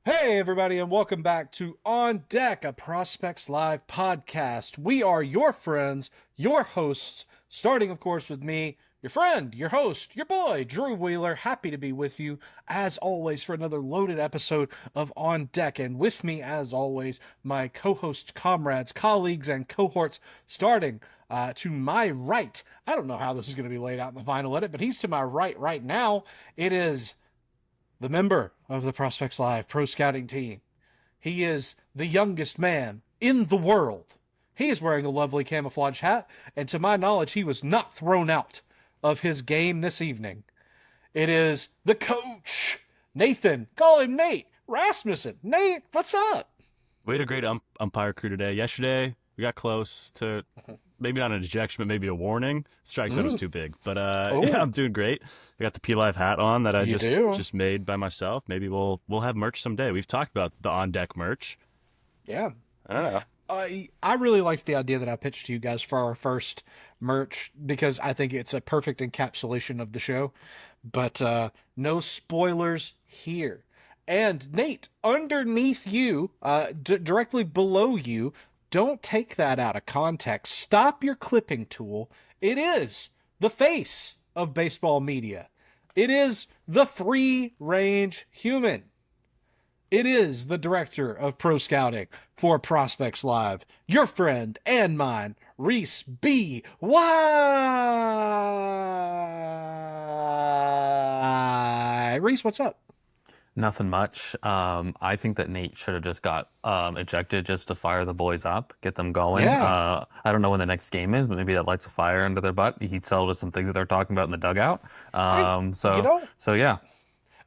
Hey, everybody, and welcome back to On Deck, a Prospects Live podcast. We are your friends, your hosts, starting, of course, with me, your friend, your host, your boy, Drew Wheeler. Happy to be with you, as always, for another loaded episode of On Deck. And with me, as always, my co-hosts, comrades, colleagues, and cohorts, starting to my right. I don't know how this is going to be laid out in the final edit, but he's to my right now. It is the member of the Prospects Live Pro Scouting team. He is the youngest man in the world. He is wearing a lovely camouflage hat, and to my knowledge, he was not thrown out of his game this evening. It is the coach, Nathan. Call him Nate. Rasmussen. Nate, what's up? We had a great umpire crew today. Yesterday, we got close to maybe not an ejection, but maybe a warning. Strike zone was too big. But yeah, I'm doing great. I got the PLive hat on that I just made by myself. Maybe we'll have merch someday. We've talked about the On Deck merch. Yeah. I don't know. I really liked the idea that I pitched to you guys for our first merch because I think it's a perfect encapsulation of the show. But no spoilers here. And Nate, underneath you, directly below you, don't take that out of context. Stop your clipping tool. It is the face of baseball media. It is the free-range human. It is the director of pro scouting for Prospects Live, your friend and mine, Rhys White. Rhys, what's up? Nothing much. I think that Nate should have just got ejected just to fire the boys up, get them going. Yeah. I don't know when the next game is, but maybe that lights a fire under their butt. He told us some things that they're talking about in the dugout. So yeah.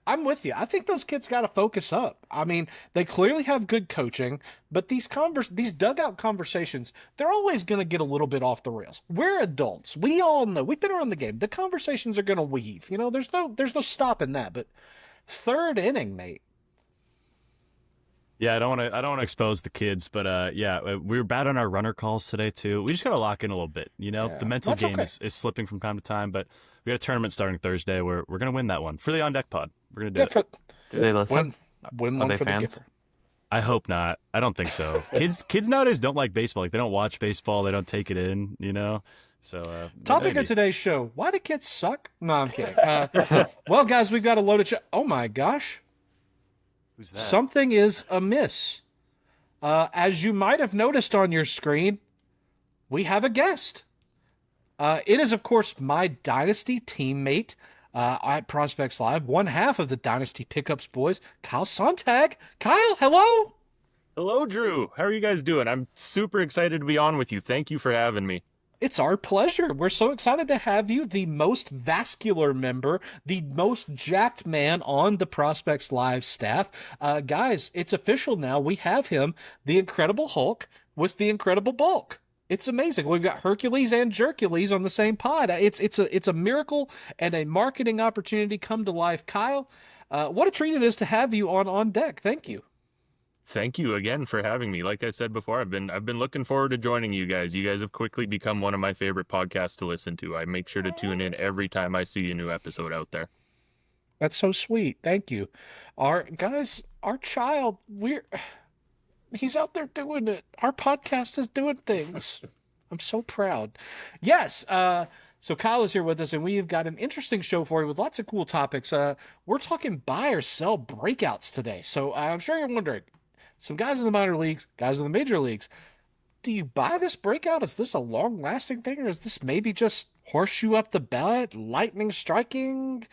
I'm with you. I think those kids got to focus up. I mean, they clearly have good coaching, but these dugout conversations, they're always going to get a little bit off the rails. We're adults. We all know. We've been around the game. The conversations are going to weave. You know, there's no stopping that. But third inning, Nate. Yeah, I don't want to expose the kids, but yeah, we were bad on our runner calls today too. We just got to lock in a little bit. You know, the mental game is slipping from time to time, but we got a tournament starting Thursday. We're going to win that one for the On Deck pod. We're going to do it. Do they listen? Win Are one they for fans? the giver. I hope not. I don't think so. Kids nowadays don't like baseball. Like, they don't watch baseball. They don't take it in, you know? So, Topic of today's show: why do kids suck? No, I'm kidding. Well, guys, we've got a loaded show. Oh my gosh, who's that? something is amiss. As you might have noticed on your screen, we have a guest. It is, of course, my Dynasty teammate at Prospects Live, one half of the Dynasty Pickups boys, Kyle Sonntag. Kyle, hello. Hello, Drew. How are you guys doing? I'm super excited to be on with you. Thank you for having me. It's our pleasure. We're so excited to have you, the most vascular member, the most jacked man on the Prospects Live staff. Guys, it's official now. We have him, the Incredible Hulk, with the Incredible Bulk. It's amazing. We've got Hercules and Jercules on the same pod. It's a miracle and a marketing opportunity come to life. Kyle, what a treat it is to have you on deck. Thank you. Thank you again for having me. Like I said before, I've been looking forward to joining you guys. You guys have quickly become one of my favorite podcasts to listen to. I make sure to tune in every time I see a new episode out there. That's so sweet. Thank you. Our child, he's out there doing it. Our podcast is doing things. I'm so proud. Yes. So Kyle is here with us, and we've got an interesting show for you with lots of cool topics. We're talking buy or sell breakouts today. So I'm sure you're wondering, some guys in the minor leagues, guys in the major leagues, do you buy this breakout? Is this a long-lasting thing, or is this maybe just horseshoe up the bat, lightning striking,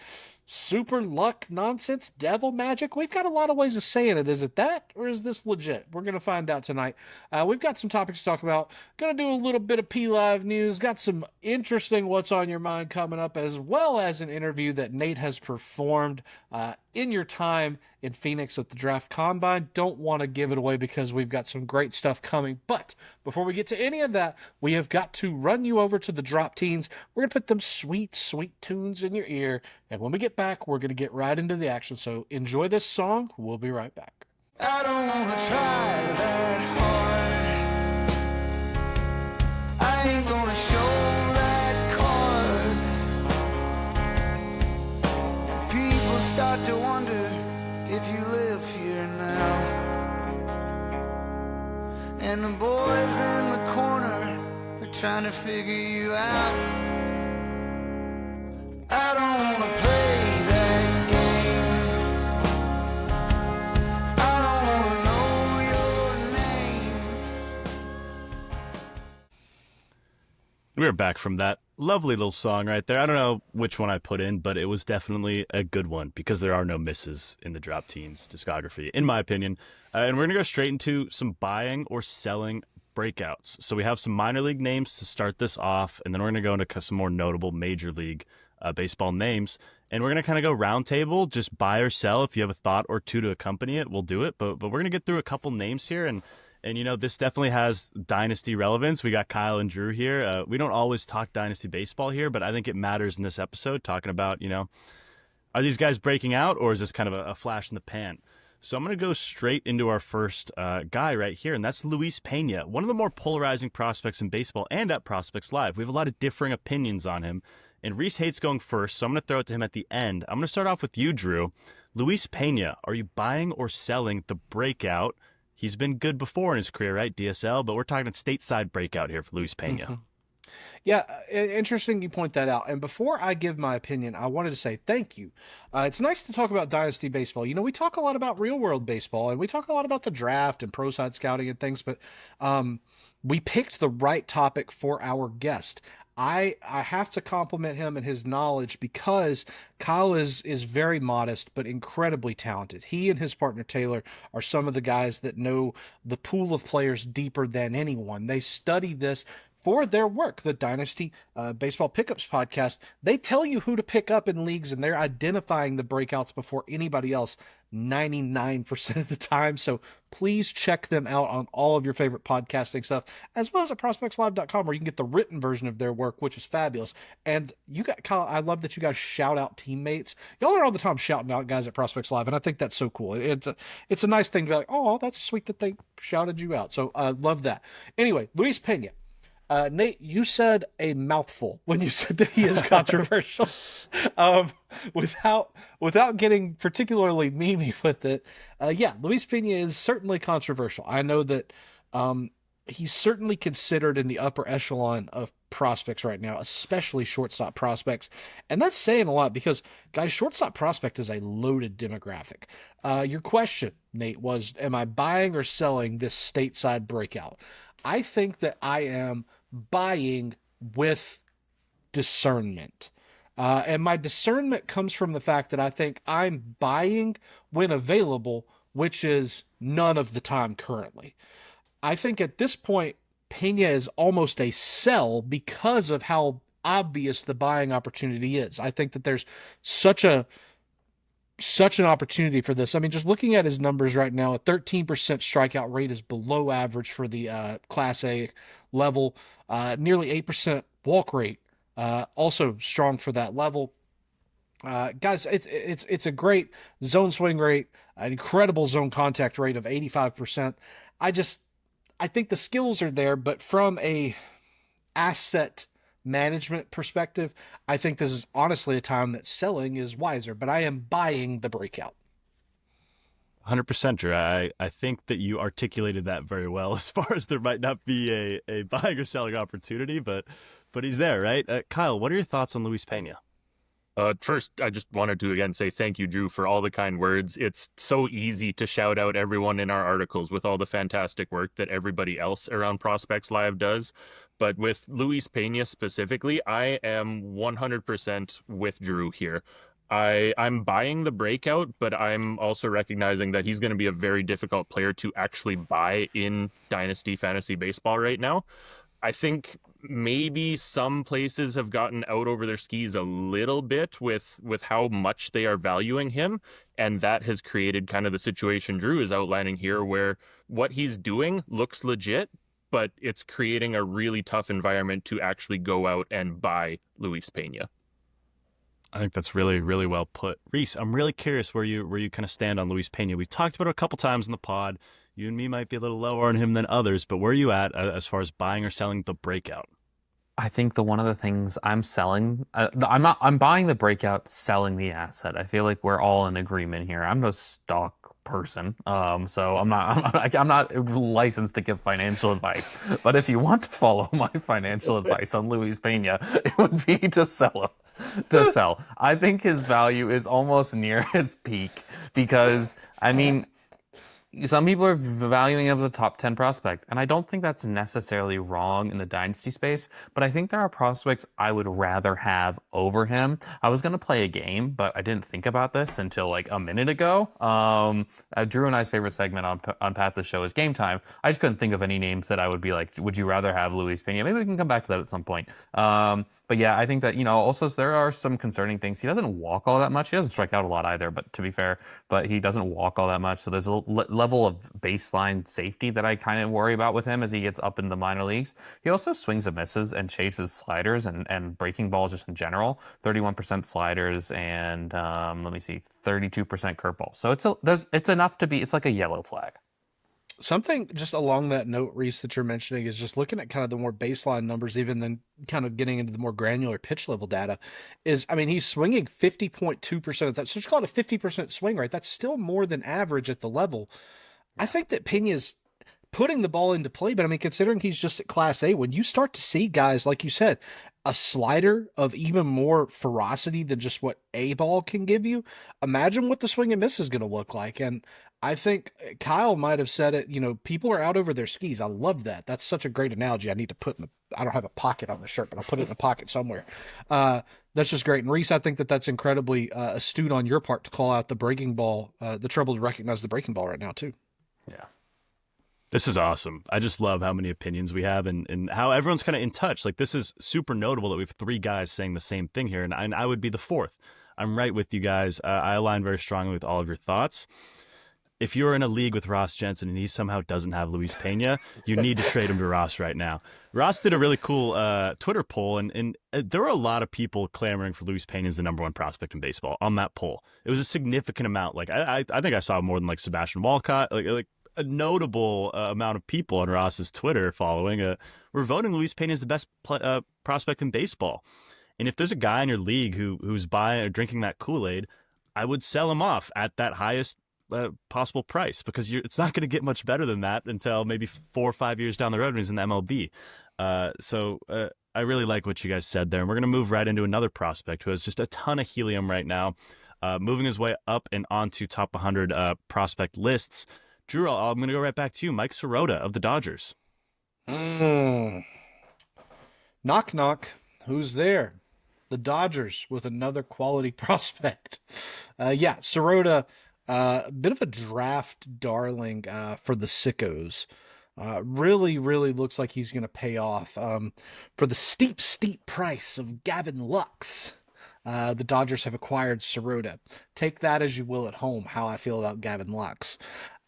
super luck nonsense, devil magic? We've got a lot of ways of saying it. Is it that, or is this legit? We're going to find out tonight. We've got some topics to talk about. Going to do a little bit of PLive news. Got some interesting what's on your mind coming up, as well as an interview that Nate has performed in your time in Phoenix at the Draft Combine. Don't want to give it away because we've got some great stuff coming. But before we get to any of that, we have got to run you over to the Drop Teens. We're going to put them sweet, sweet tunes in your ear. And when we get back, we're going to get right into the action. So enjoy this song. We'll be right back. I don't wanna try that hard. I ain't gonna show that card. People start to wonder if you live here now. and the boys in the corner are trying to figure you out. I don't wanna play that game. I don't wanna know your name. We are back from that lovely little song right there. I don't know which one I put in, but it was definitely a good one because there are no misses in the Drop Teens discography, in my opinion. And we're going to go straight into some buying or selling breakouts. So we have some minor league names to start this off, and then we're going to go into some more notable major league baseball names. And we're going to kind of go round table, just buy or sell. If you have a thought or two to accompany it, we'll do it. But we're going to get through a couple names here, and you know, this definitely has Dynasty relevance. We got Kyle and Drew here. We don't always talk Dynasty baseball here, but I think it matters in this episode, talking about, you know, are these guys breaking out, or is this kind of a flash in the pan? So I'm going to go straight into our first guy right here, and that's Luis Pena, one of the more polarizing prospects in baseball and at Prospects Live. We have a lot of differing opinions on him, and Rhys hates going first, so I'm going to throw it to him at the end. I'm going to start off with you, Drew. Luis Pena, are you buying or selling the breakout? He's been good before in his career, right? DSL, but we're talking stateside breakout here for Luis Pena. Mm-hmm. Yeah, interesting you point that out. And before I give my opinion, I wanted to say thank you. It's nice to talk about Dynasty baseball. You know, we talk a lot about real world baseball, and we talk a lot about the draft and pro side scouting and things, but we picked the right topic for our guest. I have to compliment him and his knowledge, because Kyle is very modest but incredibly talented. He and his partner Taylor are some of the guys that know the pool of players deeper than anyone. They study this for their work, the Dynasty Baseball Pickups podcast. They tell you who to pick up in leagues, and they're identifying the breakouts before anybody else 99% of the time. So please check them out on all of your favorite podcasting stuff, as well as at prospectslive.com, where you can get the written version of their work, which is fabulous. And you got, Kyle, I love that you guys shout out teammates. Y'all are all the time shouting out guys at Prospects Live, and I think that's so cool. It's a nice thing to be like, oh, that's sweet that they shouted you out. So I love that. Anyway, Luis Pena. Nate, you said a mouthful when you said that he is controversial. Without getting particularly memey with it, yeah, Luis Pena is certainly controversial. I know that he's certainly considered in the upper echelon of prospects right now, especially shortstop prospects. And that's saying a lot, because, guys, shortstop prospect is a loaded demographic. Your question, Nate, was, am I buying or selling this stateside breakout? I think that I am buying with discernment. And my discernment comes from the fact that I think I'm buying when available, which is none of the time currently. I think at this point, Pena is almost a sell because of how obvious the buying opportunity is. I think that there's such an opportunity for this. I mean, just looking at his numbers right now, a 13% strikeout rate is below average for the Class A level. Nearly 8% walk rate, also strong for that level. Guys, it's a great zone swing rate, an incredible zone contact rate of 85%. I think the skills are there, but from a asset management perspective, I think this is honestly a time that selling is wiser, but I am buying the breakout. 100%, Drew. I think that you articulated that very well, as far as there might not be a buying or selling opportunity, but he's there, right? Kyle, what are your thoughts on Luis Pena? First, I just wanted to again say thank you, Drew, for all the kind words. It's so easy to shout out everyone in our articles with all the fantastic work that everybody else around Prospects Live does. But with Luis Pena specifically, I am 100% with Drew here. I'm buying the breakout, but I'm also recognizing that he's going to be a very difficult player to actually buy in Dynasty Fantasy Baseball right now. I think maybe some places have gotten out over their skis a little bit with how much they are valuing him, and that has created kind of the situation Drew is outlining here, where what he's doing looks legit, but it's creating a really tough environment to actually go out and buy Luis Pena. I think that's really, really well put. Rhys, I'm really curious where you kind of stand on Luis Pena. We've talked about it a couple times in the pod. You and me might be a little lower on him than others, but where are you at as far as buying or selling the breakout? I think one of the things I'm selling, I'm buying the breakout, selling the asset. I feel like we're all in agreement here. I'm no stock person. So I'm not licensed to give financial advice. But if you want to follow my financial advice on Luis Pena, it would be to sell him. To sell. I think his value is almost near its peak because, I mean, some people are valuing him as a top 10 prospect, and I don't think that's necessarily wrong in the Dynasty space, but I think there are prospects I would rather have over him. I was going to play a game, but I didn't think about this until like a minute ago. Drew and I's favorite segment on Pat the Show is Game Time. I just couldn't think of any names that I would be like, would you rather have Luis Pena? Maybe we can come back to that at some point. But yeah, I think that, also there are some concerning things. He doesn't walk all that much. He doesn't strike out a lot either, but to be fair, but he doesn't walk all that much. So there's a level of baseline safety that I kind of worry about with him as he gets up in the minor leagues. He also swings and misses and chases sliders and breaking balls just in general. 31% sliders and 32% curveball. So it's enough to be, it's like a yellow flag. Something just along that note, Rhys, that you're mentioning is just looking at kind of the more baseline numbers, even then kind of getting into the more granular pitch level data is, I mean, he's swinging 50.2% of that. So just call it a 50% swing rate. That's still more than average at the level. I think that Pena's putting the ball into play, but I mean, considering he's just at Class A, when you start to see guys, like you said, a slider of even more ferocity than just what A ball can give you, imagine what the swing and miss is going to look like. And I think Kyle might have said it, people are out over their skis. I love that. That's such a great analogy. I need to put I don't have a pocket on the shirt, but I'll put it in a pocket somewhere. That's just great. And Rhys, I think that's incredibly astute on your part to call out the breaking ball, the trouble to recognize the breaking ball right now too. Yeah. This is awesome. I just love how many opinions we have and how everyone's kind of in touch. Like, this is super notable that we have three guys saying the same thing here, and I would be the fourth. I'm right with you guys. I align very strongly with all of your thoughts. If you're in a league with Ross Jensen and he somehow doesn't have Luis Pena, you need to trade him to Ross right now. Ross did a really cool Twitter poll, and there were a lot of people clamoring for Luis Pena as the number one prospect in baseball on that poll. It was a significant amount. Like, I think I saw more than like Sebastian Walcott, like a notable amount of people on Ross's Twitter following were voting Luis Pena as the best prospect in baseball. And if there's a guy in your league who's buying or drinking that Kool-Aid, I would sell him off at that highest possible price, because it's not going to get much better than that until maybe 4 or 5 years down the road when he's in the MLB. So I really like what you guys said there. And we're going to move right into another prospect who has just a ton of helium right now, moving his way up and onto top 100 prospect lists. Drew, I'm going to go right back to you. Mike Sirota of the Dodgers. Knock, knock. Who's there? The Dodgers with another quality prospect. Sirota, a bit of a draft darling for the sickos. Really, really looks like he's going to pay off for the steep, steep price of Gavin Lux. The Dodgers have acquired Sirota. Take that as you will at home, how I feel about Gavin Lux.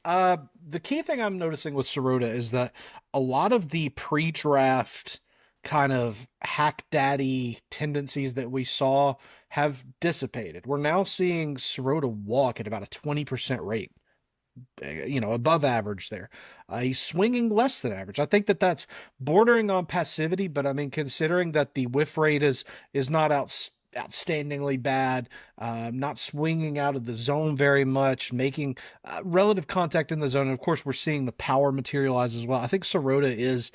The key thing I'm noticing with Sirota is that a lot of the pre-draft kind of hack daddy tendencies that we saw have dissipated. We're now seeing Sirota walk at about a 20% rate, above average there. He's swinging less than average. I think that's bordering on passivity, but I mean, considering that the whiff rate is not outstandingly bad, not swinging out of the zone very much, making relative contact in the zone. And of course, we're seeing the power materialize as well. I think Sirota is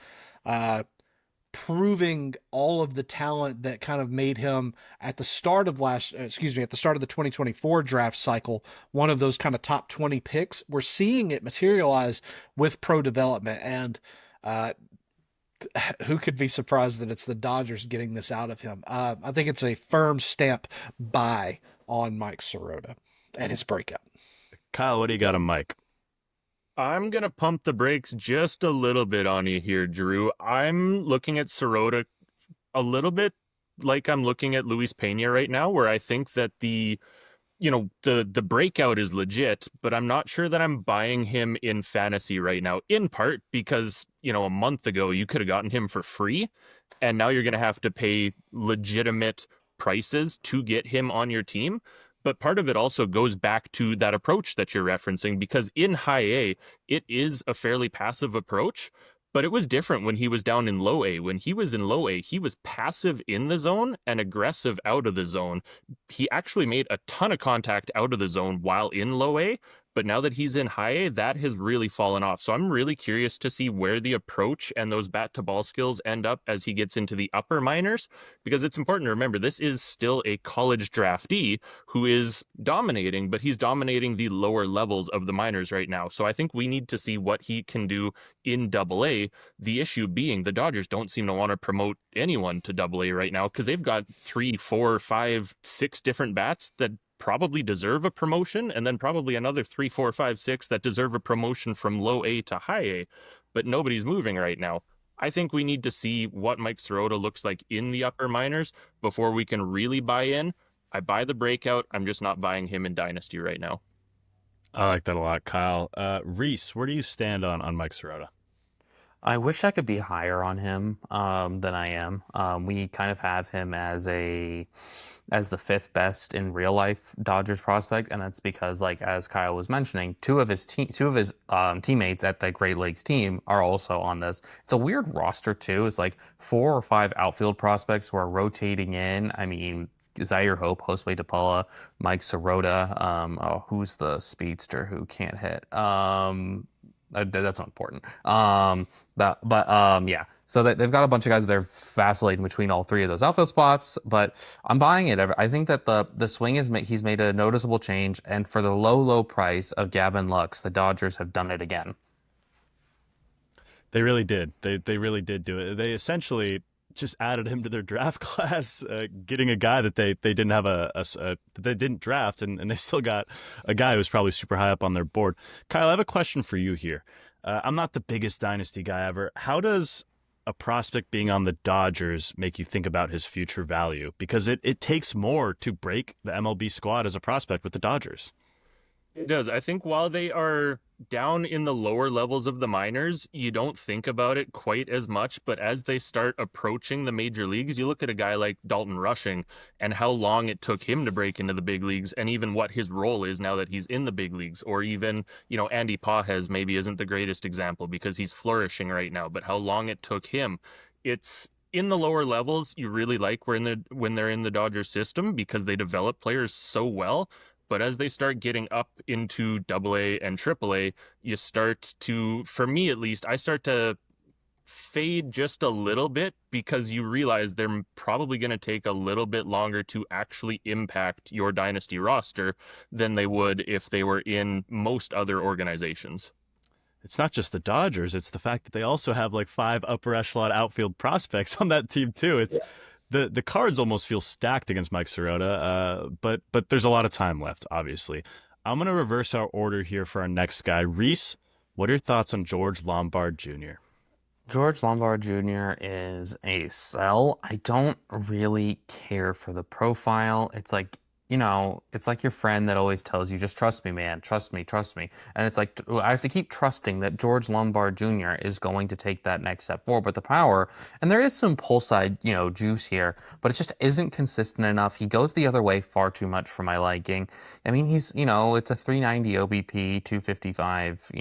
proving all of the talent that kind of made him at the start of the 2024 draft cycle, one of those kind of top 20 picks. We're seeing it materialize with pro development, and who could be surprised that it's the Dodgers getting this out of him? I think it's a firm stamp buy on Mike Sirota and his breakout. Kyle, what do you got on Mike? I'm going to pump the brakes just a little bit on you here, Drew. I'm looking at Sirota a little bit like I'm looking at Luis Pena right now, where I think that the breakout is legit, but I'm not sure that I'm buying him in fantasy right now, in part because, a month ago you could have gotten him for free, and now you're going to have to pay legitimate prices to get him on your team. But part of it also goes back to that approach that you're referencing, because in high A, it is a fairly passive approach, but it was different when he was down in low A. When he was in low A, he was passive in the zone and aggressive out of the zone. He actually made a ton of contact out of the zone while in low A, But now that he's in high A, that has really fallen off. So I'm really curious to see where the approach and those bat to ball skills end up as he gets into the upper minors, because it's important to remember this is still a college draftee who is dominating, but he's dominating the lower levels of the minors right now. So I think we need to see what he can do in Double A. The issue being the Dodgers don't seem to want to promote anyone to Double A right now because they've got 3, 4, 5, 6 different bats that probably deserve a promotion, and then probably another 3, 4, 5, 6 that deserve a promotion from low A to high A, but nobody's moving right now. I think we need to see what Mike Sirota looks like in the upper minors before we can really buy in. I buy the breakout. I'm just not buying him in Dynasty right now. I like that a lot, Kyle. Rhys, where do you stand on Mike Sirota? I wish I could be higher on him than I am. We kind of have him as the 5th best in real life Dodgers prospect, and that's because, like as Kyle was mentioning, two of his teammates at the Great Lakes team are also on this. It's a weird roster too. It's like 4 or 5 outfield prospects who are rotating in. I mean, Zaire Hope, Josue DePaula, Mike Sirota. Who's the speedster who can't hit? That's not important. Yeah. So they've got a bunch of guys that they're vacillating between all 3 of those outfield spots, but I'm buying it. I think that the swing he's made a noticeable change, and for the low price of Gavin Lux, the Dodgers have done it again. They really did. They really did do it. They essentially just added him to their draft class, getting a guy that they didn't have that they didn't draft, and they still got a guy who's probably super high up on their board. Kyle, I have a question for you here. I'm not the biggest Dynasty guy ever. How does a prospect being on the Dodgers make you think about his future value? Because it takes more to break the MLB squad as a prospect with the Dodgers. It does. I think while they are down in the lower levels of the minors, you don't think about it quite as much. But as they start approaching the major leagues, you look at a guy like Dalton Rushing and how long it took him to break into the big leagues, and even what his role is now that he's in the big leagues. Or even, Andy Pages maybe isn't the greatest example because he's flourishing right now, but how long it took him. It's in the lower levels you really like when they're in the Dodgers system because they develop players so well. But as they start getting up into AA and AAA, you start to, for me at least, I start to fade just a little bit because you realize they're probably going to take a little bit longer to actually impact your Dynasty roster than they would if they were in most other organizations. It's not just the Dodgers, it's the fact that they also have like 5 upper echelon outfield prospects on that team too. It's The cards almost feel stacked against Mike Sirota, but there's a lot of time left, obviously. I'm going to reverse our order here for our next guy. Rhys, what are your thoughts on George Lombard Jr.? George Lombard Jr. is a sell. I don't really care for the profile. It's like, it's like your friend that always tells you, just trust me, man, trust me. And it's like, I have to keep trusting that George Lombard Jr. is going to take that next step forward. But the power, and there is some pull side, juice here, but it just isn't consistent enough. He goes the other way far too much for my liking. I mean, he's, it's a 390 OBP, 255,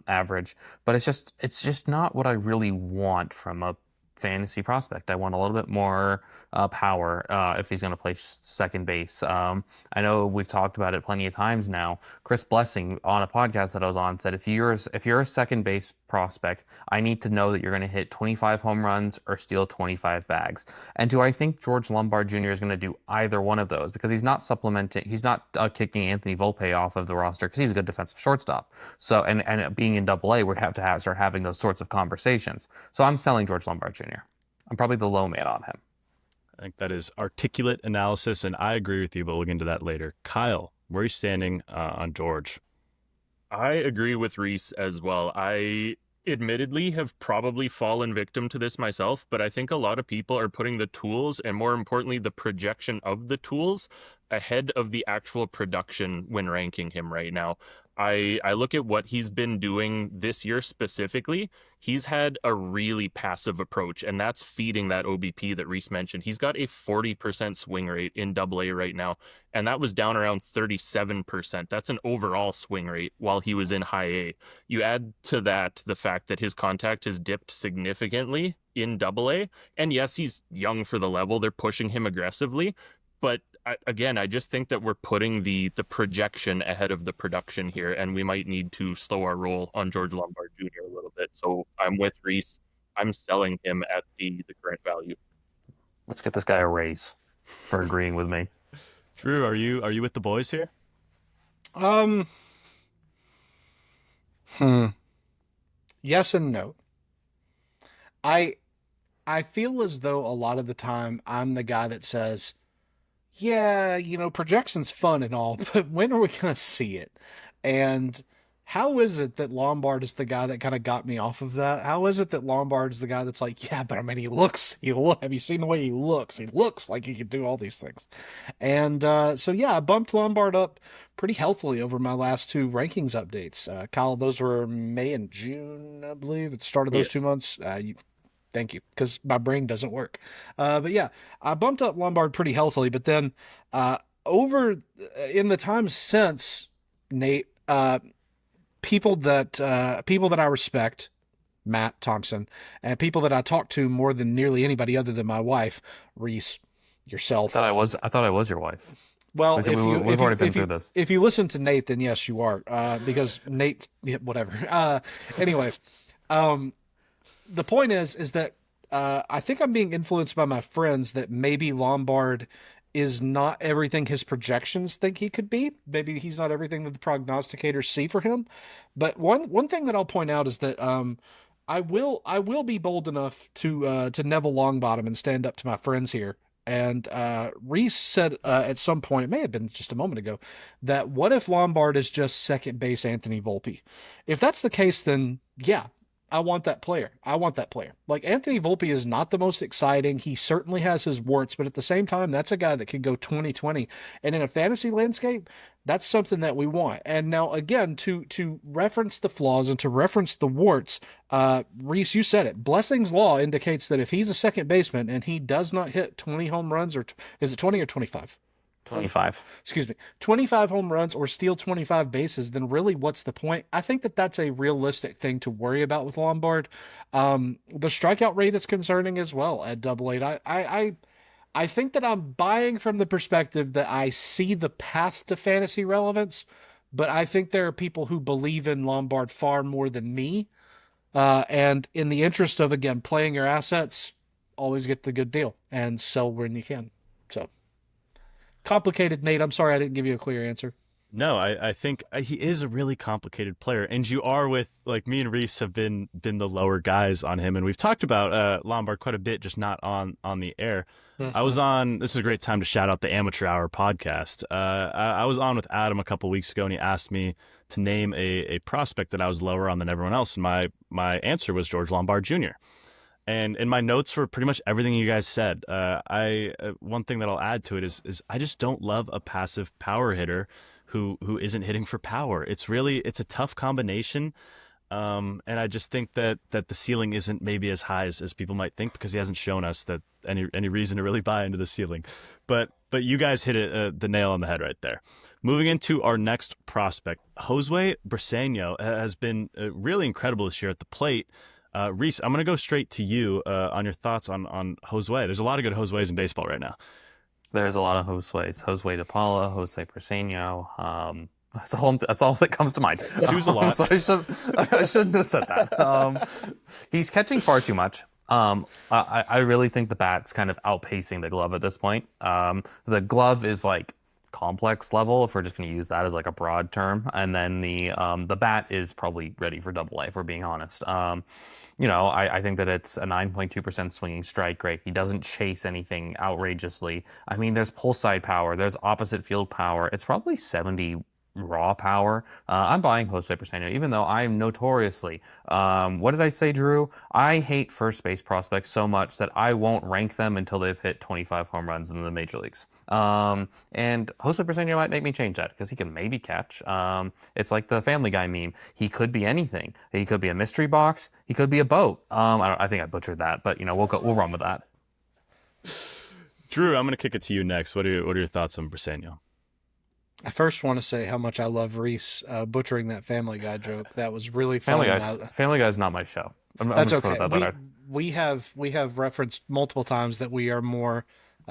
average, but it's just not what I really want from a fantasy prospect. I want a little bit more power if he's going to play second base. I know we've talked about it plenty of times now. Chris Blessing on a podcast that I was on said, if you're a second base prospect, I need to know that you're going to hit 25 home runs or steal 25 bags. And do I think George Lombard Jr. is going to do either one of those? Because he's not supplementing, he's not kicking Anthony Volpe off of the roster because he's a good defensive shortstop. So, and being in AA, we'd have to start having those sorts of conversations. So I'm selling George Lombard Jr. I'm probably the low man on him. I think that is articulate analysis, and I agree with you, but we'll get into that later. Kyle, where are you standing on George? I agree with Rhys as well. I admittedly have probably fallen victim to this myself, but I think a lot of people are putting the tools, and more importantly, the projection of the tools, ahead of the actual production when ranking him right now. I look at what he's been doing this year specifically. He's had a really passive approach, and that's feeding that OBP that Rhys mentioned. He's got a 40% swing rate in AA right now, and that was down around 37%. That's an overall swing rate while he was in high A. You add to that the fact that his contact has dipped significantly in AA, and yes, he's young for the level. They're pushing him aggressively, but I just think that we're putting the projection ahead of the production here, and we might need to slow our roll on George Lombard Jr. a little bit. So I'm with Rhys. I'm selling him at the current value. Let's get this guy a raise for agreeing with me. Drew, are you with the boys here? Yes and no. I feel as though a lot of the time I'm the guy that says, yeah, projection's fun and all, but when are we going to see it? And how is it that Lombard is the guy that kind of got me off of that? How is it that Lombard is the guy that's like, yeah, but I mean, have you seen the way he looks? He looks like he can do all these things. And so, yeah, I bumped Lombard up pretty healthily over my last two rankings updates. Kyle, those were May and June, I believe, at the start of those 2 months. Thank you, because my brain doesn't work. But yeah, I bumped up Lombard pretty healthily, but then over in the time since, Nate, people that I respect, Matt Thompson, and people that I talk to more than nearly anybody other than my wife, Rhys, yourself. I thought I was your wife. Well, we've already been through this. If you listen to Nate, then yes, you are, because Nate, whatever. Anyway, the point is that I think I'm being influenced by my friends that maybe Lombard is not everything his projections think he could be. Maybe he's not everything that the prognosticators see for him. But one thing that I'll point out is that I will be bold enough to Neville Longbottom and stand up to my friends here. And Rhys said at some point, it may have been just a moment ago, that what if Lombard is just second base Anthony Volpe? If that's the case, then yeah, I want that player. Like, Anthony Volpe is not the most exciting. He certainly has his warts, but at the same time, that's a guy that can go 20-20. And in a fantasy landscape, that's something that we want. And now, again, to reference the flaws and to reference the warts, Rhys, you said it. Blessing's Law indicates that if he's a second baseman and he does not hit 20 home runs, or is it 20 or 25? 25. Excuse me. 25 home runs or steal 25 bases, then really what's the point? I think that that's a realistic thing to worry about with Lombard. The strikeout rate is concerning as well at AA. I think that I'm buying from the perspective that I see the path to fantasy relevance, but I think there are people who believe in Lombard far more than me. And in the interest of, again, playing your assets, always get the good deal and sell when you can. So... complicated, Nate. I'm sorry I didn't give you a clear answer. No, I think he is a really complicated player, and you are with, like, me and Rhys have been the lower guys on him, and we've talked about Lombard quite a bit, just not on the air. I was on, this is a great time to shout out the Amateur Hour podcast. I was on with Adam a couple weeks ago, and he asked me to name a prospect that I was lower on than everyone else, and my answer was George Lombard Jr. And in my notes for pretty much everything you guys said, one thing that I'll add to it is I just don't love a passive power hitter who isn't hitting for power. It's a tough combination, and I just think that the ceiling isn't maybe as high as people might think, because he hasn't shown us that any reason to really buy into the ceiling. But you guys hit it the nail on the head right there. Moving into our next prospect, Josue Briseño has been really incredible this year at the plate. Rhys, I'm going to go straight to you on your thoughts on Josue. There's a lot of good Josues in baseball right now. There's a lot of Josues. Josue de Paula, Jose Briseño. That's all that comes to mind. Two's a lot. So I shouldn't have said that. He's catching far too much. I really think the bat's kind of outpacing the glove at this point. The glove is like complex level, if we're just going to use that as like a broad term, and then the bat is probably ready for AA, if we're being honest. I think that it's a 9.2% swinging strike rate. He doesn't chase anything outrageously. I mean, there's pull side power, there's opposite field power. It's probably 70 raw power. I'm buying Jose Briseño, even though I'm notoriously, what did I say, Drew? I hate first base prospects so much that I won't rank them until they've hit 25 home runs in the major leagues. And Jose Briseño might make me change that, because he can maybe catch. It's like the Family Guy meme. He could be anything. He could be a mystery box. He could be a boat. I think I butchered that, but we'll run with that. Drew, I'm going to kick it to you next. What are your thoughts on Briseño? I first want to say how much I love Rhys butchering that Family Guy joke. That was really fun. Family Guy's not my show. That's okay. We have referenced multiple times that we are more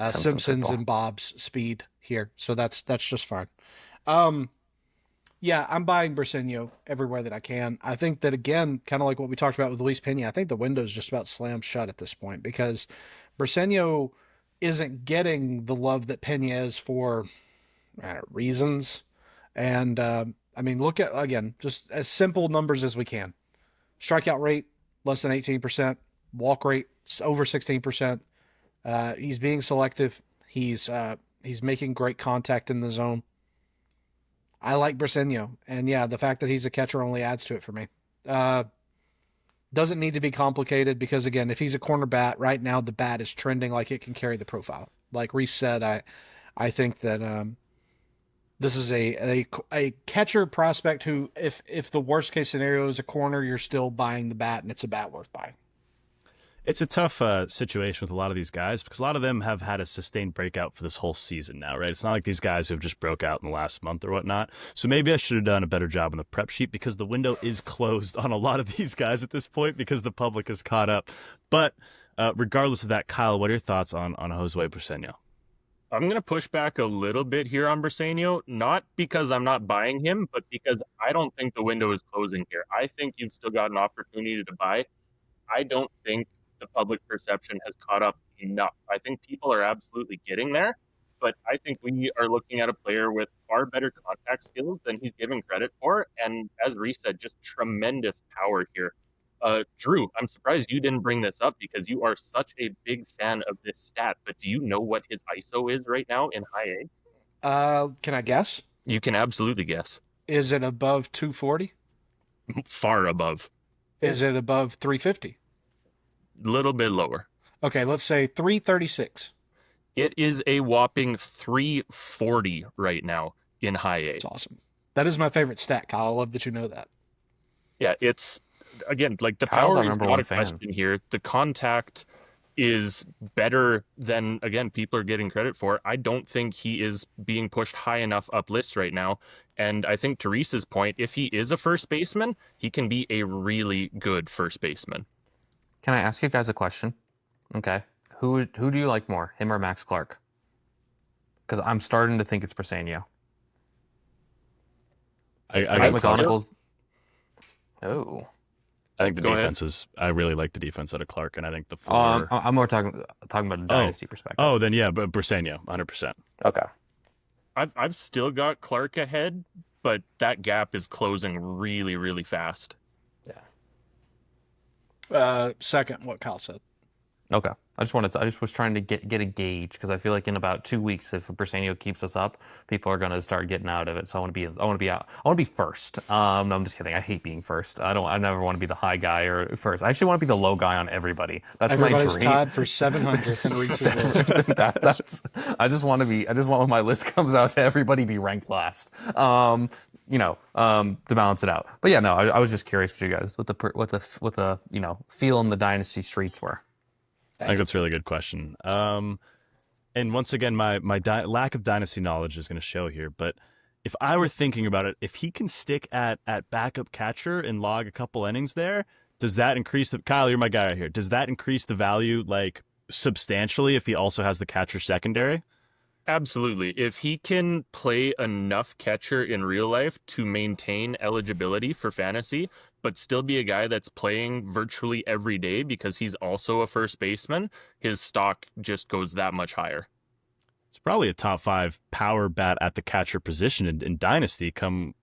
Simpsons and Bob's speed here. So that's just fine. Yeah, I'm buying Briseño everywhere that I can. I think that, again, kind of like what we talked about with Luis Pena, I think the window's just about slammed shut at this point because Briseño isn't getting the love that Pena is for reasons. And, I mean, look at, again, just as simple numbers as we can. Strikeout rate, less than 18%. Walk rate, over 16%. He's being selective. He's making great contact in the zone. I like Briseño, and yeah, the fact that he's a catcher only adds to it for me. Doesn't need to be complicated because, again, if he's a corner bat, right now the bat is trending like it can carry the profile. Like Rhys said, I think that this is a catcher prospect who, if the worst case scenario is a corner, you're still buying the bat, and it's a bat worth buying. It's a tough situation with a lot of these guys because a lot of them have had a sustained breakout for this whole season now, right? It's not like these guys who have just broke out in the last month or whatnot. So maybe I should have done a better job on the prep sheet because the window is closed on a lot of these guys at this point because the public is caught up. But regardless of that, Kyle, what are your thoughts on Josue Briseño? I'm going to push back a little bit here on Briseño, not because I'm not buying him, but because I don't think the window is closing here. I think you've still got an opportunity to buy. I don't think the public perception has caught up enough. I think people are absolutely getting there, but I think we are looking at a player with far better contact skills than he's given credit for. And as Rhys said, just tremendous power here. Drew, I'm surprised you didn't bring this up because you are such a big fan of this stat, but do you know what his ISO is right now in high A? Can I guess? You can absolutely guess. Is it above 240? Far above. Is it above 350? Little bit lower. Okay, let's say 336. It is a whopping 340 right now in high A. That's awesome. That is my favorite stat, Kyle. I love that you know that. Yeah, it's, again, like the Kyle's power our is number not one a fan. question here. The contact is better than, again, people are getting credit for. I don't think he is being pushed high enough up lists right now. And I think to Rhys's point, if he is a first baseman, he can be a really good first baseman. Can I ask you guys a question? Okay. Who do you like more, him or Max Clark? Because I'm starting to think it's Briseño. I got got McGonagall's. Oh. I think the Go defense is. I really like the defense out of Clark, and I think the floor. I'm more talking about a dynasty perspective. Oh, then yeah, but Briseño, 100%. Okay. I've still got Clark ahead, but that gap is closing really, really fast. Second, what Kyle said. Okay. I just was trying to get a gauge because I feel like in about 2 weeks, if Briseño keeps us up, people are going to start getting out of it. So I want to be out. I want to be first. No, I'm just kidding. I hate being first. I never want to be the high guy or first. I actually want to be the low guy on everybody. That's Everybody's my dream. tied for 700th in Rhys's list. I just want when my list comes out to everybody be ranked last. To balance it out. But yeah, no, I was just curious what you guys, what the feel in the dynasty streets were. I think that's a really good question. And once again, my lack of dynasty knowledge is going to show here. But if I were thinking about it, if he can stick at backup catcher and log a couple innings there, does that increase the Kyle? You're my guy right here. Does that increase the value like substantially if he also has the catcher secondary? Absolutely. If he can play enough catcher in real life to maintain eligibility for fantasy, but still be a guy that's playing virtually every day because he's also a first baseman, his stock just goes that much higher. It's probably a top 5 power bat at the catcher position in Dynasty come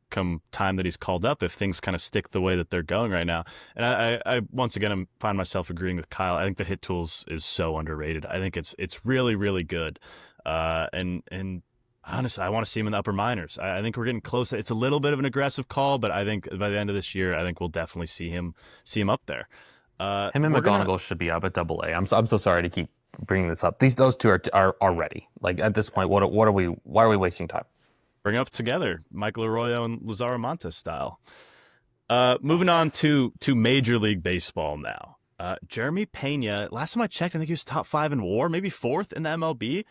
time that he's called up if things kind of stick the way that they're going right now. And I once again, find myself agreeing with Kyle. I think the hit tools is so underrated. I think it's really, really good. And honestly, I want to see him in the upper minors. I think we're getting close. It's a little bit of an aggressive call, but I think by the end of this year, I think we'll definitely see him up there. Him and McGonagall should be up at AA. I'm so sorry to keep bringing this up. Those two are ready. Like at this point, why are we wasting time? Bring up together, Michael Arroyo and Lazaro Montes style. Moving on to Major League Baseball now. Jeremy Pena. Last time I checked, I think he was top 5 in WAR, maybe 4th in the MLB.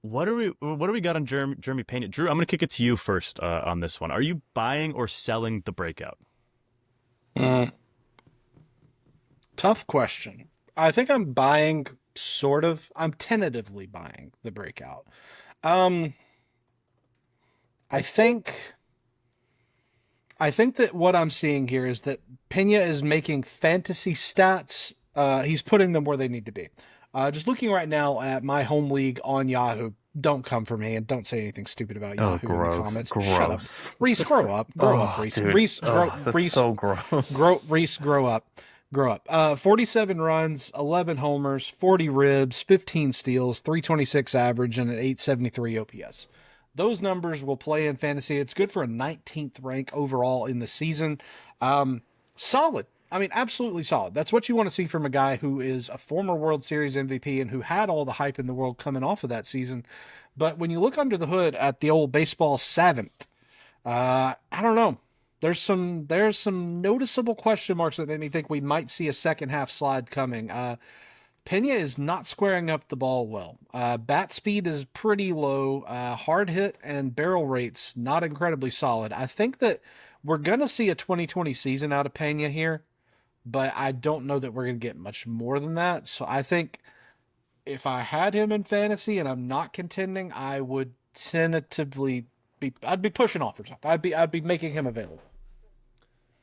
What do we got on Jeremy Pena? Drew, I'm going to kick it to you first on this one. Are you buying or selling the breakout? Tough question. I think I'm buying I'm tentatively buying the breakout. I think that what I'm seeing here is that Pena is making fantasy stats. He's putting them where they need to be. Just looking right now at my home league on Yahoo. Don't come for me and don't say anything stupid about Yahoo in the comments. Gross. Shut up. Rhys, grow up. Grow up, Rhys. Dude. Rhys, That's so gross. Rhys, grow up. Grow up. 47 runs, 11 homers, 40 ribs, 15 steals, 326 average, and an 873 OPS. Those numbers will play in fantasy. It's good for a 19th rank overall in the season. Solid. I mean, absolutely solid. That's what you want to see from a guy who is a former World Series MVP and who had all the hype in the world coming off of that season. But when you look under the hood at the old baseball seventh, I don't know. There's some noticeable question marks that make me think we might see a second half slide coming. Pena is not squaring up the ball well. Bat speed is pretty low. Hard hit and barrel rates not incredibly solid. I think that we're going to see a 2020 season out of Pena here, but I don't know that we're going to get much more than that. So I think if I had him in fantasy and I'm not contending, I would tentatively I'd be pushing offers up. I'd be making him available.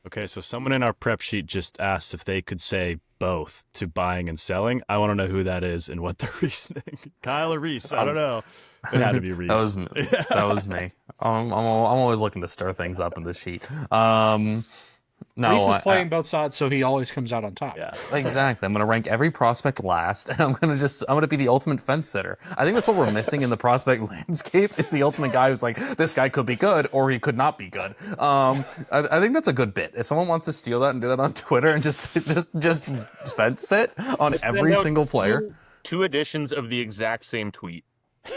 Okay, so someone in our prep sheet just asked if they could say both to buying and selling. I want to know who that is and what they're reasoning. Kyle or Rhys? I don't know. It had to be Rhys. That was me. I'm always looking to stir things up in the sheet. No, Rhys is playing both sides, so he always comes out on top. Yeah, exactly. I'm going to rank every prospect last, and I'm going to be the ultimate fence sitter. I think that's what we're missing in the prospect landscape. Is the ultimate guy who's like, this guy could be good or he could not be good. I think that's a good bit. If someone wants to steal that and do that on Twitter and just fence sit on every single player, 2 editions of the exact same tweet.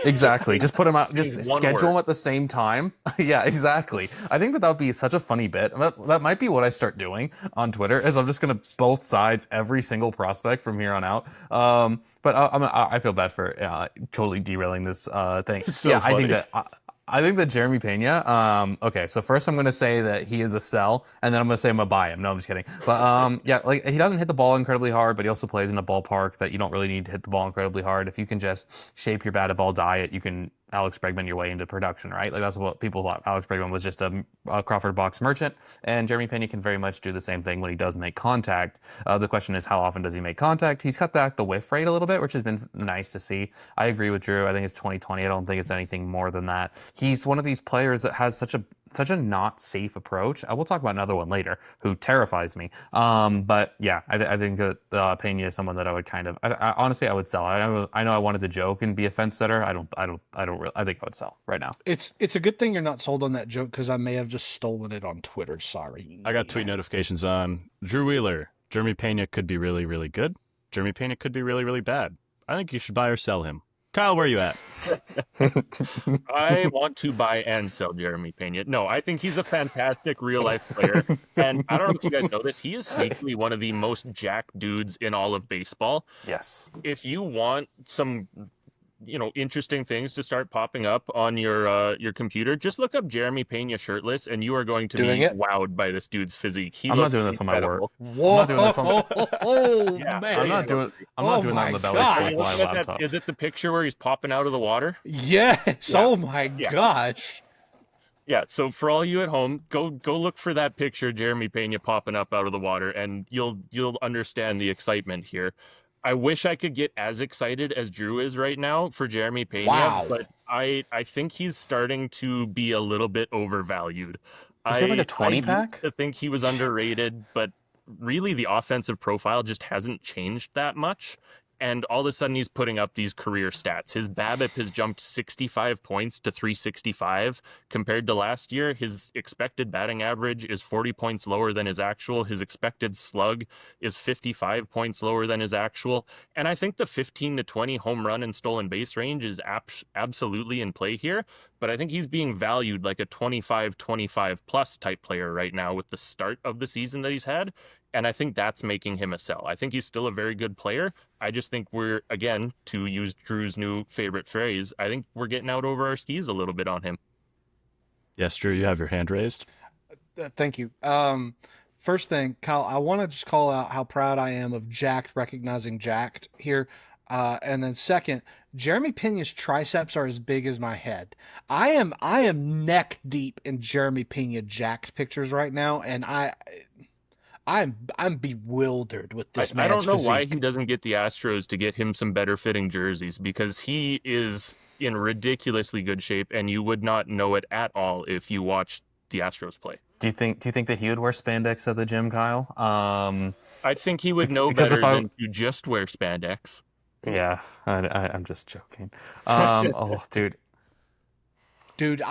Exactly. Just put them out. Just schedule word. them at the same time. Yeah, exactly. I think that would be such a funny bit. That might be what I start doing on Twitter. Is I'm just gonna both sides every single prospect from here on out. But I feel bad for totally derailing this thing. So yeah, funny. I think that Jeremy Pena, okay, so first I'm going to say that he is a sell, and then I'm going to say I'm going to buy him. No, I'm just kidding. But yeah, like he doesn't hit the ball incredibly hard, but he also plays in a ballpark that you don't really need to hit the ball incredibly hard. If you can just shape your batted ball diet, you can Alex Bregman your way into production, right? Like that's what people thought. Alex Bregman was just a Crawford box merchant, and Jeremy Pena can very much do the same thing when he does make contact. The question is, how often does he make contact? He's cut back the whiff rate a little bit, which has been nice to see. I agree with Drew. I think it's 2020. I don't think it's anything more than that. He's one of these players that has such a not safe approach. I will talk about another one later who terrifies me. But yeah, I think that Pena is someone that I would kind of, honestly, I would sell. I know I wanted to joke and be a fence setter. I think I would sell right now. It's a good thing you're not sold on that joke because I may have just stolen it on Twitter. Sorry. I got tweet notifications on. Drew Wheeler. Jeremy Pena could be really, really good. Jeremy Pena could be really, really bad. I think you should buy or sell him. Kyle, where are you at? I want to buy and sell Jeremy Pena. No, I think he's a fantastic real-life player. And I don't know if you guys know this, he is sneakily one of the most jacked dudes in all of baseball. Yes. If you want some interesting things to start popping up on your computer, just look up Jeremy Pena shirtless, and you are going to be wowed by this dude's physique. I'm not doing this on my work. Whoa. I'm not doing this on Oh, man. I'm not doing that on the Belly Sports Live laptop. Is it the picture where he's popping out of the water? Yes. Yeah. Oh my gosh. Yeah, so for all you at home, go look for that picture, Jeremy Pena popping up out of the water, and you'll understand the excitement here. I wish I could get as excited as Drew is right now for Jeremy Pena, but I think he's starting to be a little bit overvalued. Does he have like a 20-pack? I used to think he was underrated, but really the offensive profile just hasn't changed that much. And all of a sudden he's putting up these career stats. His BABIP has jumped 65 points to 365 compared to last year. His expected batting average is 40 points lower than his actual. His expected slug is 55 points lower than his actual. And I think the 15 to 20 home run and stolen base range is absolutely in play here. But I think he's being valued like a 25 plus type player right now with the start of the season that he's had. And I think that's making him a sell. I think he's still a very good player. I just think we're, again, to use Drew's new favorite phrase, I think we're getting out over our skis a little bit on him. Yes, Drew, you have your hand raised. Thank you. First thing, Kyle, I want to just call out how proud I am of Jacked recognizing Jacked here. And then second, Jeremy Pena's triceps are as big as my head. I am neck deep in Jeremy Pena jacked pictures right now, and I'm bewildered with this man's I don't know physique. why he doesn't get the Astros to get him some better fitting jerseys, because he is in ridiculously good shape, and you would not know it at all if you watched the Astros play. Do you think that he would wear spandex at the gym, Kyle? I think he would know better than to just wear spandex. Yeah, I'm just joking. Oh, dude. Dude,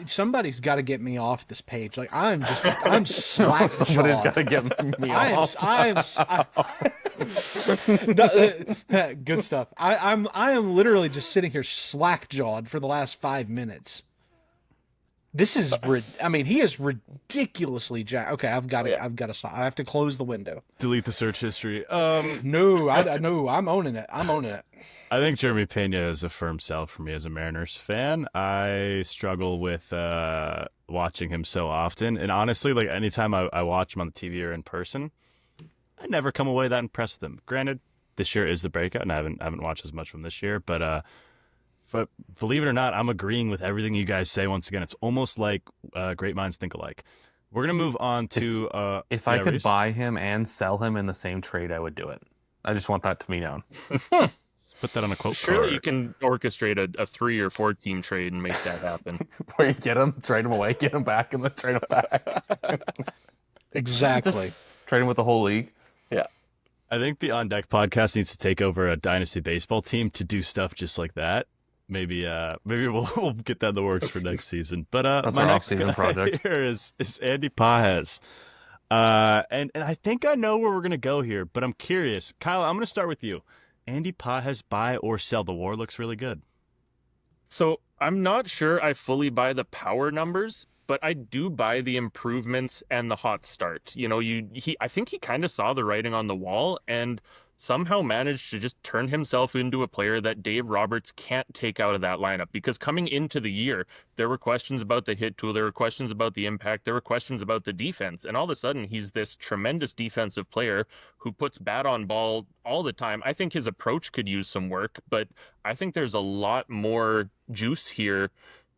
somebody's got to get me off this page. Like I'm slack. Somebody's got to get me off. Good stuff. I am literally just sitting here slack jawed for the last 5 minutes. This is, I mean, he is ridiculously jacked. Okay, I've got to stop. I have to close the window. Delete the search history. No, I'm owning it. I think Jeremy Pena is a firm sell for me as a Mariners fan. I struggle with watching him so often. And honestly, like anytime I watch him on the TV or in person, I never come away that impressed with him. Granted, this year is the breakout, and I haven't watched as much from this year. But believe it or not, I'm agreeing with everything you guys say. Once again, it's almost like great minds think alike. We're going to move on to... If I could buy him and sell him in the same trade, I would do it. I just want that to be known. Put that on a quote Surely card. you can orchestrate a 3 or 4 team trade and make that happen. Where you get him, trade him away, get him back, and then trade him back. Exactly. Just trade him with the whole league. Yeah. I think the On Deck podcast needs to take over a Dynasty baseball team to do stuff just like that. Maybe we'll get that in the works for next season. But that's my our next off-season project. Here is Andy Pages. And I think I know where we're gonna go here, but I'm curious. Kyle, I'm gonna start with you. Andy Pages, buy or sell? The WAR looks really good. So I'm not sure I fully buy the power numbers, but I do buy the improvements and the hot start. You know, I think he kind of saw the writing on the wall and somehow managed to just turn himself into a player that Dave Roberts can't take out of that lineup. Because coming into the year, there were questions about the hit tool, there were questions about the impact, there were questions about the defense, and all of a sudden he's this tremendous defensive player who puts bat on ball all the time. I think his approach could use some work, but I think there's a lot more juice here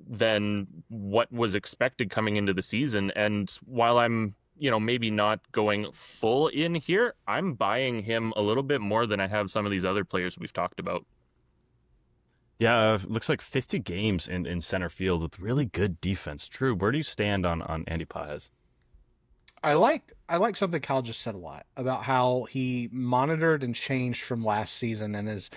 than what was expected coming into the season. And while I'm maybe not going full in here, I'm buying him a little bit more than I have some of these other players we've talked about. Yeah, looks like 50 games in center field with really good defense. Drew, where do you stand on Andy Pages? I like something Kyle just said a lot about how he monitored and changed from last season and is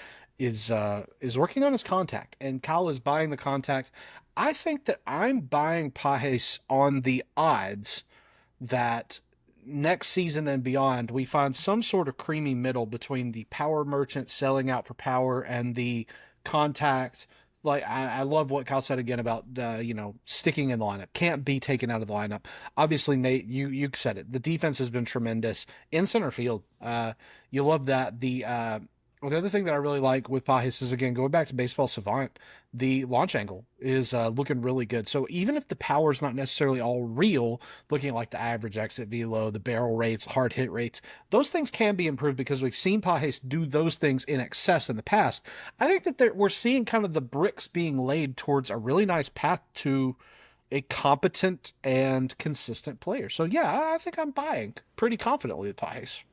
working on his contact, and Kyle is buying the contact. I think that I'm buying Pages on the odds that next season and beyond, we find some sort of creamy middle between the power merchant selling out for power and the contact. Like, I love what Kyle said again about, sticking in the lineup. Can't be taken out of the lineup. Obviously, Nate, you said it. The defense has been tremendous in center field. You love that. Another thing that I really like with Pages is, again, going back to Baseball Savant, the launch angle is looking really good. So even if the power is not necessarily all real, looking like the average exit velo, the barrel rates, hard hit rates, those things can be improved because we've seen Pages do those things in excess in the past. I think that we're seeing kind of the bricks being laid towards a really nice path to a competent and consistent player. So yeah, I think I'm buying pretty confidently with Pages.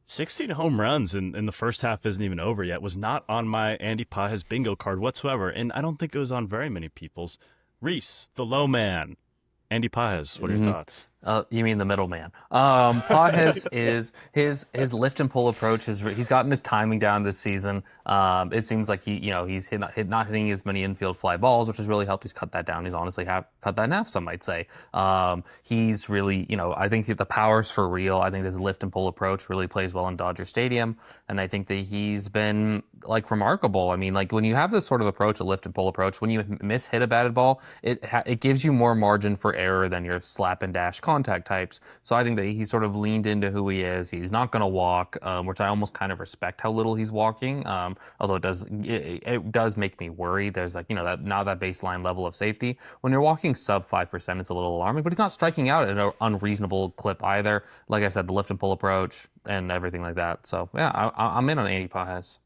16 home runs in the first half isn't even over yet. Was not on my Andy Pages bingo card whatsoever, and I don't think it was on very many people's. Rhys, the low man. Andy Pages, what are your thoughts? You mean the middleman? Pages is his lift and pull approach he's gotten his timing down this season. It seems like he's not hitting as many infield fly balls, which has really helped. He's cut that down. He's honestly cut that in half, some might say. He's really, I think the power's for real. I think this lift and pull approach really plays well in Dodger Stadium, and I think that he's been remarkable. I mean, when you have this sort of approach, a lift and pull approach, when you hit a batted ball, it gives you more margin for error than your slap and dash contact types. So I think that he sort of leaned into who he is. He's not going to walk, which I almost kind of respect how little he's walking. Although it does make me worry. There's that baseline level of safety. When you're walking sub 5%, it's a little alarming, but he's not striking out at an unreasonable clip either. Like I said, the lift and pull approach and everything like that. So yeah, I'm in on Andy Pages.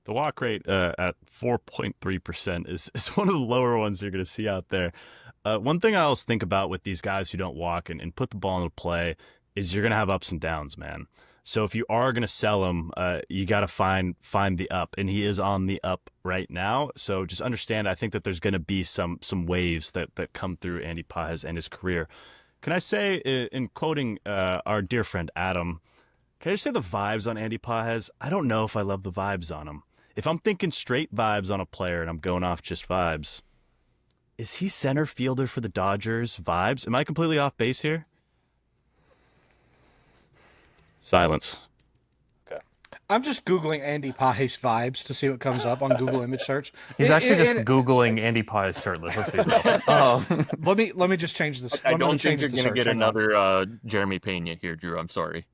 The walk rate at 4.3% is one of the lower ones you're going to see out there. One thing I always think about with these guys who don't walk and put the ball into play is you're going to have ups and downs, man. So if you are going to sell him, you got to find the up, and he is on the up right now. So just understand, I think that there's going to be some waves that come through Andy Pages and his career. Can I say, in quoting our dear friend Adam, can I just say the vibes on Andy Pages? I don't know if I love the vibes on him. If I'm thinking straight vibes on a player and I'm going off just vibes, is he center fielder for the Dodgers vibes? Am I completely off base here? Silence. Okay. I'm just Googling Andy Pages vibes to see what comes up on Google image search. He's actually just Googling Andy Pages shirtless. Let's be real. Let me just change this. I don't think you're going to get another Jeremy Pena here, Drew. I'm sorry.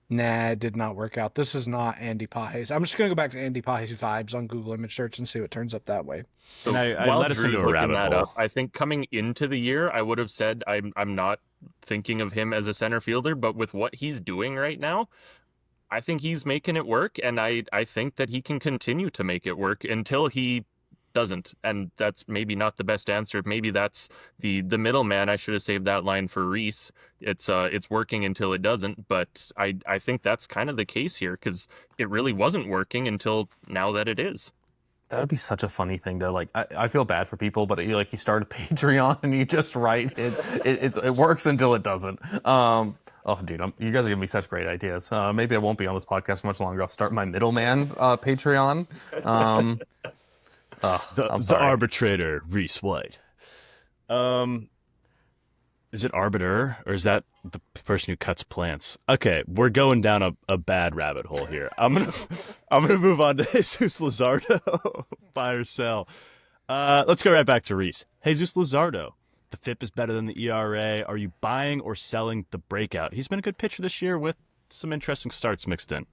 Nah, it did not work out. This is not Andy Pages. I'm just going to go back to Andy Pages vibes on Google image search and see what turns up that way. So I let us into a rabbit hole. Up, I think coming into the year, I would have said I'm not thinking of him as a center fielder, but with what he's doing right now, I think he's making it work, and I think that he can continue to make it work until he doesn't, and that's maybe not the best answer. Maybe that's the middleman. I should have saved that line for Rhys. It's working until it doesn't, but I think that's kind of the case here, because it really wasn't working until now that it is. That would be such a funny thing to like. I feel bad for people, but you start a Patreon and you just write it. It works until it doesn't. Oh, dude, you guys are giving me such great ideas. Maybe I won't be on this podcast much longer. I'll start my middleman Patreon. The arbitrator, Rhys White. Is it arbiter, or is that the person who cuts plants? Okay, we're going down a bad rabbit hole here. I'm gonna move on to Jesus Luzardo. Buy or sell. Let's go right back to Rhys. Jesus Luzardo. The FIP is better than the ERA. Are you buying or selling the breakout? He's been a good pitcher this year with some interesting starts mixed in.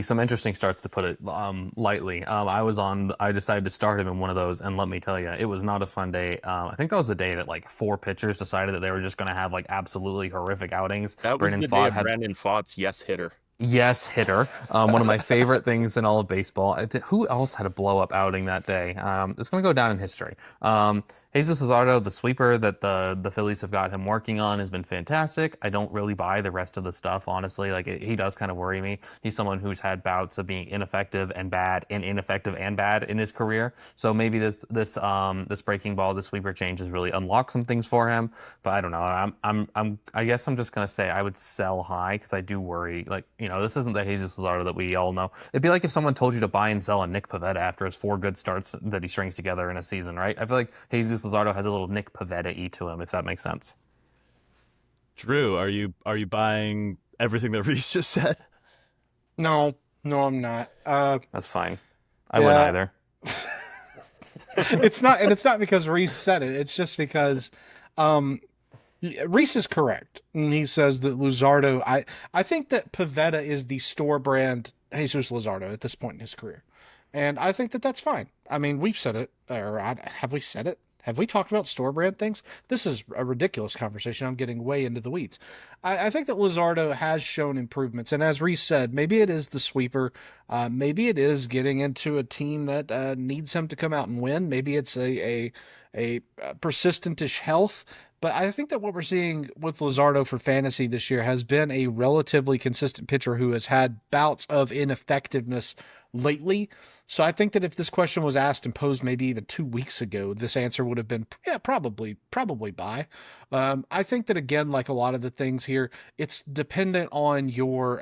Some interesting starts, to put it lightly. I decided to start him in one of those, and let me tell you, it was not a fun day. I think that was the day that like 4 pitchers decided that they were just going to have like absolutely horrific outings. That was the day of Brandon Pfaadt's yes hitter. Yes hitter. One of my favorite things in all of baseball. Who else had a blow up outing that day? It's going to go down in history. Jesus Luzardo, the sweeper that the Phillies have got him working on, has been fantastic. I don't really buy the rest of the stuff, honestly. Like he does kind of worry me. He's someone who's had bouts of being ineffective and bad and ineffective and bad in his career. So maybe this breaking ball, the sweeper change has really unlocked some things for him. But I don't know. I guess I'm just gonna say I would sell high, because I do worry. Like, this isn't the Jesus Luzardo that we all know. It'd be like if someone told you to buy and sell a Nick Pivetta after his 4 good starts that he strings together in a season, right? I feel like Jesus Luzardo has a little Nick Pivetta-y to him, if that makes sense. Drew, are you buying everything that Rhys just said? No, I'm not. That's fine. I wouldn't either. It's not because Rhys said it. It's just because Rhys is correct. And he says that Luzardo, I think that Pivetta is the store brand Jesus Luzardo at this point in his career. And I think that that's fine. I mean, we've said it, or have we said it? Have we talked about store brand things? This is a ridiculous conversation. I'm getting way into the weeds. I think that Luzardo has shown improvements. And as Rhys said, maybe it is the sweeper. Maybe it is getting into a team that needs him to come out and win. Maybe it's a persistent-ish health. But I think that what we're seeing with Luzardo for fantasy this year has been a relatively consistent pitcher who has had bouts of ineffectiveness lately. So I think that if this question was asked and posed maybe even 2 weeks ago, this answer would have been, yeah, probably buy. I think that, again, like a lot of the things here, it's dependent on your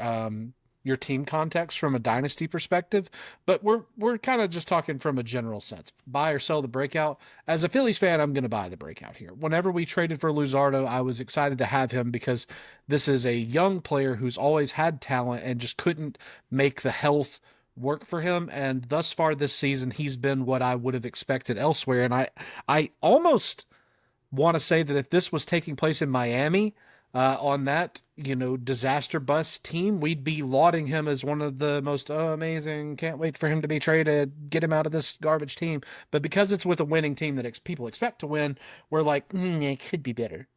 team context from a dynasty perspective, but we're kind of just talking from a general sense. Buy or sell the breakout. As a Phillies fan, I'm going to buy the breakout here. Whenever we traded for Luzardo, I was excited to have him because this is a young player who's always had talent and just couldn't make the health work for him. And thus far this season, he's been what I would have expected elsewhere. And I almost want to say that if this was taking place in Miami, on that, disaster bus team, we'd be lauding him as one of the most amazing, can't wait for him to be traded, get him out of this garbage team. But because it's with a winning team that people expect to win, we're like, it could be better.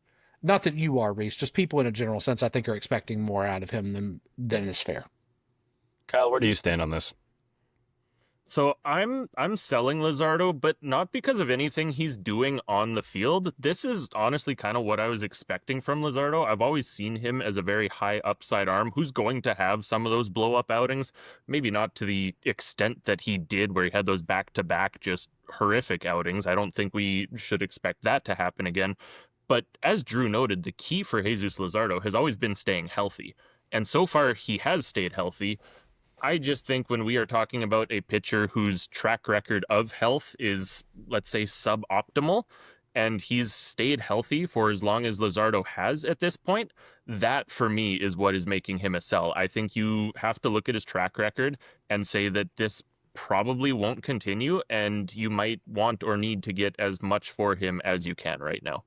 Not that you are, Rhys, just people in a general sense, I think, are expecting more out of him than is fair. Kyle, where do you stand on this? So I'm selling Luzardo, but not because of anything he's doing on the field. This is honestly kind of what I was expecting from Luzardo. I've always seen him as a very high upside arm who's going to have some of those blow up outings, maybe not to the extent that he did where he had those back-to-back just horrific outings. I don't think we should expect that to happen again. But as Drew noted, the key for Jesus Luzardo has always been staying healthy. And so far he has stayed healthy. I just think when we are talking about a pitcher whose track record of health is, let's say, suboptimal, and he's stayed healthy for as long as Luzardo has at this point, that for me is what is making him a sell. I think you have to look at his track record and say that this probably won't continue, and you might want or need to get as much for him as you can right now.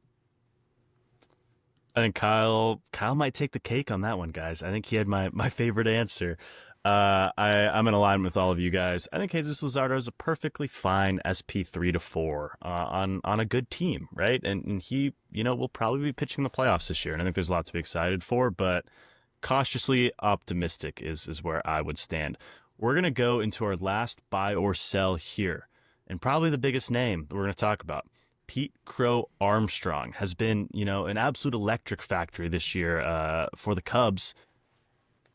I think Kyle might take the cake on that one, guys. I think he had my favorite answer. I'm in alignment with all of you guys. I think Jesus Luzardo is a perfectly fine SP 3 to 4 on a good team, right? And he, will probably be pitching the playoffs this year, and I think there's a lot to be excited for. But cautiously optimistic is where I would stand. We're gonna go into our last buy or sell here, and probably the biggest name that we're gonna talk about. Pete Crow Armstrong has been, an absolute electric factory this year for the Cubs.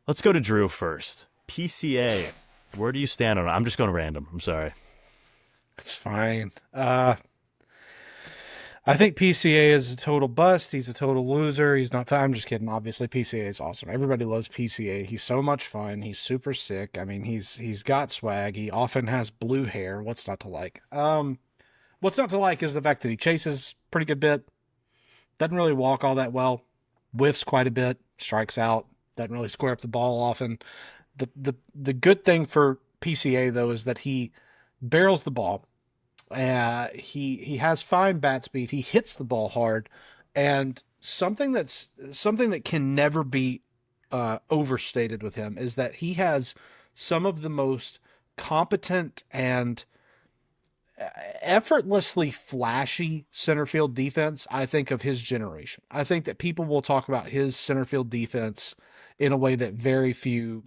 Let's go to Drew first. PCA, where do you stand on it? I'm just going random. I'm sorry. It's fine. I think PCA is a total bust. He's a total loser. He's not fun. I'm just kidding. Obviously, PCA is awesome. Everybody loves PCA. He's so much fun. He's super sick. I mean, he's got swag. He often has blue hair. What's not to like? What's not to like is the fact that he chases pretty good bit. Doesn't really walk all that well. Whiffs quite a bit. Strikes out. Doesn't really square up the ball often. The good thing for PCA, though, is that he barrels the ball. He has fine bat speed. He hits the ball hard. And something that can never be overstated with him is that he has some of the most competent and effortlessly flashy center field defense, I think, of his generation. I think that people will talk about his center field defense in a way that very few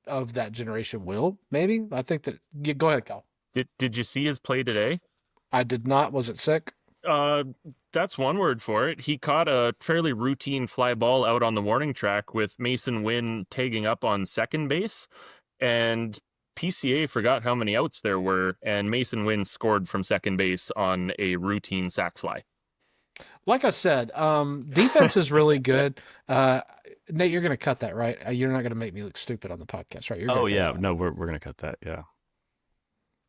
of that generation will, maybe. I think that... Go ahead, Kyle. Did you see his play today? I did not. Was it sick? That's one word for it. He caught a fairly routine fly ball out on the warning track with Mason Wynn tagging up on second base, and PCA forgot how many outs there were, and Mason Wynn scored from second base on a routine sac fly. Like I said, defense is really good. Nate, you're going to cut that, right? You're not going to make me look stupid on the podcast, right? Oh, yeah. No, we're going to cut that, yeah.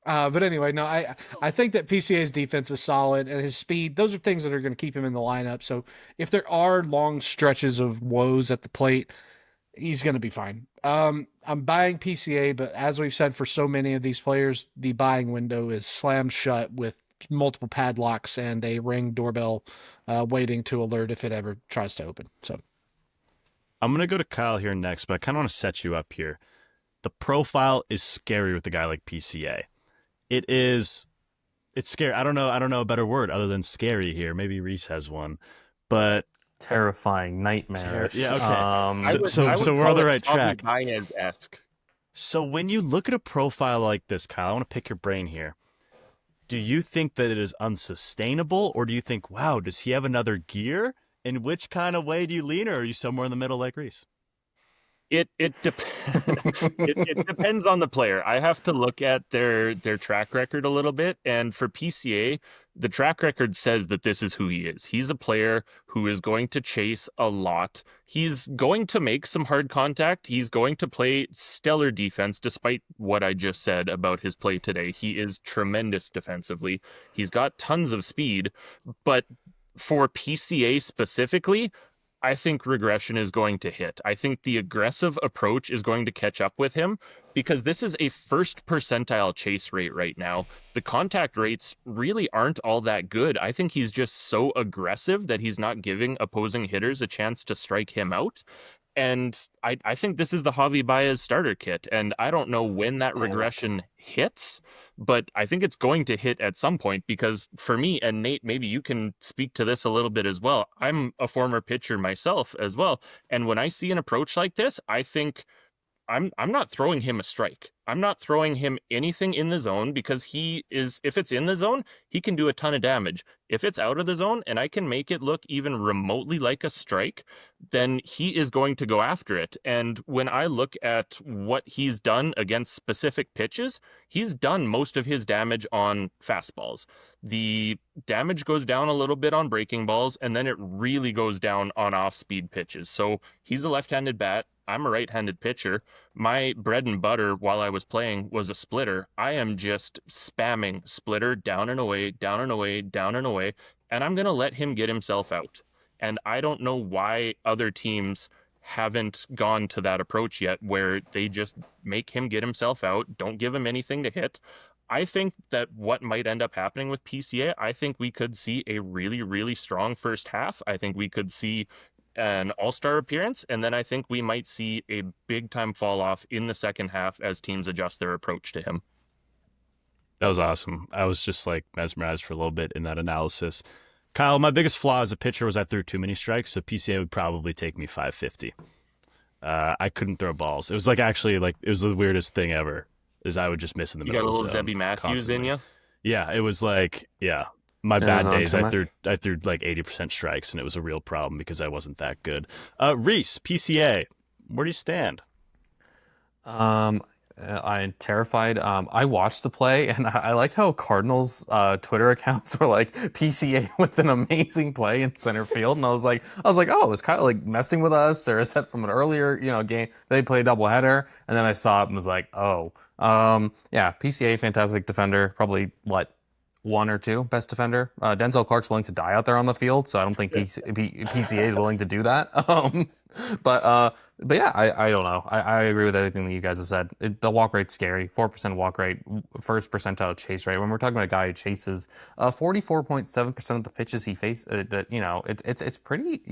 But anyway, no, I think that PCA's defense is solid, and his speed, those are things that are going to keep him in the lineup. So if there are long stretches of woes at the plate, he's going to be fine. I'm buying PCA, but as we've said for so many of these players, the buying window is slammed shut with multiple padlocks and a Ring doorbell waiting to alert if it ever tries to open. So I'm going to go to Kyle here next, but I kind of want to set you up here. The profile is scary with a guy like PCA. It's scary. I don't know a better word other than scary here. Maybe Rhys has one, but terrifying, nightmarish. Yeah, okay. So we're on the right track. Baez-esque. So when you look at a profile like this, Kyle, I want to pick your brain here. Do you think that it is unsustainable, or do you think, wow, does he have another gear? In which kind of way do you lean, or are you somewhere in the middle like Rhys? It depends on the player. I have to look at their track record a little bit, and for PCA, the track record says that this is who he is. He's a player who is going to chase a lot. He's going to make some hard contact. He's going to play stellar defense, despite what I just said about his play today. He is tremendous defensively. He's got tons of speed, but for PCA specifically, I think regression is going to hit. I think the aggressive approach is going to catch up with him because this is a first percentile chase rate right now. The contact rates really aren't all that good. I think he's just so aggressive that he's not giving opposing hitters a chance to strike him out. And I think this is the Javi Baez starter kit. And I don't know when that regression hits, but I think it's going to hit at some point because for me, and Nate, maybe you can speak to this a little bit as well. I'm a former pitcher myself as well. And when I see an approach like this, I think I'm not throwing him a strike. I'm not throwing him anything in the zone because if it's in the zone, he can do a ton of damage. If it's out of the zone and I can make it look even remotely like a strike, then he is going to go after it. And when I look at what he's done against specific pitches, he's done most of his damage on fastballs. The damage goes down a little bit on breaking balls, and then it really goes down on off-speed pitches. So he's a left-handed bat. I'm a right-handed pitcher. My bread and butter while I was playing was a splitter. I am just spamming splitter down and away, down and away, down and away, and I'm going to let him get himself out. And I don't know why other teams haven't gone to that approach yet, where they just make him get himself out, don't give him anything to hit. I think that what might end up happening with PCA, I think we could see a really, really strong first half. I think we could see an all-star appearance, and then I think we might see a big-time fall-off in the second half as teams adjust their approach to him. That was awesome. I was just like mesmerized for a little bit in that analysis. Kyle, my biggest flaw as a pitcher was I threw too many strikes, so PCA would probably take me 550. I couldn't throw balls. It was like actually like it was the weirdest thing ever. Is I would just miss in the middle. You got a little Zebby Matthews constantly. in you? Yeah, it was like my bad days. I threw like 80% strikes, and it was a real problem because I wasn't that good. Rhys, PCA, where do you stand? I'm terrified. I watched the play, and I liked how Cardinals Twitter accounts were like PCA with an amazing play in center field, and I was like, oh, is Kyle like messing with us, or is that from an earlier game they played a doubleheader? And then I saw it and was like, oh, yeah, PCA, fantastic defender, probably one or two best defender. Denzel Clark's willing to die out there on the field, so I don't think PCA is willing to do that. But yeah, I don't know. I agree with everything that you guys have said. The walk rate's scary. 4% walk rate, first percentile chase rate. When we're talking about a guy who chases 44.7% of the pitches he faces, it's pretty.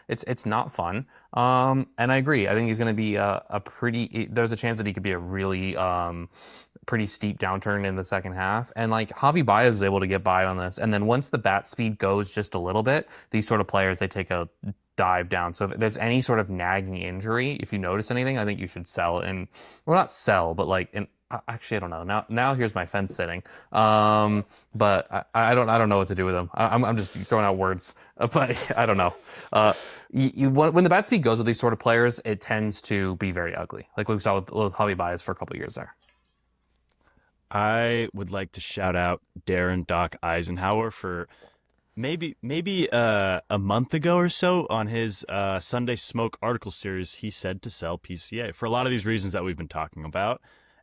It's not fun. And I agree. I think he's going to be a pretty. There's a chance that he could be a really pretty steep downturn in the second half. And like Javi Baez is able to get by on this. And then once the bat speed goes just a little bit, these sort of players, they take a dive down. So if there's any sort of nagging injury, if you notice anything, I think you should sell. And well, not sell, but like, and actually, I don't know. Now here's my fence sitting. But I don't know what to do with them. I'm just throwing out words, but I don't know. When the bat speed goes with these sort of players, it tends to be very ugly. Like we saw with Javi Baez for a couple of years there. I would like to shout out Darren Doc Eisenhower for maybe a month ago or so on his Sunday Smoke article series. He said to sell PCA for a lot of these reasons that we've been talking about.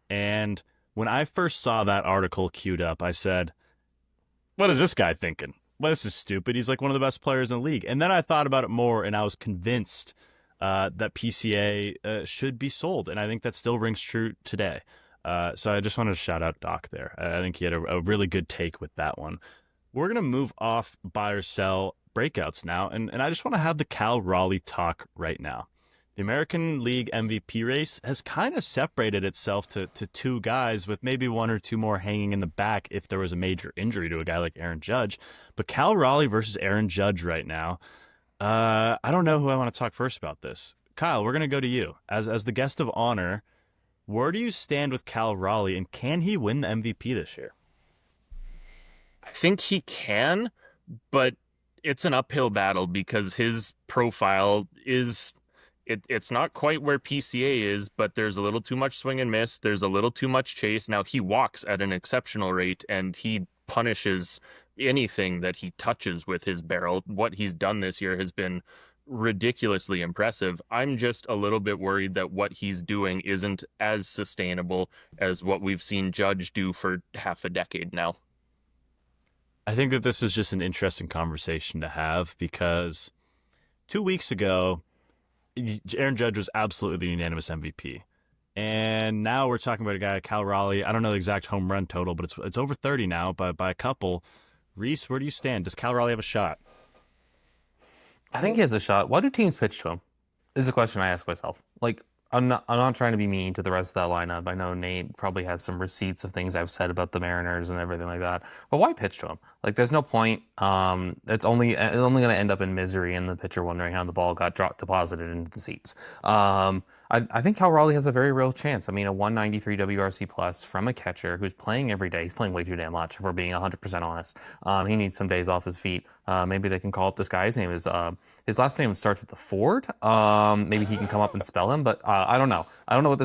And when I first saw that article queued up, I said, what is this guy thinking? Well, this is stupid. He's like one of the best players in the league. And then I thought about it more, and I was convinced that PCA should be sold. And I think that still rings true today. So I just wanted to shout out Doc there. I think he had a really good take with that one. We're going to move off buy or sell breakouts now, and I just want to have the Cal Raleigh talk right now. The American League MVP race has kind of separated itself to two guys with maybe one or two more hanging in the back if there was a major injury to a guy like Aaron Judge. But Cal Raleigh versus Aaron Judge right now, I don't know who I want to talk first about this. Kyle, we're going to go to you. As the guest of honor, where do you stand with Cal Raleigh, and can he win the MVP this year? I think he can, but it's an uphill battle because his profile is, it's not quite where PCA is, but there's a little too much swing and miss. There's a little too much chase. Now, he walks at an exceptional rate, and he punishes anything that he touches with his barrel. What he's done this year has been ridiculously impressive. I'm just a little bit worried that what he's doing isn't as sustainable as what we've seen Judge do for half a decade now. I think that this is just an interesting conversation to have because 2 weeks ago, Aaron Judge was absolutely the unanimous MVP. And now we're talking about a guy, Cal Raleigh. I don't know the exact home run total, but it's over 30 now by a couple. Rhys, where do you stand? Does Cal Raleigh have a shot? I think he has a shot. Why do teams pitch to him? Is a question I ask myself. Like, I'm not trying to be mean to the rest of that lineup. I know Nate probably has some receipts of things I've said about the Mariners and everything like that. But why pitch to him? Like, there's no point. It's only going to end up in misery and the pitcher wondering how the ball got deposited into the seats. I think Cal Raleigh has a very real chance. I mean, a 193 WRC plus from a catcher who's playing every day. He's playing way too damn much, if we're being 100% honest. He needs some days off his feet. Maybe they can call up this guy. His last name starts with a Ford. Maybe he can come up and spell him, but I don't know. I don't know what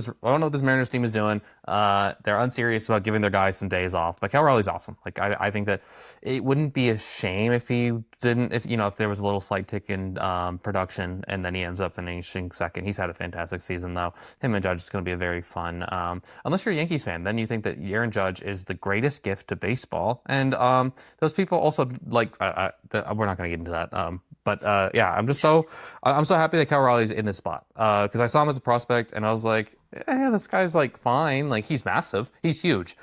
this Mariners team is doing. They're unserious about giving their guys some days off. But Cal Raleigh's awesome. Like I think that it wouldn't be a shame if he didn't. If there was a little slight tick in production and then he ends up finishing second. He's had a fantastic season though. Him and Judge is going to be a very fun. Unless you're a Yankees fan, then you think that Aaron Judge is the greatest gift to baseball. And those people also like. We're not going to get into that. Yeah, I'm so happy that Cal Raleigh's in this spot because I saw him as a prospect and I was like, yeah, this guy's like fine. Like he's massive. He's huge.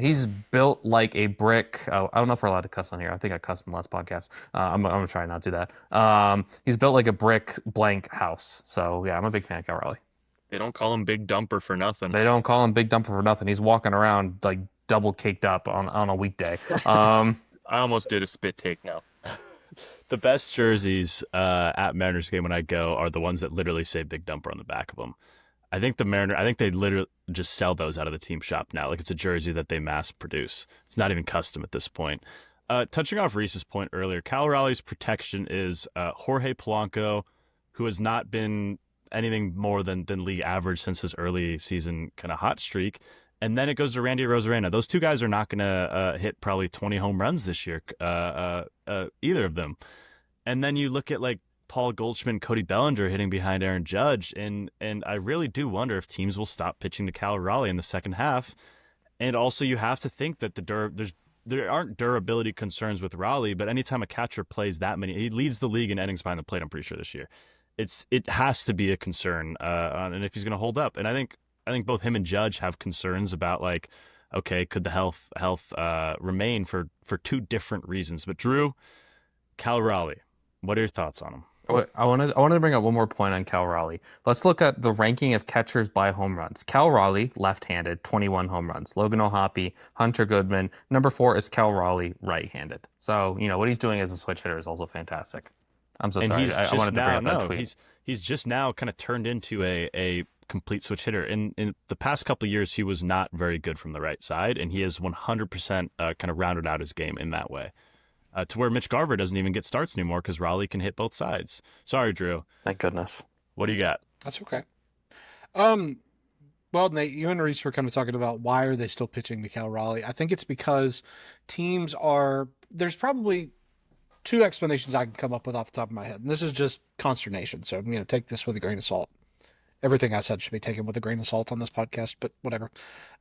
He's built like a brick. Oh, I don't know if we're allowed to cuss on here. I think I cussed in the last podcast. I'm gonna try not to do that. He's built like a brick blank house. So yeah, I'm a big fan of Cal Raleigh. They don't call him Big Dumper for nothing. They don't call him Big Dumper for nothing. He's walking around like double caked up on a weekday. I almost did a spit take now. The best jerseys at Mariners game when I go are the ones that literally say Big Dumper on the back of them. I think they literally just sell those out of the team shop now. Like it's a jersey that they mass produce. It's not even custom at this point. Touching off Rhys's point earlier, Cal Raleigh's protection is Jorge Polanco, who has not been anything more than league average since his early season kind of hot streak. And then it goes to Randy Arozarena. Those two guys are not going to hit probably 20 home runs this year, either of them. And then you look at like Paul Goldschmidt and Cody Bellinger hitting behind Aaron Judge, and I really do wonder if teams will stop pitching to Cal Raleigh in the second half. And also you have to think that there aren't durability concerns with Raleigh, but anytime a catcher plays that many, he leads the league in innings behind the plate, I'm pretty sure, this year. It has to be a concern, and if he's going to hold up. And I think both him and Judge have concerns about like, okay, could the health remain for two different reasons. But Drew, Cal Raleigh, what are your thoughts on him? I wanted to bring up one more point on Cal Raleigh. Let's look at the ranking of catchers by home runs. Cal Raleigh, left-handed, 21 home runs. Logan O'Hoppe, Hunter Goodman. Number 4 is Cal Raleigh, right-handed. So, what he's doing as a switch hitter is also fantastic. I'm so sorry. I wanted to bring up that tweet. He's just now kind of turned into a complete switch hitter. In the past couple of years, he was not very good from the right side, and he has 100% kind of rounded out his game in that way. To where Mitch Garver doesn't even get starts anymore because Raleigh can hit both sides. Sorry, Drew. Thank goodness. What do you got? That's okay. Well, Nate, you and Rhys were kind of talking about why are they still pitching to Cal Raleigh. I think it's because there's probably 2 explanations I can come up with off the top of my head. And this is just consternation, so I'm going to take this with a grain of salt. Everything I said should be taken with a grain of salt on this podcast, but whatever.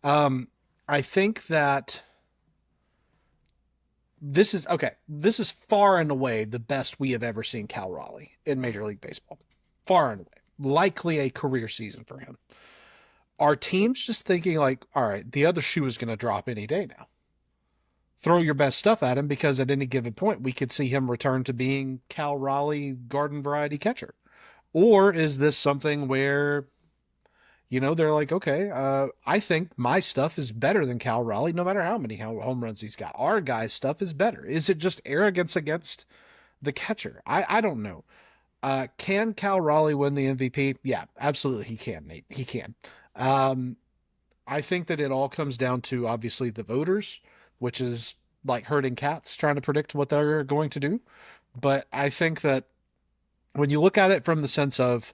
I think that this is far and away the best we have ever seen Cal Raleigh in Major League Baseball. Far and away. Likely a career season for him. Our team's just thinking like, all right, the other shoe is going to drop any day now. Throw your best stuff at him because at any given point we could see him return to being Cal Raleigh garden variety catcher. Or is this something where, they're like, okay, I think my stuff is better than Cal Raleigh, no matter how many home runs he's got. Our guy's stuff is better. Is it just arrogance against the catcher? I don't know. Can Cal Raleigh win the MVP? Yeah, absolutely he can, Nate. He can. I think that it all comes down to, obviously, the voters, which is like herding cats, trying to predict what they're going to do. But I think that when you look at it from the sense of,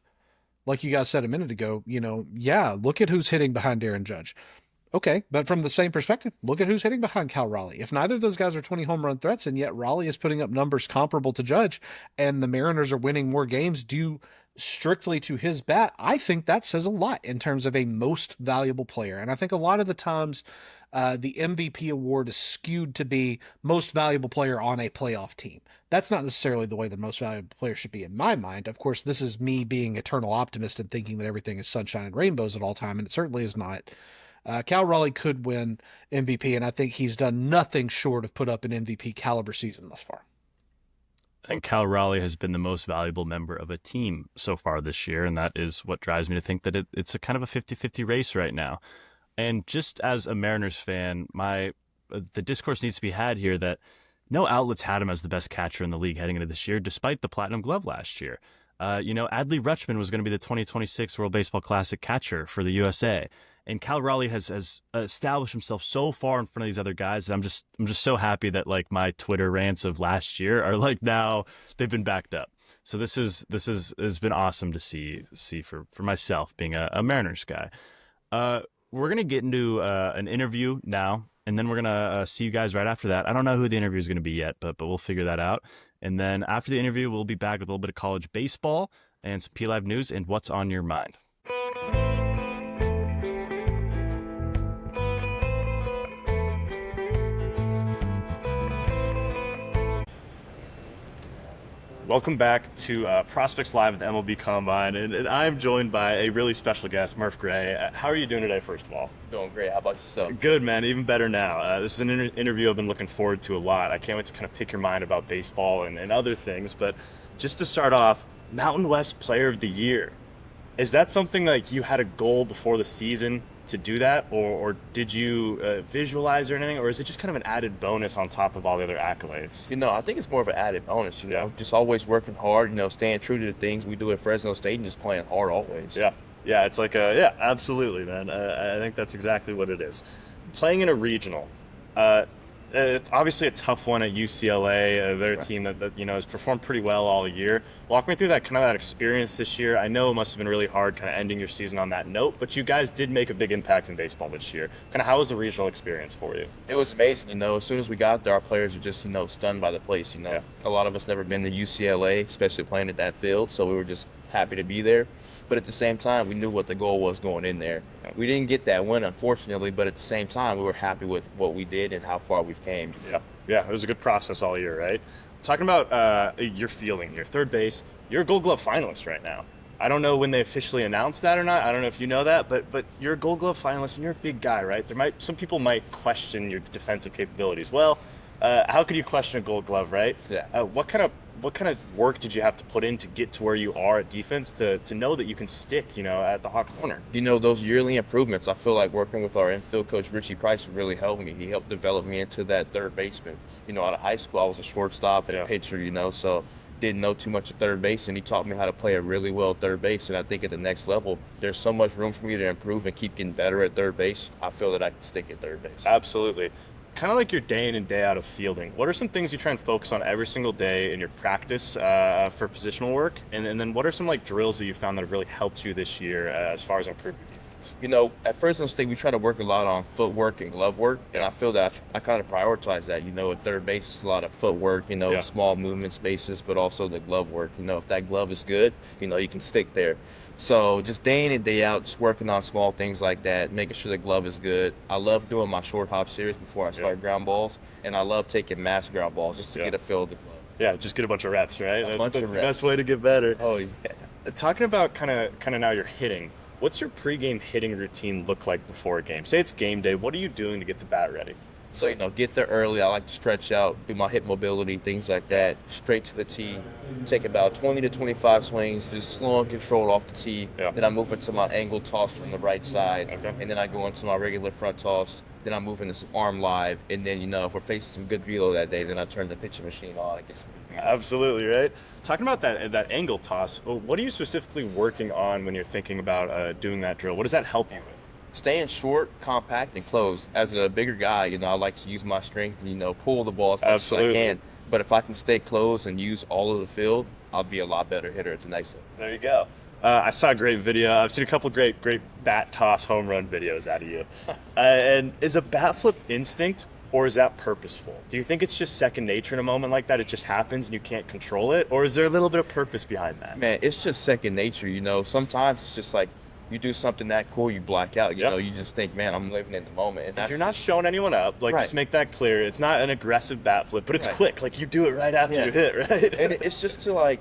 like you guys said a minute ago, look at who's hitting behind Aaron Judge. Okay, but from the same perspective, look at who's hitting behind Cal Raleigh. If neither of those guys are 20 home run threats, and yet Raleigh is putting up numbers comparable to Judge, and the Mariners are winning more games due strictly to his bat, I think that says a lot in terms of a most valuable player. And I think a lot of the times the MVP award is skewed to be most valuable player on a playoff team. That's not necessarily the way the most valuable player should be in my mind. Of course, this is me being eternal optimist and thinking that everything is sunshine and rainbows at all time, and it certainly is not. Cal Raleigh could win MVP, and I think he's done nothing short of put up an MVP caliber season thus far. I think Cal Raleigh has been the most valuable member of a team so far this year, and that is what drives me to think that it's a kind of a 50-50 race right now. And just as a Mariners fan, the discourse needs to be had here that no outlets had him as the best catcher in the league heading into this year, despite the Platinum Glove last year. Adley Rutschman was going to be the 2026 World Baseball Classic catcher for the USA. And Cal Raleigh has established himself so far in front of these other guys that I'm just so happy that like my Twitter rants of last year are like now they've been backed up. So this has been awesome to see for myself being a Mariners guy. We're gonna get into an interview now, and then we're gonna see you guys right after that. I don't know who the interview is gonna be yet, but we'll figure that out. And then after the interview, we'll be back with a little bit of college baseball and some PLive news and what's on your mind. Welcome back to Prospects Live at the MLB Combine, and I'm joined by a really special guest, Murf Gray. How are you doing today, first of all? Doing great. How about yourself? Good, man. Even better now. This is an interview I've been looking forward to a lot. I can't wait to kind of pick your mind about baseball and other things, but just to start off, Mountain West Player of the Year. Is that something like you had a goal before the season to do that, or did you visualize or anything, or is it just kind of an added bonus on top of all the other accolades? I think it's more of an added bonus, just always working hard, staying true to the things we do at Fresno State and just playing hard always. Yeah, it's like absolutely, man. I think that's exactly what it is. Playing in a regional, it's obviously a tough one at UCLA. They're a team that has performed pretty well all year. Walk me through that experience this year. I know it must have been really hard kind of ending your season on that note, but you guys did make a big impact in baseball this year. Kind of how was the regional experience for you? It was amazing. As soon as we got there, our players were just stunned by the place. A lot of us never been to UCLA, especially playing at that field, so we were just happy to be there. But at the same time, we knew what the goal was going in there. We didn't get that win, unfortunately, but at the same time, we were happy with what we did and how far we've came. Yeah, it was a good process all year, right? Talking about your feeling here, third base, you're a Gold Glove finalist right now. I don't know when they officially announced that or not. I don't know if you know that, but you're a Gold Glove finalist and you're a big guy, right? Some people might question your defensive capabilities. Well, how could you question a Gold Glove, right? Yeah. What kind of work did you have to put in to get to where you are at defense to know that you can stick, at the hot corner? Those yearly improvements, I feel like working with our infield coach, Richie Price, really helped me. He helped develop me into that third baseman. Out of high school, I was a shortstop and a pitcher, so didn't know too much at third base, and he taught me how to play it really well at third base. And I think at the next level, there's so much room for me to improve and keep getting better at third base. I feel that I can stick at third base. Absolutely. Kind of like your day in and day out of fielding. What are some things you try and focus on every single day in your practice for positional work? And then what are some drills that you found that have really helped you this year as far as improving defense? At Fresno State, we try to work a lot on footwork and glove work, and I feel that I kind of prioritize that. At third base, it's a lot of footwork, small movement spaces, but also the glove work. If that glove is good, you can stick there. So just day in and day out, just working on small things like that, making sure the glove is good. I love doing my short hop series before I start ground balls, and I love taking mass ground balls just to get a feel of the glove. Yeah, just get a bunch of reps, right? That's the reps. Best way to get better. Oh, yeah. Talking about kind of now you're hitting, what's your pregame hitting routine look like before a game? Say it's game day. What are you doing to get the bat ready? So, get there early. I like to stretch out, do my hip mobility, things like that. Straight to the tee. Take about 20 to 25 swings, just slow and controlled off the tee. Yeah. Then I move into my angle toss from the right side. Okay. And then I go into my regular front toss. Then I move into some arm live. And then, if we're facing some good velo that day, then I turn the pitching machine on and get some good velo. Absolutely, right? Talking about that angle toss, what are you specifically working on when you're thinking about doing that drill? What does that help you with? Staying short, compact, and close. As a bigger guy, I like to use my strength and, pull the ball as much as I can. But if I can stay close and use all of the field, I'll be a lot better hitter at the next level. There you go. I saw a great video. I've seen a couple great bat toss home run videos out of you. And is a bat flip instinct or is that purposeful? Do you think it's just second nature in a moment like that? It just happens and you can't control it? Or is there a little bit of purpose behind that? Man, it's just second nature. Sometimes it's just like, you do something that cool, you black out. You just think, man, I'm living in the moment. And you're not showing anyone up. Just make that clear. It's not an aggressive bat flip, but it's quick. You do it right after you hit, right? And it's just to,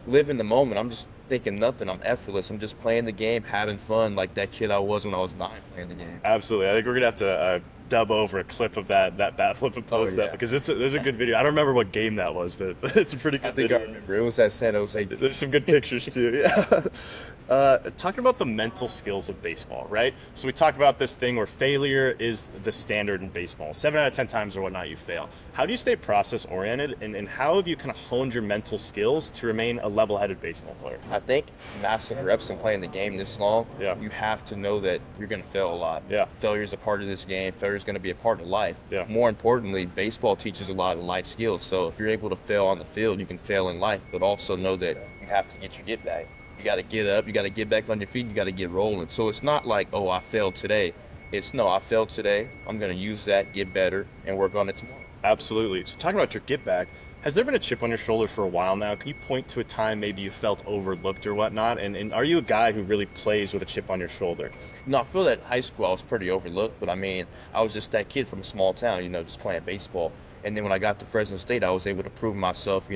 live in the moment. I'm just thinking nothing. I'm effortless. I'm just playing the game, having fun like that kid I was when I was 9 playing the game. Absolutely. I think we're going to have to dub over a clip of that bat flip and post that, because there's a good video. I don't remember what game that was, but it's a pretty good video. I remember. It was at San Jose. There's some good pictures too. Yeah. Talking about the mental skills of baseball, right? So we talk about this thing where failure is the standard in baseball. 7 out of 10 times or whatnot, you fail. How do you stay process oriented, and how have you kind of honed your mental skills to remain a level-headed baseball player? I think massive reps and playing the game this long, you have to know that you're going to fail a lot. Yeah. Failure is a part of this game. Failure is going to be a part of life. Yeah. More importantly, baseball teaches a lot of life skills. So if you're able to fail on the field, you can fail in life, but also know that you have to get your get back. You got to get up, you got to get back on your feet, you got to get rolling. So it's not like, oh, I failed today. It's, no, I failed today. I'm going to use that, get better, and work on it tomorrow. Absolutely. So talking about your get back, has there been a chip on your shoulder for a while now? Can you point to a time maybe you felt overlooked or whatnot? And are you a guy who really plays with a chip on your shoulder? No, I feel that in high school I was pretty overlooked, but I mean, I was just that kid from a small town, just playing baseball. And then when I got to Fresno State, I was able to prove myself,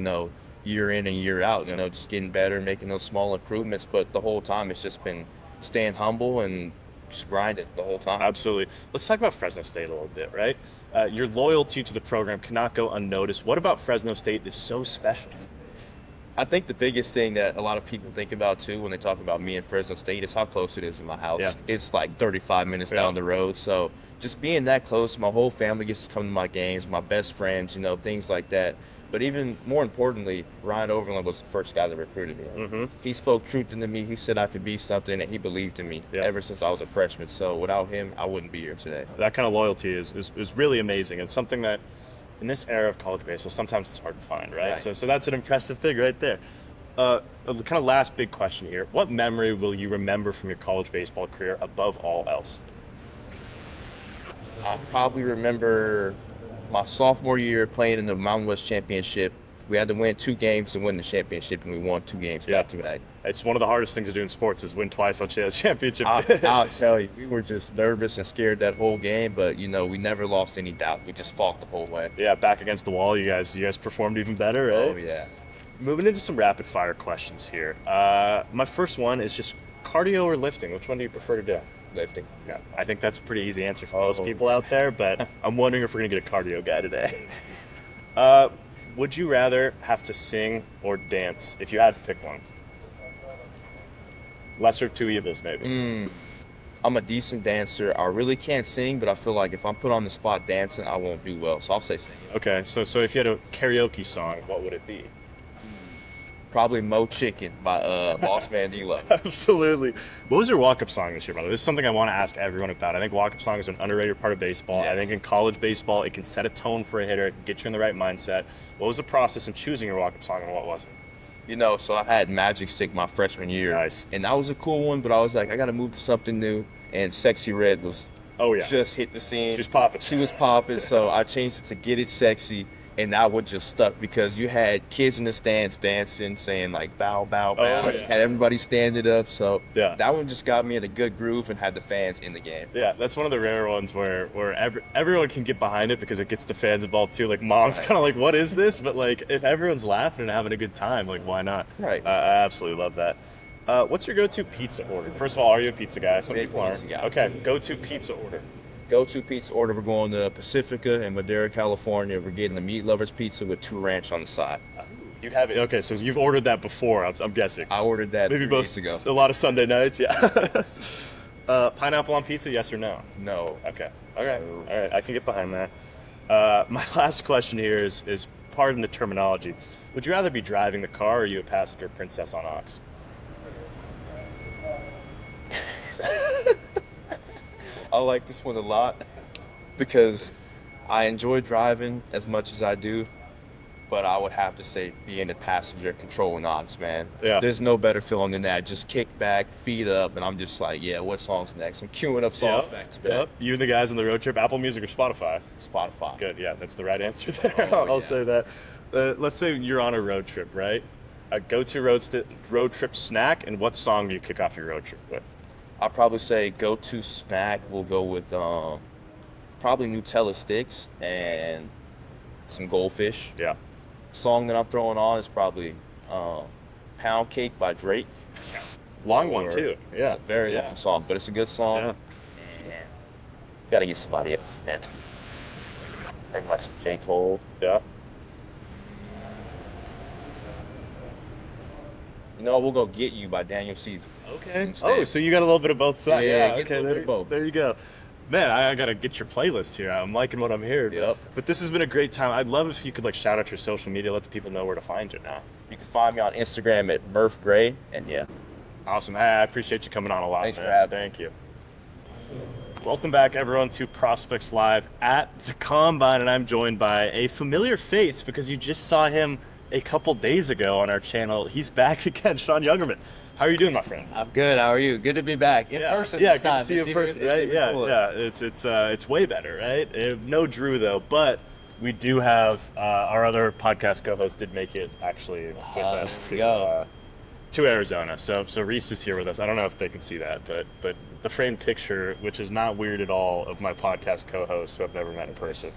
year in and year out, just getting better, making those small improvements. But the whole time it's just been staying humble and just grinding the whole time. Absolutely. Let's talk about Fresno State a little bit, right? Your loyalty to the program cannot go unnoticed. What about Fresno State is so special? I think the biggest thing that a lot of people think about too when they talk about me and Fresno State is how close it is in my house. Yeah. It's like 35 minutes down the road. So just being that close, my whole family gets to come to my games, my best friends, things like that. But even more importantly, Ryan Overland was the first guy that recruited me. Mm-hmm. He spoke truth into me. He said I could be something, and he believed in me ever since I was a freshman. So without him, I wouldn't be here today. That kind of loyalty is really amazing. It's something that in this era of college baseball, sometimes it's hard to find, right? So that's an impressive thing right there. The kind of last big question here. What memory will you remember from your college baseball career above all else? I'll probably remember my sophomore year playing in the Mountain West Championship. We had to win 2 games to win the championship, and we won 2 games back to back. It's one of the hardest things to do in sports is win twice on championship. I'll tell you, we were just nervous and scared that whole game, but we never lost any doubt. We just fought the whole way. Yeah, back against the wall, you guys performed even better, right? Oh yeah. Moving into some rapid fire questions here. My first one is just cardio or lifting. Which one do you prefer to do? Lifting. Yeah, I think that's a pretty easy answer for most people out there, but I'm wondering if we're going to get a cardio guy today. Would you rather have to sing or dance if you had to pick one? Lesser of two evils, maybe. I'm a decent dancer. I really can't sing, but I feel like if I'm put on the spot dancing, I won't do well. So I'll say singing. Okay, so if you had a karaoke song, what would it be? Probably Mo Chicken by Boss Man D-Lo. Absolutely. What was your walk-up song this year, brother? This is something I want to ask everyone about. I think walk-up songs are an underrated part of baseball. Yes. I think in college baseball, it can set a tone for a hitter, it can get you in the right mindset. What was the process in choosing your walk-up song, and what was it? So I had Magic Stick my freshman year. Nice. And that was a cool one, but I was like, I got to move to something new. And Sexy Red was just hit the scene. She was popping. She was popping, so I changed it to Get It Sexy. And that one just stuck because you had kids in the stands dancing, saying like bow, bow, bow. Oh, yeah. Had everybody standing up. So that one just got me in a good groove and had the fans in the game. Yeah, that's one of the rare ones where everyone can get behind it because it gets the fans involved too. Like mom's kind of like, what is this? But like if everyone's laughing and having a good time, like why not? Right. I absolutely love that. What's your go-to pizza order? First of all, are you a pizza guy? Some people aren't. Okay, go-to pizza order. Go-to pizza order, we're going to Pacifica in Madera, California. We're getting the Meat Lovers pizza with 2 ranch on the side. You have it? Okay, so you've ordered that before, I'm guessing. I ordered that maybe 3 days ago. A lot of Sunday nights, yeah. Pineapple on pizza, yes or no? No. Okay, all right, I can get behind that. My last question here is pardon the terminology. Would you rather be driving the car or are you a passenger princess on Ox? I like this one a lot because I enjoy driving as much as I do, but I would have to say being a passenger controlling odds, man. Yeah. There's no better feeling than that. Just kick back, feet up, and I'm just like, yeah, what song's next? I'm queuing up songs back to back. Yep. You and the guys on the road trip, Apple Music or Spotify? Spotify. Good, yeah, that's the right answer there. I'll say that. Let's say you're on a road trip, right? A go-to road trip snack, and what song do you kick off your road trip with? I'll probably say go-to snack. We'll go with probably Nutella sticks and some goldfish. Yeah. Song that I'm throwing on is probably Pound Cake by Drake. Long one too. Yeah. It's a very long song, but it's a good song. Yeah. Gotta get somebody else, man. Like my J. Cole. Yeah. You know, We'll Go Get You by Daniel Caesar. Okay. Instead. Oh, so you got a little bit of both sides. Yeah, get a okay. little bit of both. There you go. Man, I gotta get your playlist here. I'm liking what I'm hearing. Yep. But this has been a great time. I'd love if you could shout out your social media, let the people know where to find you now. You can find me on Instagram at Murf Gray, and yeah. Awesome. I appreciate you coming on a lot. Thanks man. for having me. Thank you. Welcome back, everyone, to Prospects Live at the Combine, and I'm joined by a familiar face because you just saw him a couple days ago on our channel. He's back again, Sean Youngerman. How are you doing, my friend? I'm good. How are you? Good to be back in person. Yeah, this good time. to see you in person. It's Right? even Yeah, cooler. yeah. It's way better, right? No Drew though, but we do have our other podcast co-host did make it actually with us to Arizona. So Rhys is here with us. I don't know if they can see that, but the framed picture, which is not weird at all, of my podcast co-host who I've never met in person.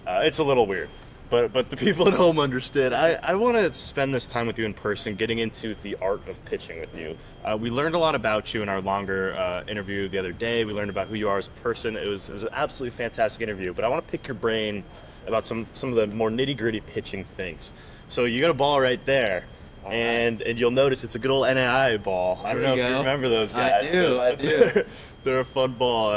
It's a little weird. But the people at home understood. I want to spend this time with you in person, getting into the art of pitching with you. We learned a lot about you in our longer interview the other day. We learned about who you are as a person. It was an absolutely fantastic interview. But I want to pick your brain about some of the more nitty-gritty pitching things. So you got a ball right there. And you'll notice it's a good old NAI ball. I don't know if you remember those guys. I do. They're a fun ball.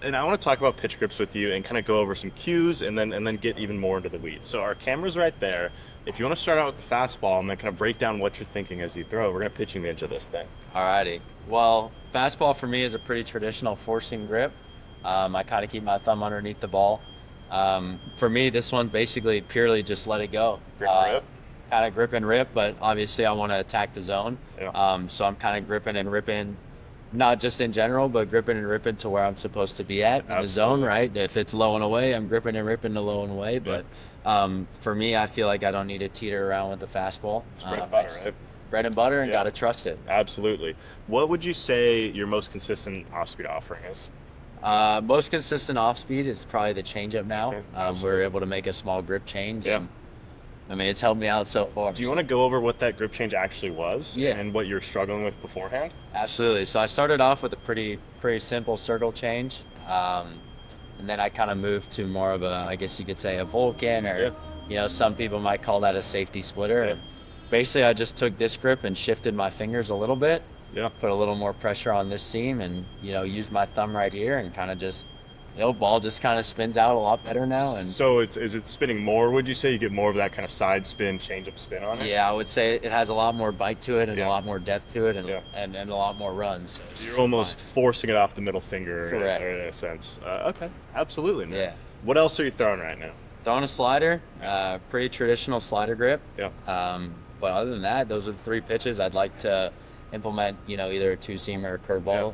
And I want to talk about pitch grips with you and kind of go over some cues and then get even more into the weeds. So our camera's right there. If you want to start out with the fastball and then kind of break down what you're thinking as you throw, we're going to pitching the edge of this thing. Alrighty. Well, fastball for me is a pretty traditional forcing grip. I kind of keep my thumb underneath the ball. For me, this one's basically purely just let it go. Grip and rip? Kind of grip and rip, but obviously I want to attack the zone. Yeah. So I'm kind of gripping and ripping, not just in general, but gripping and ripping to where I'm supposed to be at in the zone, right? If it's low and away, I'm gripping and ripping to low and away. But for me, I feel like I don't need to teeter around with the fastball. It's bread and butter, right? Bread and butter, and Yeah. got to trust it. Absolutely. What would you say your most consistent off-speed offering is? Most consistent off speed is probably the changeup now. Okay, We're able to make a small grip change. Yeah. And, I mean, it's helped me out so far. Do you want to go over what that grip change actually was? Yeah. And what you're struggling with beforehand? Absolutely. So I started off with a pretty simple circle change, and then I kind of moved to more of a, I guess you could say, a Vulcan, or some people might call that a safety splitter. Yeah. And basically, I just took this grip and shifted my fingers a little bit. Yeah. Put a little more pressure on this seam, and used my thumb right here, and kind of just, ball just kind of spins out a lot better now. And So is it spinning more? Would you say you get more of that kind of side spin, change up spin on it? yeah, I would say it has a lot more bite to it, and Yeah. a lot more depth to it, and Yeah. and a lot more runs. You're almost forcing it off the middle finger. Correct. In a sense. Okay. Absolutely, man. Yeah. What else are you throwing right now? Throwing a slider, pretty traditional slider grip. Yeah. But other than that, those are the three pitches I'd like to implement. Either a two-seam or a curveball.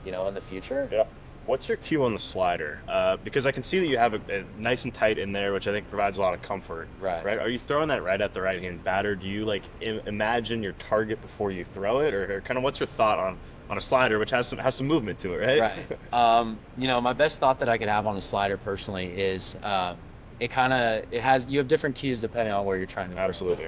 In the future. Yeah. What's your cue on the slider? Because I can see that you have a nice and tight in there, which I think provides a lot of comfort. Right. Right. Are you throwing that right at the right-hand batter? Do you imagine your target before you throw it, or kind of what's your thought on a slider, which has some movement to it, right? Right. My best thought that I could have on a slider personally is you have different cues depending on where you're trying to. Absolutely.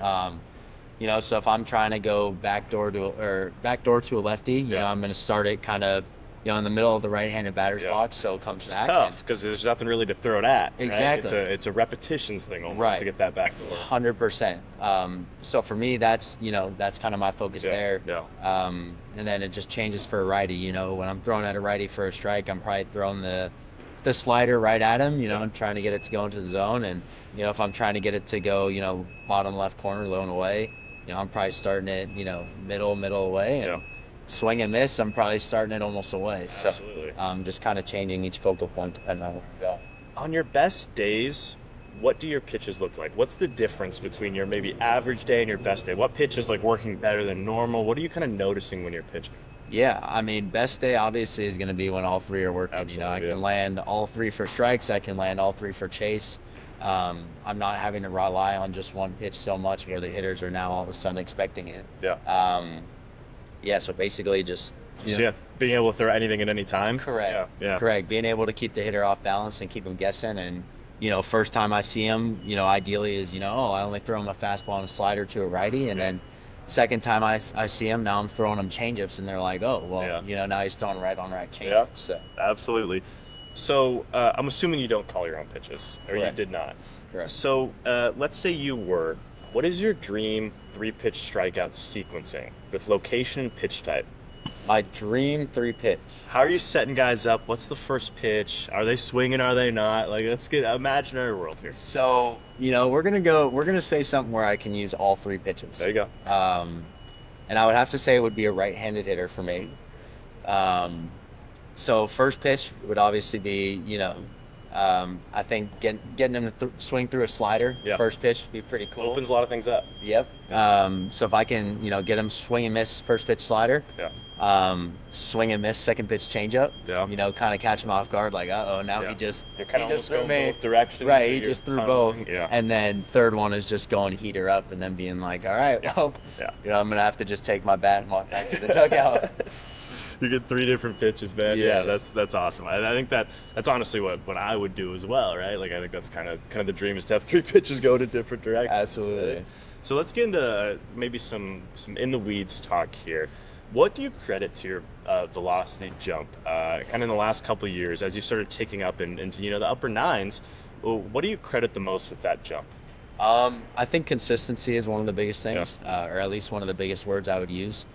So if I'm trying to go backdoor to a lefty, I'm going to start it kind of, in the middle of the right-handed batter's box, so it comes back. Tough because there's nothing really to throw it at. Right? Exactly. It's a repetitions thing almost Right. to get that back. 100%. So for me, that's kind of my focus there. Yeah. And then it just changes for a righty. When I'm throwing at a righty for a strike, I'm probably throwing the slider right at him, and trying to get it to go into the zone. And, if I'm trying to get it to go, bottom left corner, low and away, I'm probably starting it, middle away. And swing and miss, I'm probably starting it almost away. So, Absolutely. just kind of changing each focal point depending on where we go. On your best days, what do your pitches look like? What's the difference between your maybe average day and your best day? What pitch is working better than normal? What are you kind of noticing when you're pitching? Yeah, I mean, best day obviously is going to be when all three are working. Absolutely, I can land all three for strikes. I can land all three for chase. I'm not having to rely on just one pitch so much where the hitters are now all of a sudden expecting it. Yeah. So basically just... being able to throw anything at any time? Correct. Yeah. Correct. Being able to keep the hitter off balance and keep him guessing. And, first time I see him, ideally is, I only throw him a fastball and a slider to a righty. And then second time I see him, now I'm throwing him changeups. And they're like, oh, well, now he's throwing right on right changeups. Yeah. So. Absolutely. So I'm assuming you don't call your own pitches, or Correct. you did not. Correct. So let's say you were. What is your dream 3-pitch strikeout sequencing with location and pitch type? My dream 3-pitch. How are you setting guys up? What's the first pitch? Are they swinging? Are they not? Like, let's get imaginary world here. So, we're gonna say something where I can use all 3 pitches. There you go. And I would have to say it would be a right-handed hitter for me. So first pitch would obviously be, I think getting him to swing through a slider. Yeah. First pitch would be pretty cool. Opens a lot of things up. Yep. So if I can, get him swing and miss first pitch slider. Yeah. Swing and miss second pitch changeup. Yeah. Kind of catch him off guard, like, now Yeah. he just You're kind of just almost threw going me. both directions. Right, he You're just threw tunneling. both. Yeah. And then third one is just going heater up and then being like, all right, well, Yeah. I'm gonna have to just take my bat and walk back to the dugout. You get 3 different pitches, man. Yes. Yeah, that's awesome. I think that's honestly what I would do as well, right? Like, I think that's kind of the dream is to have 3 pitches go to different directions. Absolutely. So let's get into maybe some in the weeds talk here. What do you credit to your velocity jump kind of in the last couple of years as you started ticking up into the upper 9s? What do you credit the most with that jump? I think consistency is one of the biggest things, or at least one of the biggest words I would use.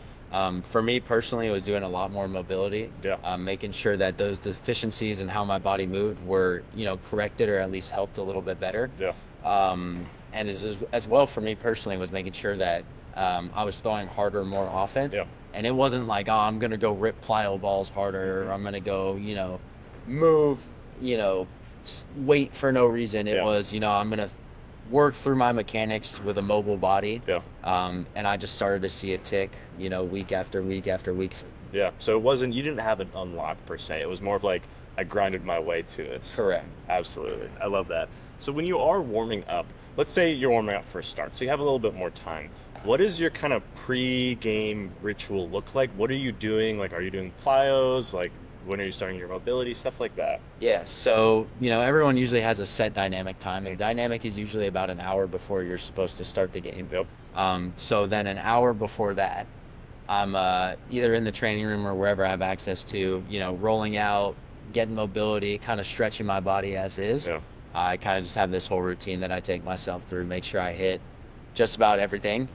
For me personally, it was doing a lot more mobility, making sure that those deficiencies in how my body moved were, corrected or at least helped a little bit better. Yeah. And as well for me personally was making sure that I was throwing harder more often. Yeah. And it wasn't like, I'm going to go rip plyo balls harder, or I'm going to go, move, wait for no reason. It was, I'm going to work through my mechanics with a mobile body. Yeah. And I just started to see it tick, week after week after week. Yeah. So you didn't have an unlock per se. It was more of like, I grinded my way to this. Correct. Absolutely. I love that. So when you are warming up, let's say you're warming up for a start, so you have a little bit more time. What does your kind of pre-game ritual look like? What are you doing? Like, are you doing plyos? Like, when are you starting your mobility? Stuff like that. Yeah, so, everyone usually has a set dynamic time. The dynamic is usually about an hour before you're supposed to start the game. Yep. So then an hour before that, I'm either in the training room or wherever I have access to, rolling out, getting mobility, kind of stretching my body as is. Yeah. I kind of just have this whole routine that I take myself through, make sure I hit just about everything,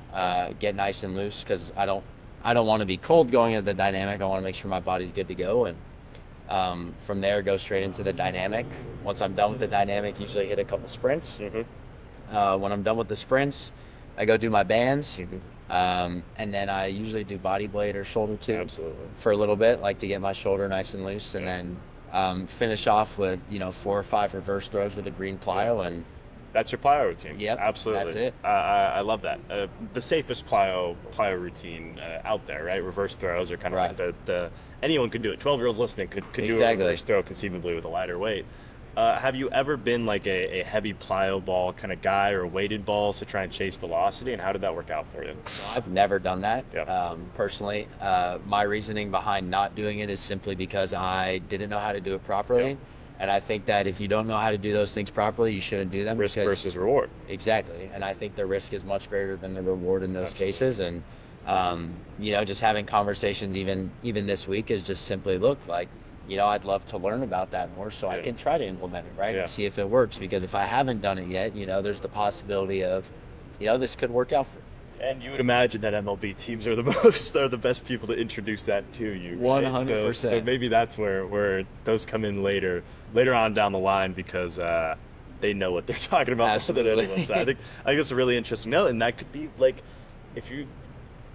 get nice and loose, because I don't want to be cold going into the dynamic. I want to make sure my body's good to go, and from there go straight into the dynamic. Once I'm done with the dynamic, usually hit a couple sprints. Mm-hmm. When I'm done with the sprints, I go do my bands, and then I usually do body blade or shoulder tube. Absolutely. For a little bit, like to get my shoulder nice and loose, and then finish off with 4 or 5 reverse throws with a green plyo, and that's your plyo routine. Yep, absolutely. that's it. I love that. The safest plyo routine out there, right? Reverse throws are kind of like the anyone could do it. 12-year-olds listening could do a reverse throw conceivably with a lighter weight. Have you ever been like a heavy plyo ball kind of guy, or weighted balls to try and chase velocity, and how did that work out for you? So I've never done that. Yeah. Personally. My reasoning behind not doing it is simply because I didn't know how to do it properly. Yeah. And I think that if you don't know how to do those things properly, you shouldn't do them. Risk versus reward. Exactly. And I think the risk is much greater than the reward in those cases. And, just having conversations even this week is just simply, look, like, I'd love to learn about that more so I can try to implement it, right? Yeah. And see if it works. Because if I haven't done it yet, there's the possibility of, this could work out for me. And you would imagine that MLB teams are the best people to introduce that to you. Right? 100%. So maybe that's where those come in later on down the line, because they know what they're talking about more than anyone. So I think that's a really interesting note, and that could be like, if you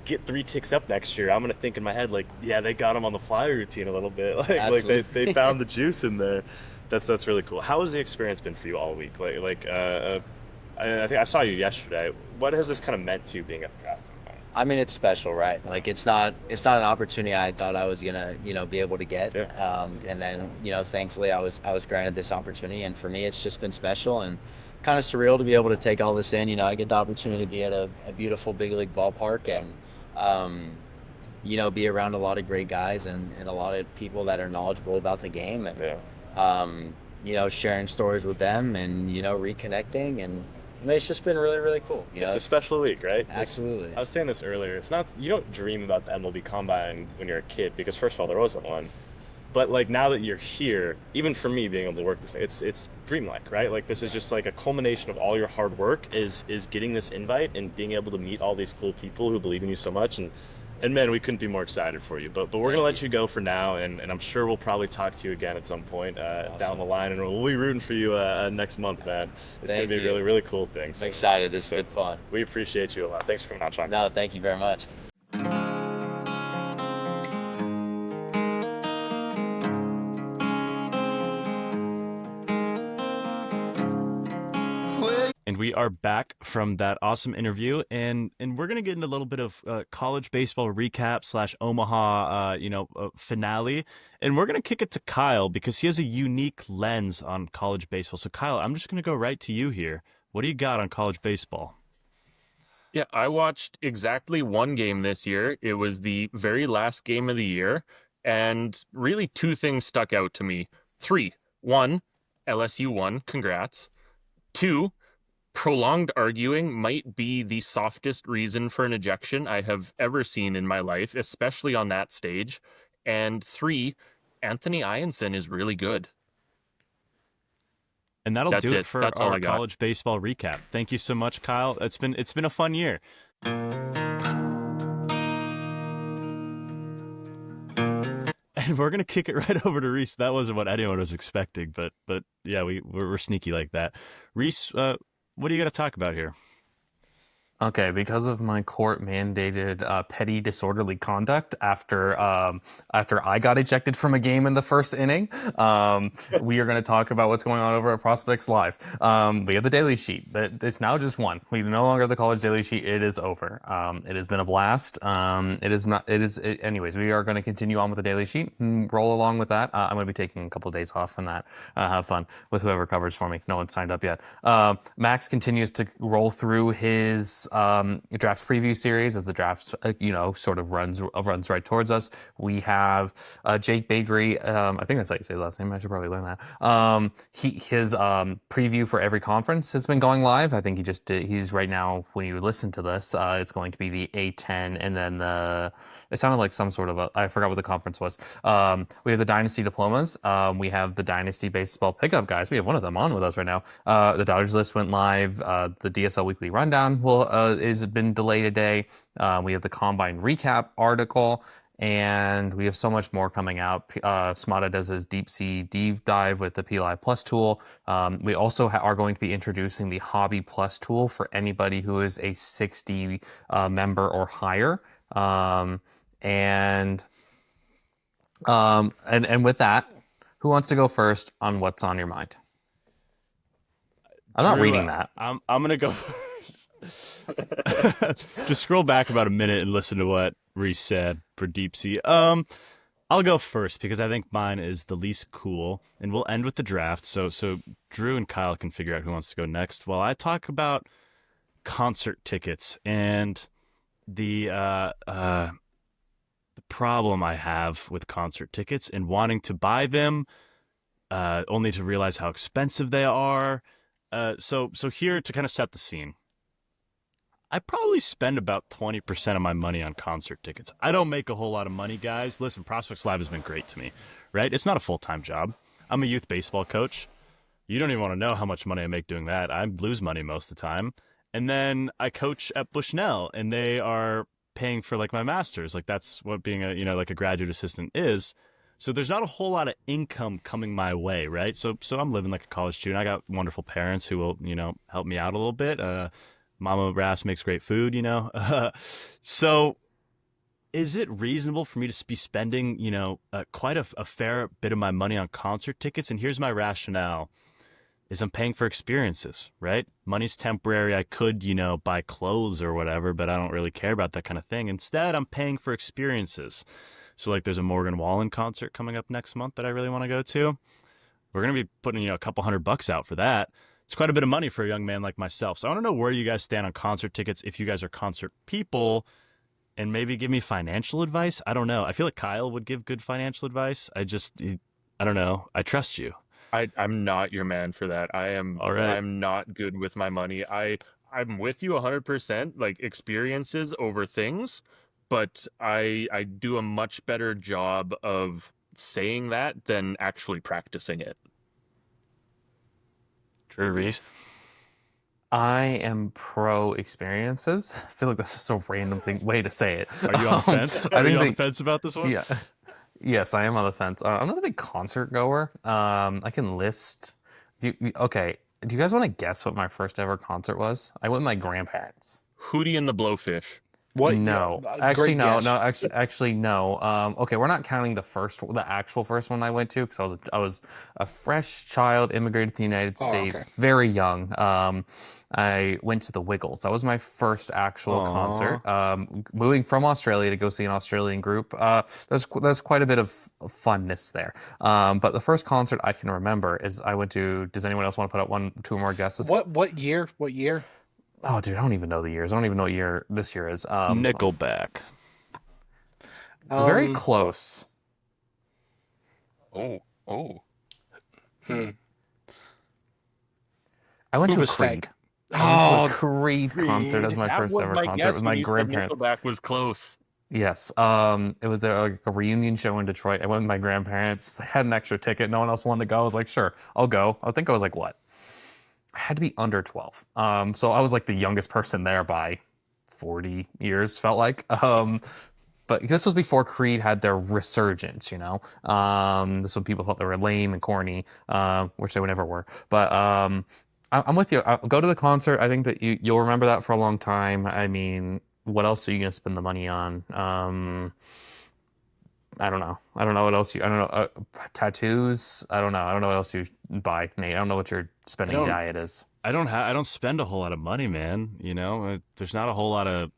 get 3 ticks up next year, I'm gonna think in my head like, yeah, they got him on the fly routine a little bit, like they found the juice in there. That's really cool. How has the experience been for you all week? I think I saw you yesterday. What has this kind of meant to you being at the draft combine? I mean, it's special, right? Like, it's not an opportunity I thought I was gonna, be able to get. Yeah. And then, thankfully I was granted this opportunity, and for me, it's just been special and kind of surreal to be able to take all this in. I get the opportunity to be at a beautiful big league ballpark, and be around a lot of great guys and a lot of people that are knowledgeable about the game, and sharing stories with them, and reconnecting, and it's just been really, really cool. It's a special week, right? Absolutely. I was saying this earlier. It's not, you don't dream about the MLB Combine when you're a kid, because first of all, there wasn't one. But like now that you're here, even for me being able to work this, it's dreamlike, right? Like this is just like a culmination of all your hard work is getting this invite and being able to meet all these cool people who believe in you so much. And man, we couldn't be more excited for you. But we're gonna let you go for now, and I'm sure we'll probably talk to you again at some point down the line, and we'll be rooting for you next month, man. It's gonna be a really, really cool thing. I'm excited. This has been fun. We appreciate you a lot. Thanks for coming out, Sean. No, thank you very much. And we are back from that awesome interview, and we're gonna get into a little bit of college baseball recap / Omaha, finale, and we're gonna kick it to Kyle because he has a unique lens on college baseball. So Kyle, I'm just gonna go right to you here. What do you got on college baseball? Yeah, I watched exactly one game this year. It was the very last game of the year, and really two things stuck out to me. 3. 1, LSU won. Congrats. 2, prolonged arguing might be the softest reason for an ejection I have ever seen in my life, especially on that stage. And 3, Anthony Ianson is really good. And that'll do it for our college baseball recap. Thank you so much, Kyle. It's been a fun year. And we're gonna kick it right over to Rhys. That wasn't what anyone was expecting, but yeah, we're sneaky like that. Rhys, what do you got to talk about here? Okay, because of my court-mandated petty disorderly conduct after I got ejected from a game in the first inning, we are going to talk about what's going on over at Prospects Live. We have the Daily Sheet. It's now just one. We no longer have the College Daily Sheet. It is over. It has been a blast. Anyways, we are going to continue on with the Daily Sheet and roll along with that. I'm going to be taking a couple of days off from that. Have fun with whoever covers for me. No one's signed up yet. Max continues to roll through his drafts preview series as the draft, sort of runs right towards us. We have Jake Bakery. I think that's how you say the last name. I should probably learn that. His preview for every conference has been going live. I think he's right now, when you listen to this, it's going to be the A10, and then it sounded like some sort of I forgot what the conference was. We have the Dynasty diplomas. We have the Dynasty baseball pickup guys. We have one of them on with us right now. The Dodgers list went live. The DSL weekly rundown has been delayed a day. We have the Combine recap article, and we have so much more coming out. Smada does his deep dive with the PLive Plus tool. We also are going to be introducing the Hobby Plus tool for anybody who is a 60 member or higher. And with that, who wants to go first on what's on your mind? I'm not reading that. I'm gonna go first. Just scroll back about a minute and listen to what Rhys said for Deep Sea. I'll go first because I think mine is the least cool, and we'll end with the draft. So Drew and Kyle can figure out who wants to go next while I talk about concert tickets and the problem I have with concert tickets and wanting to buy them, only to realize how expensive they are. So here to kind of set the scene. I probably spend about 20% of my money on concert tickets. I don't make a whole lot of money, guys. Listen, Prospects Live has been great to me, right? It's not a full-time job. I'm a youth baseball coach. You don't even want to know how much money I make doing that. I lose money most of the time. And then I coach at Bushnell, and they are paying for like my master's. Like that's what being a, like a graduate assistant is. So there's not a whole lot of income coming my way, right? So I'm living like a college student. I got wonderful parents who will, help me out a little bit. Mama Ras makes great food, So is it reasonable for me to be spending, quite a fair bit of my money on concert tickets? And here's my rationale. Is I'm paying for experiences, right? Money's temporary. I could, buy clothes or whatever, but I don't really care about that kind of thing. Instead, I'm paying for experiences. So like there's a Morgan Wallen concert coming up next month that I really want to go to. We're going to be putting, a couple $100 out for that. It's quite a bit of money for a young man like myself. So I want to know where you guys stand on concert tickets, if you guys are concert people, and maybe give me financial advice. I don't know. I feel like Kyle would give good financial advice. I don't know. I trust you. I'm not your man for that. All right. I'm not good with my money. I'm with you 100%, like experiences over things, but I do a much better job of saying that than actually practicing it. True, Rhys. I am pro experiences. I feel like that's just a random way to say it. Are you on the fence? Are you on the fence about this one? Yeah. Yes, I am on the fence. I'm not a big concert goer. I can list. Okay. Do you guys want to guess what my first ever concert was? I went with my grandparents. Hootie and the Blowfish. What? No, actually, no. Actually, no. Okay, we're not counting the actual first one I went to because I was a fresh child, immigrated to the United States, okay. very young. I went to the Wiggles. That was my first actual concert. Moving from Australia to go see an Australian group. There's quite a bit of funness there. But the first concert I can remember is I went to. Does anyone else want to put up two more guesses? What year? What year? Oh, dude, I don't even know the years. I don't even know what year this year is. Nickelback. Very close. Oh. I went to a Creed. Creed concert as my first ever concert with my grandparents. Nickelback was close. Yes. It was like a reunion show in Detroit. I went with my grandparents. I had an extra ticket. No one else wanted to go. I was like, sure, I'll go. I think I was like, what? I had to be under 12. So I was like the youngest person there by 40 years, felt like. But this was before Creed had their resurgence, you know? This when people thought they were lame and corny, which they never were. But I'm with you. I'll go to the concert. I think that you'll remember that for a long time. I mean, what else are you going to spend the money on? I don't know. I don't know what else I don't know. Tattoos? I don't know. I don't know what else you buy, Nate. I don't know what your spending diet is. I don't spend a whole lot of money, man. You know, there's not a whole lot of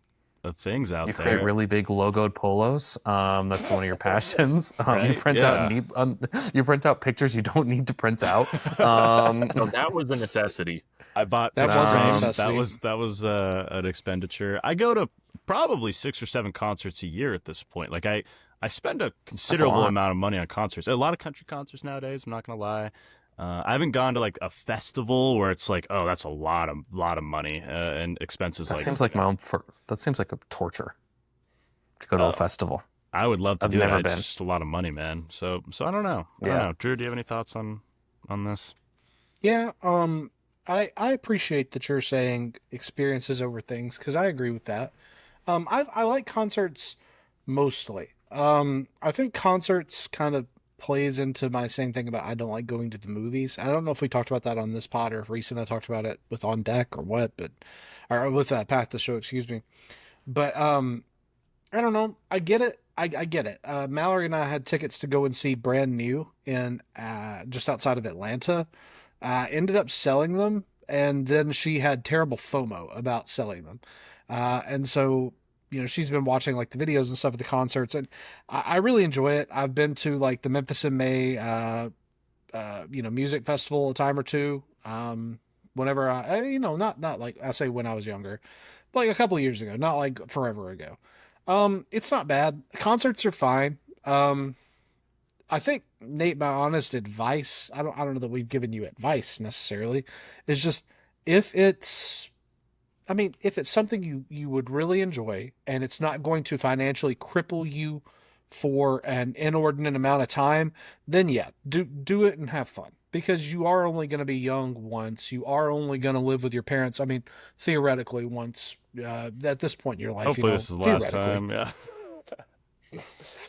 things out there. You create really big logoed polos. That's one of your passions. Right? You print out pictures you don't need to print out. No, that was a necessity. I bought that was an expenditure. I go to probably 6 or 7 concerts a year at this point. Like I spend a considerable amount of money on concerts. A lot of country concerts nowadays. I'm not gonna lie. I haven't gone to like a festival where it's like, oh, that's a lot of money and expenses. That seems like a torture to go to a festival. I would love to do never that. been. It's just a lot of money, man. So I don't know. I don't know. Drew, do you have any thoughts on this? Yeah. I appreciate that you're saying experiences over things because I agree with that. I like concerts mostly. I think concerts kind of plays into my same thing about I don't like going to the movies. I don't know if we talked about that on this pod or if Rhys and I talked about it with On Deck or what, or with Path the Show, excuse me. But I don't know. I get it. I get it. Mallory and I had tickets to go and see Brand New in just outside of Atlanta. Ended up selling them, and then she had terrible FOMO about selling them. And so, you know, she's been watching like the videos and stuff at the concerts, and I really enjoy it. I've been to like the Memphis in May, music festival a time or two. Whenever not like I say when I was younger, but like a couple of years ago, not like forever ago. It's not bad. Concerts are fine. I think, Nate, my honest advice, I don't know that we've given you advice necessarily, is just if it's something you would really enjoy and it's not going to financially cripple you for an inordinate amount of time, then yeah, do it and have fun. Because you are only going to be young once. You are only going to live with your parents. I mean, theoretically once, at this point in your life. Hopefully this is the last time, yeah. I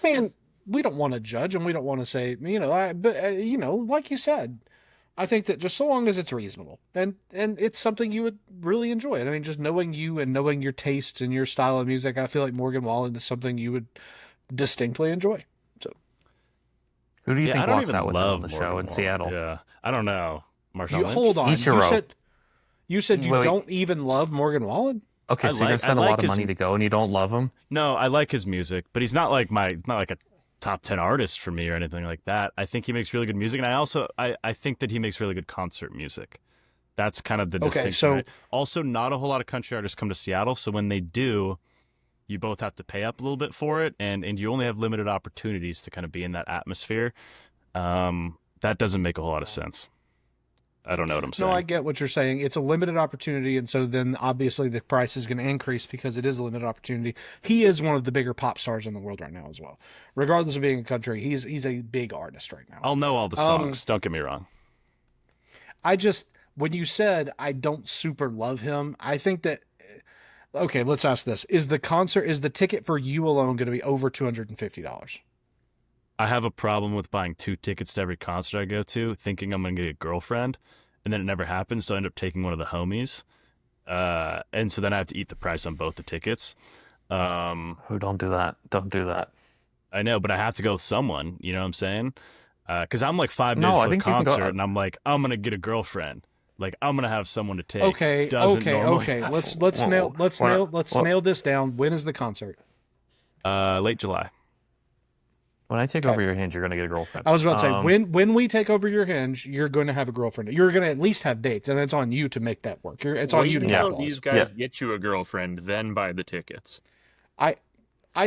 mean, we don't want to judge and we don't want to say, like you said, I think that just so long as it's reasonable and it's something you would really enjoy. I mean, just knowing you and knowing your tastes and your style of music, I feel like Morgan Wallen is something you would distinctly enjoy. So, who do you think walks out with him on the show in Seattle? Yeah, I don't know. Marshawn Lynch? Hold on. You said you Wait. Don't even love Morgan Wallen? Okay, so you're gonna spend a lot of money to go and you don't love him? No, I like his music, but he's not like a top 10 artist for me or anything like that. I think he makes really good music, and I think that he makes really good concert music. That's kind of the distinction. So, right? Also, not a whole lot of country artists come to Seattle, so when they do, you both have to pay up a little bit for it, and you only have limited opportunities to kind of be in that atmosphere. That doesn't make a whole lot of sense. I don't know what I'm saying. No, I get what you're saying. It's a limited opportunity, and so then obviously the price is going to increase because it is a limited opportunity. He is one of the bigger pop stars in the world right now as well. Regardless of being a country, he's a big artist right now. I'll know all the songs. Don't get me wrong. When you said I don't super love him, I think that, okay, let's ask this. Is the ticket for you alone going to be over $250? I have a problem with buying 2 tickets to every concert I go to, thinking I'm going to get a girlfriend, and then it never happens, so I end up taking one of the homies. And so then I have to eat the price on both the tickets. Don't do that. Don't do that. I know, but I have to go with someone, you know what I'm saying? Because I'm like 5 minutes for the concert, and I'm like, I'm going to get a girlfriend. Like, I'm going to have someone to take. Okay. Let's nail this down. When is the concert? Late July. When I take over your hinge, you're going to get a girlfriend. I was about to say, when we take over your hinge, you're going to have a girlfriend. You're going to at least have dates, and it's on you to make that work. It's on you to capitalize. These guys get you a girlfriend, then buy the tickets. I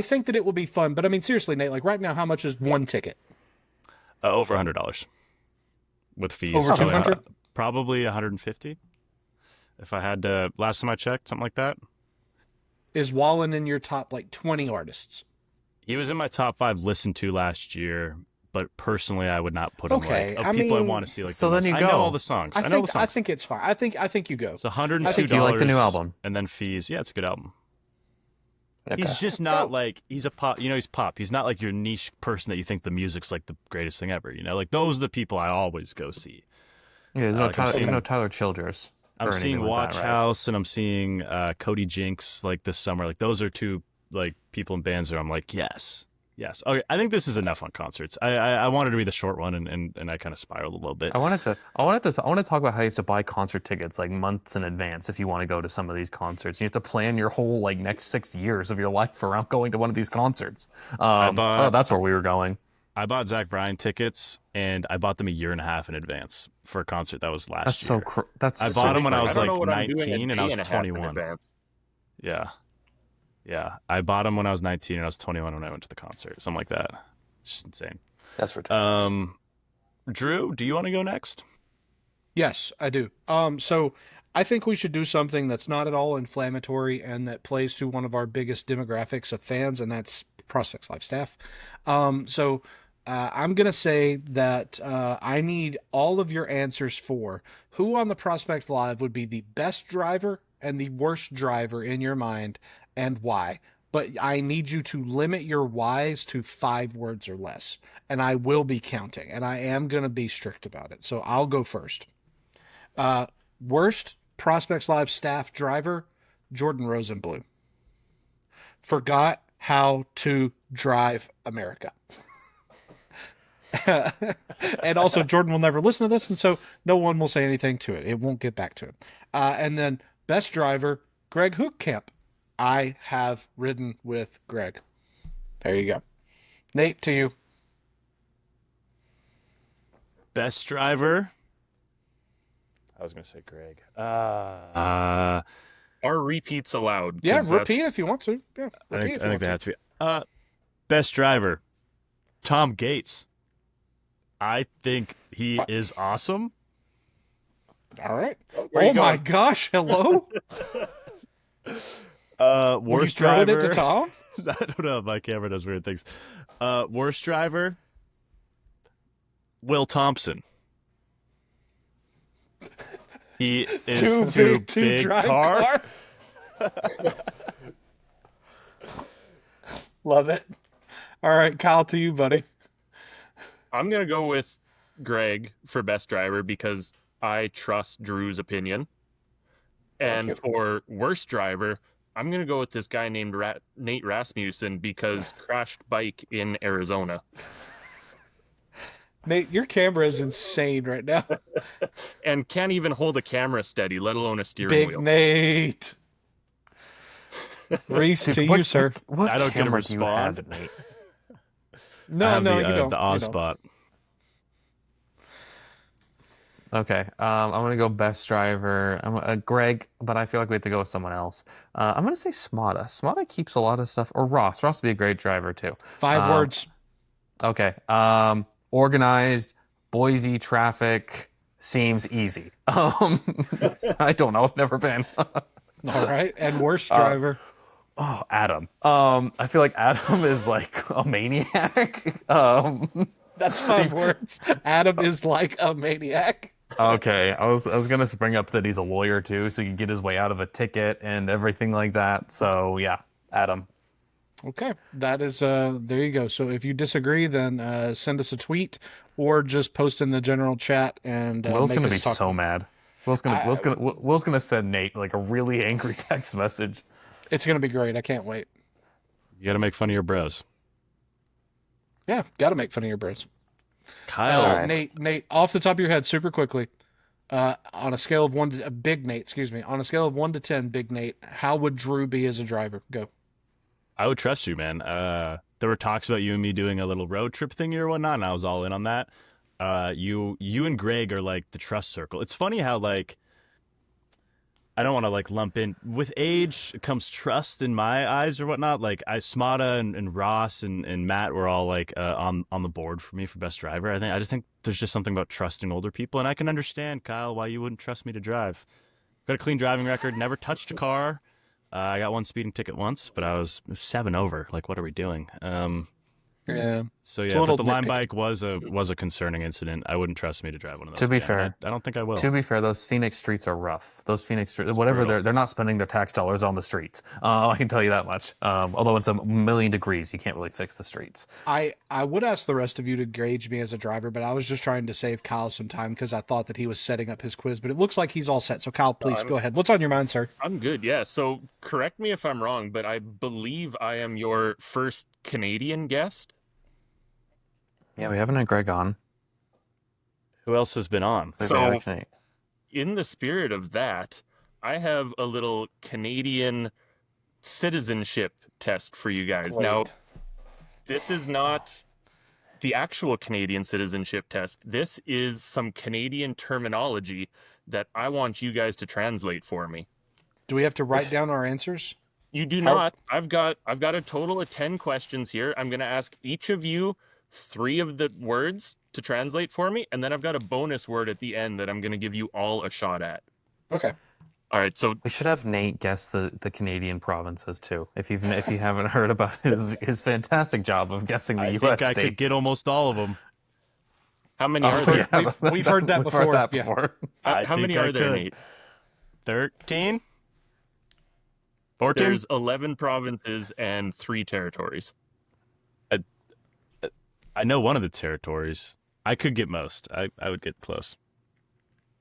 think that it will be fun, but I mean, seriously, Nate, like right now, how much is one ticket? Over $100 with fees. Over 200? Probably 150. If I had to, last time I checked, something like that. Is Wallen in your top like 20 artists? He was in my top 5 listened to last year, but personally, I would not put him I want to see. Like, so then you go. I know all the songs. I know the songs. I think it's fine. I think you go. It's $102. Do you like the new album? And then fees. Yeah, it's a good album. Okay. He's just not like, he's a pop, he's pop. He's not like your niche person that you think the music's like the greatest thing ever, Like, those are the people I always go see. Yeah, there's no Tyler Childers. I'm seeing Watch House, and I'm seeing Cody Jinks like this summer. Like, those are 2 like people and bands that I'm like, yes. Okay, I think this is enough on concerts. I wanted to be the short one, and I kind of spiraled a little bit. I want to talk about how you have to buy concert tickets like months in advance if you want to go to some of these concerts. You have to plan your whole like next 6 years of your life around going to one of these concerts. That's where we were going. I bought Zach Bryan tickets, and I bought them a year and a half in advance for a concert that was last year. I bought them when I was like 19 and I was 21. Yeah. I bought them when I was 19 and I was 21 when I went to the concert. Something like that. It's just insane. That's ridiculous. Drew, do you want to go next? Yes, I do. So I think we should do something that's not at all inflammatory and that plays to one of our biggest demographics of fans, and that's Prospects Live staff. I'm going to say that I need all of your answers for who on the Prospects Live would be the best driver and the worst driver in your mind, and why. But I need you to limit your whys to 5 words or less, and I will be counting, and I am going to be strict about it. So I'll go first. Worst Prospects Live staff driver, Jordan Rosenblum. Forgot how to drive America. And also, Jordan will never listen to this, and so no one will say anything to it. It won't get back to him. And then best driver, Greg Hookcamp. I have ridden with Greg. There you go. Nate, to you. Best driver. I was going to say Greg. Are repeats allowed? Yeah, repeat if you want to. Yeah, I think they have to be. Best driver, Tom Gates. I think he is awesome. All right. Oh my gosh! Hello. Worst driver. It to Tom? I don't know. My camera does weird things. Worst driver, Will Thompson. He is too big car. Love it. All right, Kyle, to you, buddy. I'm going to go with Greg for best driver because I trust Drew's opinion. And for worst driver, I'm going to go with this guy named Nate Rasmussen because crashed bike in Arizona. Nate, your camera is insane right now. And can't even hold a camera steady, let alone a steering wheel. Big Nate. Rhys, to you, sir. What I don't get a camera do you have, response. Nate? No, you don't. The Oz spot. Okay, I'm gonna go best driver. Greg, but I feel like we have to go with someone else. I'm gonna say Smada. Smada keeps a lot of stuff. Or Ross. Ross would be a great driver too. 5 words. Okay. Organized, Boise traffic, seems easy. I don't know. I've never been. All right. And worst driver. Oh, Adam. I feel like Adam is like a maniac. That's 5 words. Adam is like a maniac. Okay, I was gonna bring up that he's a lawyer too, so he can get his way out of a ticket and everything like that. So yeah, Adam. Okay, that is there you go. So if you disagree, then send us a tweet or just post in the general chat. And Will's make gonna us be talk. so mad. Will's gonna send Nate like a really angry text message. It's gonna be great. I can't wait. You got to make fun of your bros. Yeah, got to make fun of your bros. Kyle, Nate, off the top of your head, super quickly, on a scale of 1 to Big Nate, excuse me, on a scale of 1 to 10, Big Nate, how would Drew be as a driver? Go. I would trust you, man. There were talks about you and me doing a little road trip thingy or whatnot, and I was all in on that. You and Greg are like the trust circle. It's funny how like I don't want to like lump in with age comes trust in my eyes or whatnot. Like Smada and Ross and Matt were all like on the board for me for best driver. I just think there's just something about trusting older people, and I can understand, Kyle, why you wouldn't trust me to drive. Got a clean driving record, never touched a car. I got 1 speeding ticket once, but I was 7 over. Like, what are we doing? Yeah. So yeah, but the line bike was a concerning incident. I wouldn't trust me to drive one of those. To be again. fair, I don't think I will. To be fair, those Phoenix streets are rough. Those Phoenix streets, whatever they're not spending their tax dollars on the streets. I can tell you that much. Although it's a million degrees, you can't really fix the streets. I would ask the rest of you to gauge me as a driver, but I was just trying to save Kyle some time because I thought that he was setting up his quiz. But it looks like he's all set. So Kyle, please go ahead. What's on your mind, sir? I'm good. Yeah. So correct me if I'm wrong, but I believe I am your first Canadian guest. Yeah, we haven't had Greg on. Who else has been on? So, in the spirit of that, I have a little Canadian citizenship test for you guys. Wait. Now, this is not the actual Canadian citizenship test. This is some Canadian terminology that I want you guys to translate for me. Do we have to write down our answers? You do not. I've got a total of 10 questions here. I'm going to ask each of you 3 of the words to translate for me, and then I've got a bonus word at the end that I'm going to give you all a shot at. Okay. All right, so we should have Nate guess the Canadian provinces too. If you haven't heard about his fantastic job of guessing the U.S. states. I could get almost all of them. How many are there? Yeah, we've heard that before. Heard that before. How many are there, Nate? 13? 14? There's 11 provinces and 3 territories. I know one of the territories. I could get most. I would get close.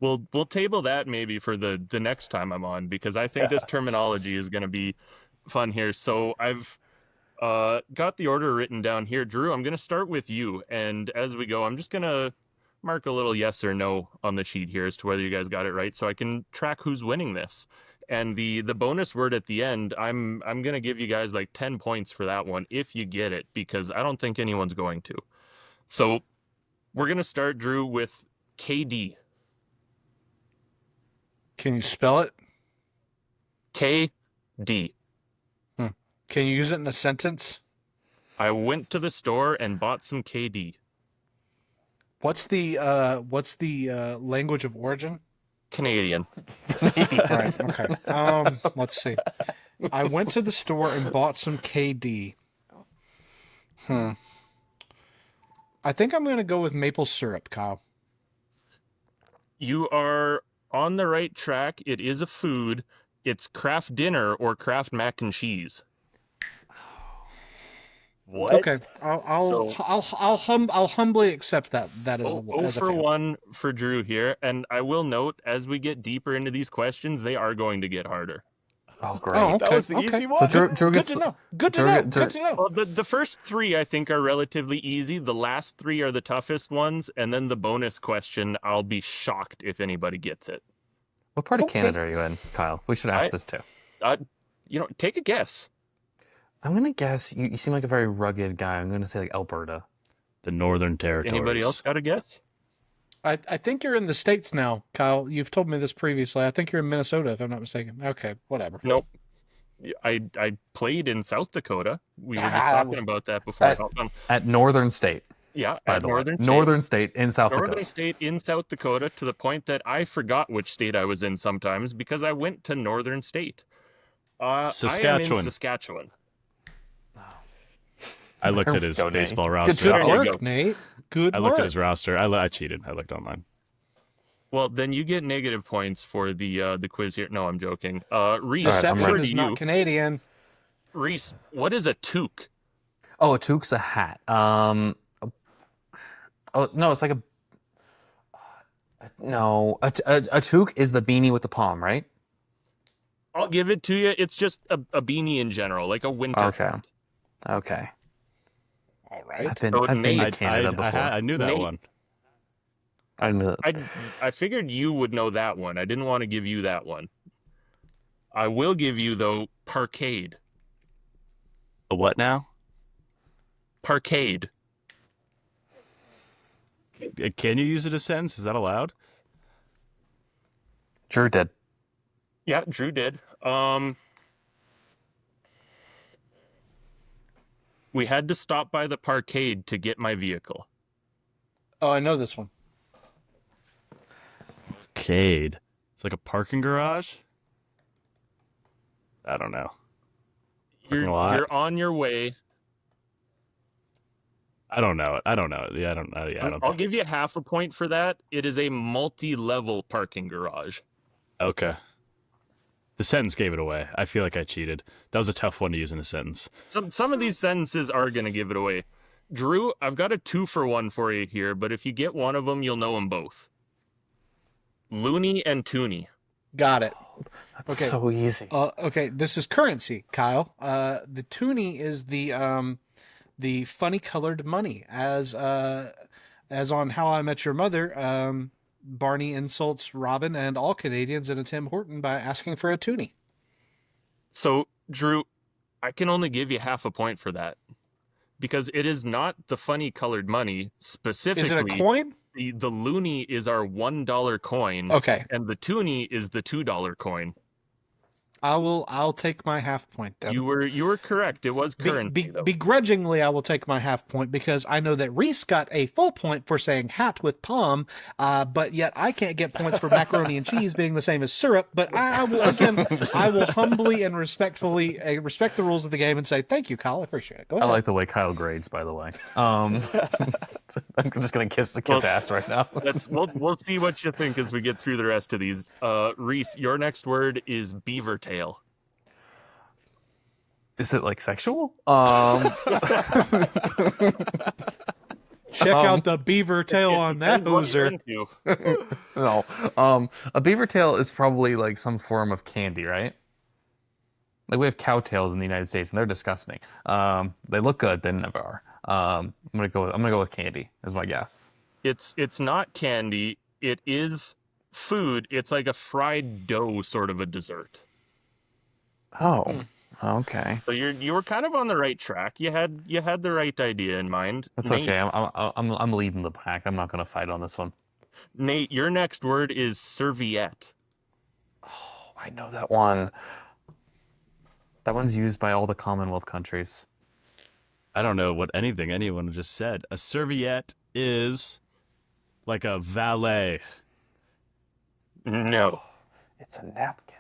We'll table that maybe for the next time I'm on, because I think this terminology is going to be fun here. So I've got the order written down here. Drew, I'm going to start with you. And as we go, I'm just going to mark a little yes or no on the sheet here as to whether you guys got it right, so I can track who's winning this. And the bonus word at the end, I'm going to give you guys like 10 points for that one if you get it, because I don't think anyone's going to. So we're going to start, Drew, with KD. Can you spell it? KD. Can you use it in a sentence? I went to the store and bought some KD. What's the language of origin? Canadian. Right. Okay. Let's see. I went to the store and bought some KD. I think I'm going to go with maple syrup, Kyle. You are on the right track. It is a food. It's Kraft Dinner or Kraft Mac and Cheese. What? Okay, I'll humbly accept that. That is as for one for Drew here, and I will note as we get deeper into these questions, they are going to get harder. Oh, great! Oh, okay. That was the easy one. So Drew Good to know. Good to know. Well, the first 3 I think are relatively easy. The last 3 are the toughest ones, and then the bonus question, I'll be shocked if anybody gets it. What part of Canada are you in, Kyle? We should ask this too. Take a guess. I'm gonna guess you seem like a very rugged guy. I'm gonna say like Alberta. The Northern Territories. Anybody else got a guess? I think you're in the States now, Kyle. You've told me this previously. I think you're in Minnesota, if I'm not mistaken. Okay, whatever. Nope. I played in South Dakota. We were just talking about that before I hopped on. At Northern State. Yeah, by at the Northern way. State. Northern State in South Northern Dakota. State in South Dakota, to the point that I forgot which state I was in sometimes because I went to Northern State. I am in Saskatchewan. Saskatchewan. I looked at we his go, Nate. baseball Good roster. job. Good There you work, go. Nate. Good I work. looked at his roster. I cheated. I looked online. Well, then you get negative points for the quiz here. No, I'm joking. Rhys, Deception over to is you. not Canadian. Rhys, what is a toque? Oh, a toque's a hat. Oh no, it's like a. No, a toque is the beanie with the palm, right? I'll give it to you. It's just a beanie in general, like a winter Okay. hat. Okay. All right. I've been So to Nate- Canada before. I knew that Nate- one. I knew that. I figured you would know that one. I didn't want to give you that one. I will give you, though, parkade. A what now? Parkade. Can you use it as a sentence? Is that allowed? Sure did. Yeah, Drew did. We had to stop by the parkade to get my vehicle. Oh, I know this one. Arcade. It's like a parking garage? I don't know. Parking lot? You're on your way. I don't know it. I don't know it. Yeah, I don't know. Yeah, I don't I'll give you half a point for that. It is a multi-level parking garage. Okay. The sentence gave it away. I feel like I cheated. That was a tough one to use in a sentence. Some of these sentences are going to give it away. Drew, I've got a 2-for-1 for you here, but if you get one of them, you'll know them both. Looney and Toonie. Got it. That's Okay. so easy. Okay, this is currency, Kyle. The toonie is the funny colored money, as on How I Met Your Mother. Barney insults Robin and all Canadians in a Tim Horton by asking for a toonie. So, Drew, I can only give you half a point for that. Because it is not the funny colored money specifically. Is it a coin? The looney is our $1 coin. Okay, And the toonie is the $2 coin. I'll take my half point then. You were correct. It was currency, though. Begrudgingly, I will take my half point because I know that Rhys got a full point for saying hat with palm, but yet I can't get points for macaroni and cheese being the same as syrup. But I will humbly and respectfully respect the rules of the game and say thank you, Kyle. I appreciate it. Go I ahead. like the way Kyle grades, by the way. I'm just gonna kiss ass right now. We'll see what you think as we get through the rest of these. Rhys, your next word is beaver tail. Is it like sexual? Check out the beaver tail on that Depends what you're hoser. into. No. A beaver tail is probably like some form of candy, right? Like we have cow tails in the United States, and they're disgusting. They look good, they never are. I'm gonna go with candy is my guess. It's not candy. It is food. It's like a fried dough sort of a dessert. Oh, okay. So you were kind of on the right track. You had the right idea in mind. That's Nate, okay. I'm leading the pack. I'm not gonna fight on this one. Nate, your next word is serviette. Oh, I know that one. That one's used by all the Commonwealth countries. I don't know what anyone just said. A serviette is like a valet. No, It's a napkin.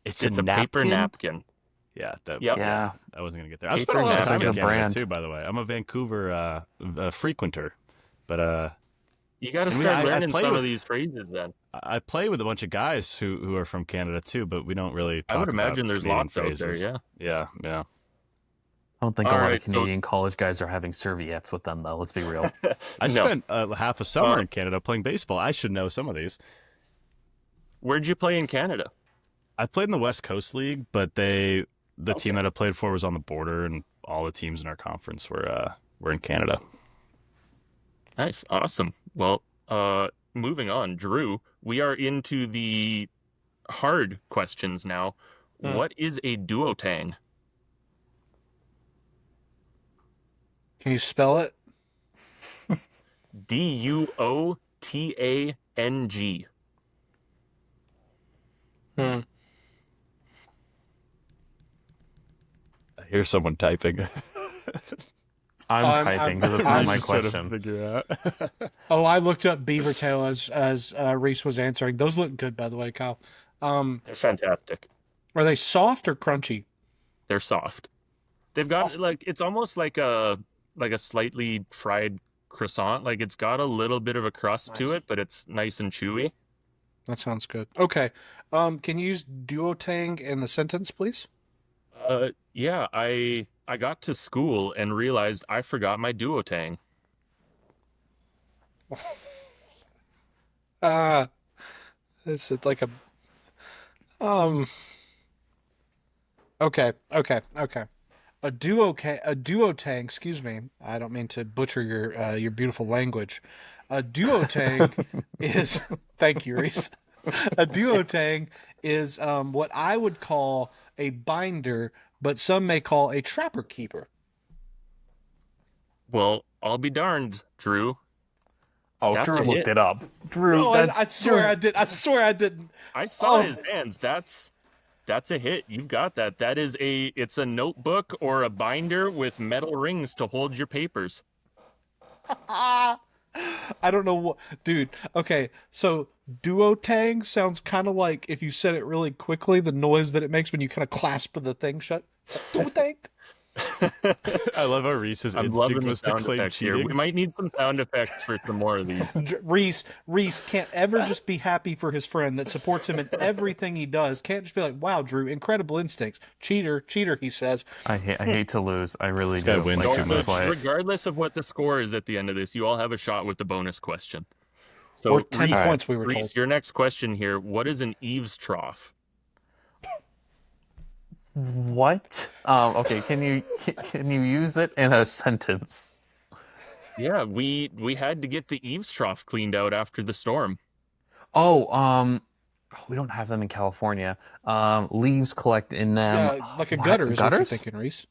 it's a paper napkin. Yeah, Yep. Yeah. I wasn't gonna get there. I Paper spent a lot of time napkin. in The Canada brand. too, by the way. I'm a Vancouver frequenter, but You got to I mean, start I learning play some with- of these phrases then. I play with a bunch of guys who are from Canada too, but we don't really. I would talk about imagine there's Canadian lots out there. phrases. Yeah. Yeah. I don't think All a lot right, of so- Canadian college guys are having serviettes with them, though. Let's be real. I No. spent half a summer in Canada playing baseball. I should know some of these. Where'd you play in Canada? I played in the West Coast League, but the team that I played for was on the border, and all the teams in our conference were in Canada. Nice, awesome. Well, moving on, Drew. We are into the hard questions now. What is a duotang? Can you spell it? DUOTANG. I hear someone typing. I'm typing because it's not my question. Figure out. Oh, I looked up beaver tail as Rhys was answering. Those look good, by the way, Kyle. They're fantastic. Are they soft or crunchy? They're soft. They've got like it's almost like a slightly fried croissant. Like it's got a little bit of a crust to it, but it's nice and chewy. That sounds good. Okay. Can you use duotang in a sentence, please? Yeah, I got to school and realized I forgot my duotang. Is it like a Okay. A duotang, excuse me. I don't mean to butcher your beautiful language. A duotang is thank you, Rhys. A duotang is what I would call a binder, but some may call a trapper keeper. Well, I'll be darned, Drew. Oh, That's Drew a looked hit. it up. Drew, No, that's I swear I did. I swear I didn't. I saw Oh. his hands. That's a hit. You've got that. It's a notebook or a binder with metal rings to hold your papers. I don't know what, dude. Okay, so duotang sounds kind of like if you said it really quickly, the noise that it makes when you kind of clasp the thing shut. Duotang. I love how Rhys's I'm instinct loving the was to sound claim effects here. cheating. We might need some sound effects for some more of these. Reese can't ever just be happy for his friend that supports him in everything he does. Can't just be like, wow, Drew, incredible instincts. Cheater, he says. I hate to lose. I really This guy do. wins Like, too that's much. why Regardless of what the score is at the end of this, you all have a shot with the bonus question. So, Or 10 Rhys, points, we were told. Rhys, your next question here, what is an eaves trough? What? Okay, can you use it in a sentence? Yeah, we had to get the eaves trough cleaned out after the storm. We don't have them in California. Leaves collect in them. Yeah, like a What? gutter is what you're Gutters? thinking, Reese.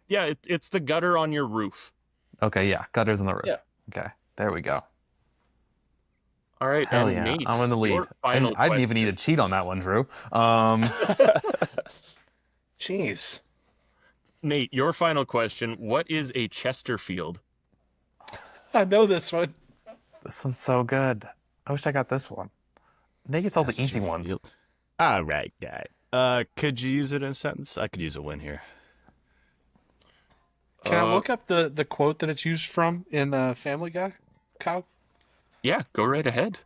Yeah, it's the gutter on your roof. Okay, yeah, gutters on the roof. Yeah. Okay, there we go. All right, Hell and yeah, Nate, I'm in the lead. your final I didn't even question. need to cheat on that one, Drew. Jeez. Nate, your final question, what is a Chesterfield? I know this one. This one's so good. I wish I got this one. Nate gets all the easy ones. All right, guy. Could you use it in a sentence? I could use a win here. Can I look up the quote that it's used from in Family Guy, Kyle? Yeah, go right ahead.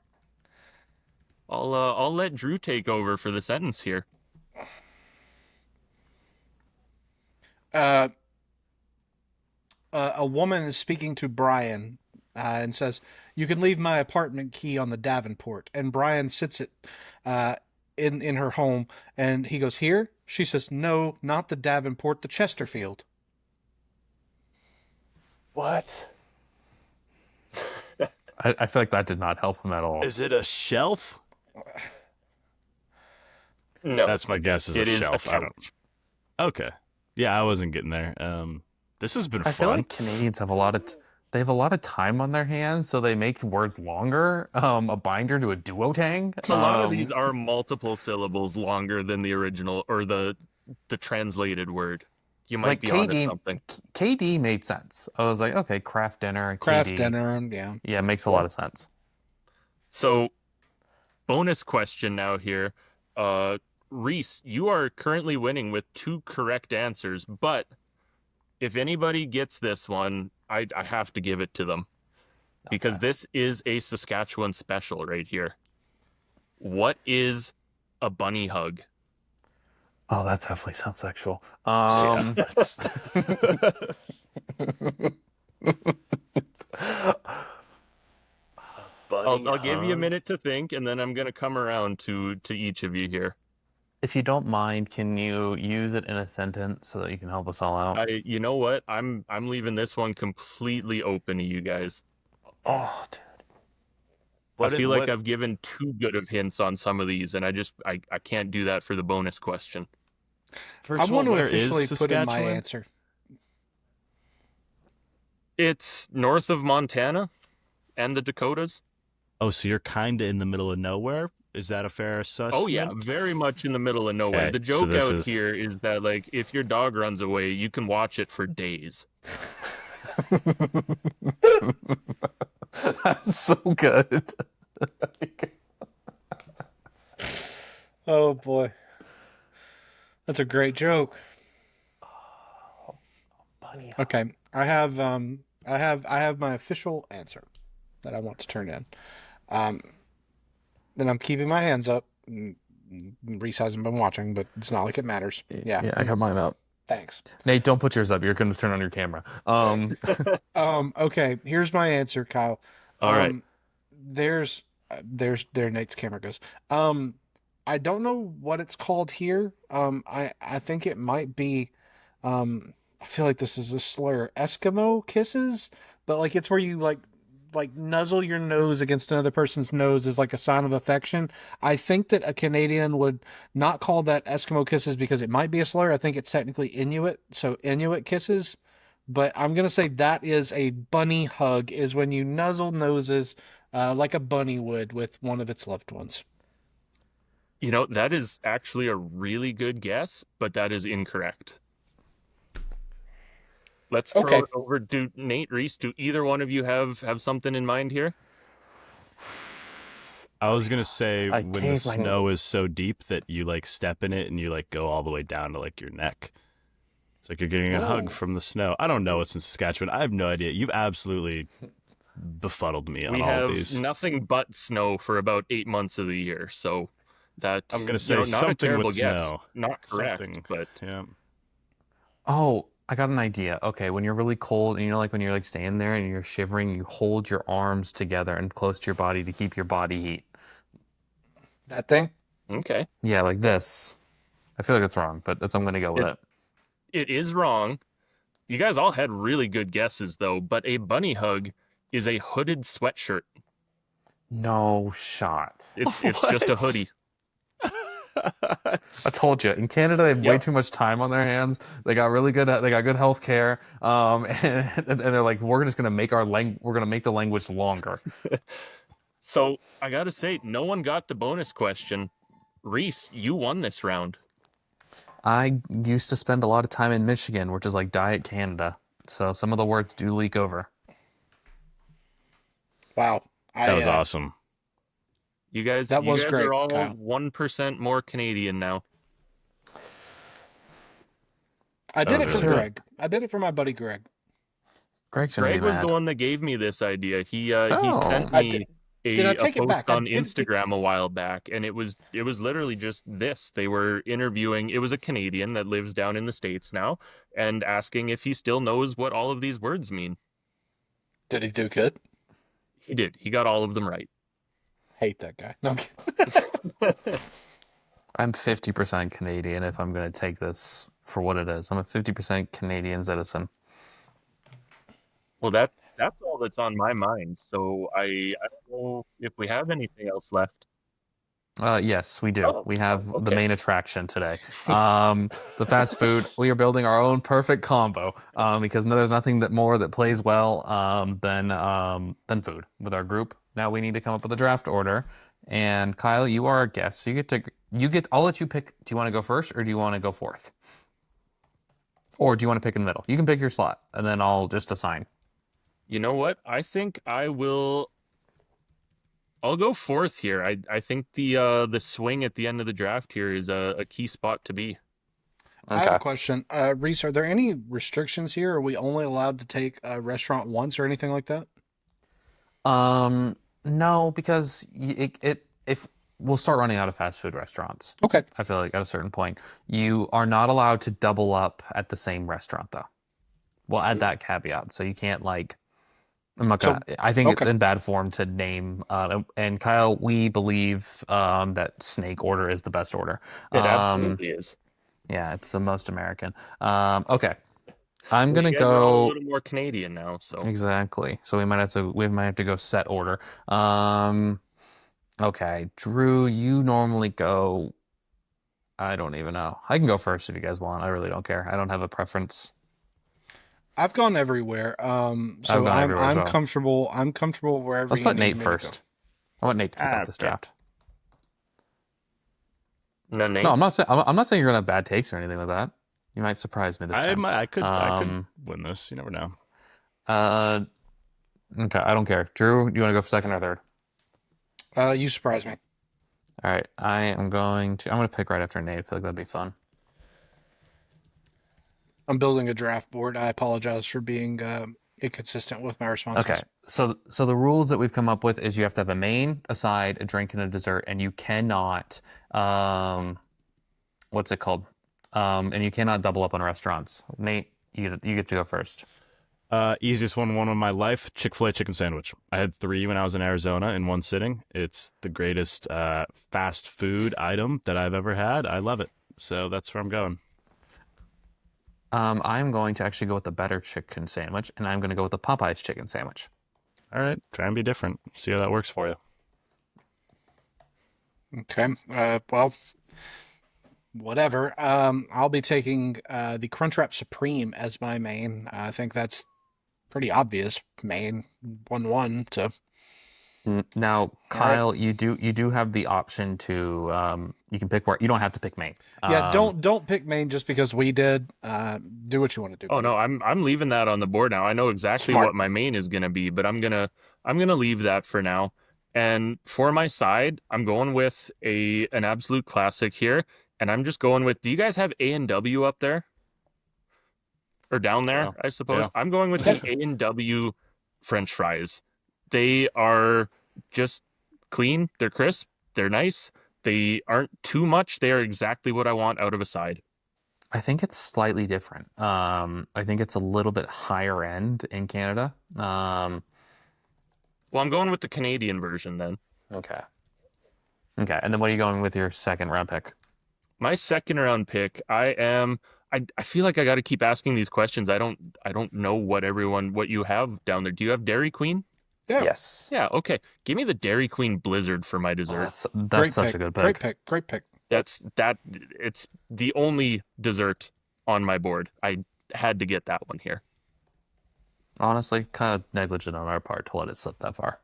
I'll let Drew take over for the sentence here. A woman is speaking to Brian and says, "You can leave my apartment key on the Davenport." And Brian sits it in her home, and he goes, "Here?" She says, "No, not the Davenport, the Chesterfield." What? I feel like that did not help him at all. Is it a shelf? No, That's my guess. Is it a is shelf. a I don't. couch. Okay. Yeah, I wasn't getting there. This has been I fun. feel like Canadians have a lot of time on their hands, so they make words longer. A binder to a duotang. A lot of these are multiple syllables longer than the original or the translated word. You might like be onto KD, something. KD made sense. I was like, okay, craft dinner. Craft KD. dinner, yeah. Yeah, it makes a lot of sense. So, bonus question now here. Rhys, you are currently winning with 2 correct answers, but if anybody gets this one, I have to give it to them because this is a Saskatchewan special right here. What is a bunny hug? Oh, that definitely sounds sexual. I'll give you a minute to think, and then I'm going to come around to each of you here. If you don't mind, can you use it in a sentence so that you can help us all out? You know what? I'm leaving this one completely open to you guys. Oh, dude. I feel like I've given too good of hints on some of these, and I can't do that for the bonus question. I want to officially put in my answer. It's north of Montana and the Dakotas. Oh, so you're kind of in the middle of nowhere? Is that a fair assessment? Oh yeah, very much in the middle of nowhere. Okay, The joke so this out is- here is that like if your dog runs away, you can watch it for days. That's so good. Oh boy, that's a great joke. Bunny. Okay, I have my official answer that I want to turn in. Then I'm keeping my hands up. Rhys hasn't been watching, but it's not like it matters. Yeah. Yeah, I got mine up. Thanks. Nate, don't put yours up. You're going to turn on your camera. Okay, here's my answer, Kyle. All right. There Nate's camera goes. I don't know what it's called here. I think it might be, I feel like this is a slur. Eskimo kisses, but like it's where you like nuzzle your nose against another person's nose as like a sign of affection. I think that a Canadian would not call that Eskimo kisses because it might be a slur. I think it's technically Inuit, so Inuit kisses. But I'm going to say that is a bunny hug, is when you nuzzle noses like a bunny would with one of its loved ones. You know, that is actually a really good guess, but that is incorrect. Let's throw it over. Do Nate, Rhys, do either one of you have something in mind here? I was gonna say when the snow is so deep that you like step in it and you like go all the way down to like your neck. It's like you're getting a hug from the snow. I don't know what's in Saskatchewan. I have no idea. You've absolutely befuddled me on all of these. We have nothing but snow for about 8 months of the year, so that's I'm gonna say not something a terrible with guess. snow. Not correct, Something, but yeah. Oh, I got an idea. Okay, when you're really cold, and like when you're like standing there and you're shivering, you hold your arms together and close to your body to keep your body heat. That thing? Okay. Yeah, like this. I feel like it's wrong, but I'm going to go with it. It is wrong. You guys all had really good guesses, though, but a bunny hug is a hooded sweatshirt. No shot. It's just a hoodie. I told you, in Canada they have way too much time on their hands. They got really good. They got good health care, and they're like, we're just gonna make we're gonna make the language longer. So I gotta say, no one got the bonus question. Rhys, you won this round. I used to spend a lot of time in Michigan, which is like Diet Canada. So some of the words do leak over. Wow, that was awesome. You guys, great, are all Kyle. 1% more Canadian now. I did it for Greg. I did it for my buddy Greg. Greg was the one that gave me this idea. He sent me a post on Instagram a while back, and it was literally just this. They were interviewing. It was a Canadian that lives down in the States now, and asking if he still knows what all of these words mean. Did he do good? He did. He got all of them right. Hate that guy. No, I'm 50% Canadian if I'm going to take this for what it is. I'm a 50% Canadian citizen. Well, that's all that's on my mind. So I don't know if we have anything else left. Yes, we do. We have the main attraction today. The fast food. We are building our own perfect combo because there's nothing that plays well than food with our group. Now we need to come up with a draft order. And Kyle, you are our guest. So I'll let you pick. Do you want to go first or do you want to go fourth? Or do you want to pick in the middle? You can pick your slot and then I'll just assign. You know what? I think I'll go fourth here. I think the swing at the end of the draft here is a key spot to be. Okay. I have a question. Rhys, are there any restrictions here? Are we only allowed to take a restaurant once or anything like that? No, because if we'll start running out of fast food restaurants. Okay. I feel like at a certain point, you are not allowed to double up at the same restaurant though. We'll add that caveat. So you can't I think it's in bad form to name, and Kyle, we believe that snake order is the best order. It absolutely is. Yeah, it's the most American. Okay. I'm gonna go go a little more Canadian now, so exactly. So we might have to go set order. Okay, Drew, you normally go. I don't even know. I can go first if you guys want. I really don't care. I don't have a preference. I've gone everywhere. So I'm comfortable. I'm comfortable wherever. Let's put Nate first. I want Nate to kick off this draft. No, Nate. No, I'm not saying you're gonna have bad takes or anything like that. You might surprise me this time. I could win this. You never know. Okay, I don't care. Drew, do you want to go for second or third? You surprise me. All right, I'm going to pick right after Nate. I feel like that'd be fun. I'm building a draft board. I apologize for being inconsistent with my responses. Okay, so the rules that we've come up with is you have to have a main, a side, a drink, and a dessert, and you cannot, what's it called? And you cannot double up on restaurants. Nate, you get to go first. Easiest one of my life, Chick-fil-A chicken sandwich. I had 3 when I was in Arizona in one sitting. It's the greatest fast food item that I've ever had. I love it. So that's where I'm going. I'm going to actually go with the better chicken sandwich, and I'm going to go with the Popeyes chicken sandwich. All right, try and be different. See how that works for you. Okay. Well, whatever. I'll be taking the Crunchwrap Supreme as my main. I think that's pretty obvious. Main 1-1 to. Now, Kyle, you do have the option to you can pick where you don't have to pick main. Yeah, don't pick main just because we did. Do what you want to do. Oh no, I'm leaving that on the board now. I know exactly what my main is gonna be, but I'm gonna leave that for now. And for my side, I'm going with an absolute classic here, and I'm just going with. Do you guys have A&W up there? Or down there, I suppose. Yeah. I'm going with the A&W French fries. They are just clean. They're crisp. They're nice. They aren't too much. They are exactly what I want out of a side. I think it's slightly different. I think it's a little bit higher end in Canada. Well, I'm going with the Canadian version then. Okay. Okay. And then what are you going with your second round pick? My second round pick, I feel like I got to keep asking these questions. I don't know what you have down there. Do you have Dairy Queen? Yeah. Yes. Yeah. Okay. Give me the Dairy Queen Blizzard for my dessert. That's such a good pick. Great pick. It's the only dessert on my board. I had to get that one here. Honestly, kind of negligent on our part to let it slip that far.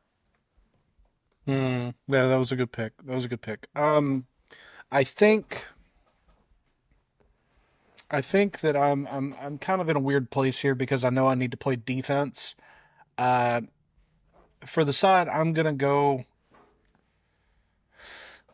Yeah, that was a good pick. I think that I'm kind of in a weird place here because I know I need to play defense. For the side, I'm gonna go.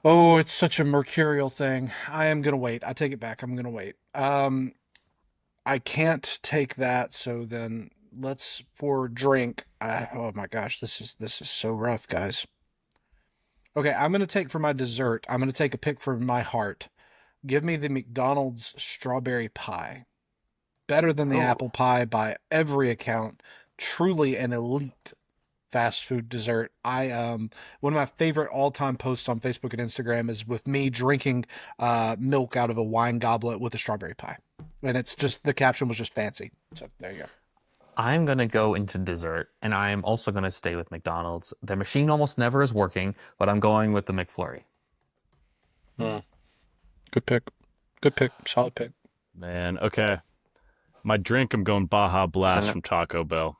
Oh, it's such a mercurial thing. I am gonna wait. I take it back. I'm gonna wait. I can't take that. So then let's for drink. Oh my gosh, this is so rough, guys. Okay, I'm gonna take for my dessert. I'm gonna take a pick for my heart. Give me the McDonald's strawberry pie. Better than the apple pie by every account. Truly an elite fast food dessert. One of my favorite all-time posts on Facebook and Instagram is with me drinking milk out of a wine goblet with a strawberry pie. And it's just, the caption was just fancy. So there you go. I'm going to go into dessert, and I'm also going to stay with McDonald's. The machine almost never is working, but I'm going with the McFlurry. Good pick. Solid pick. Man, okay. My drink, I'm going Baja Blast from Taco Bell.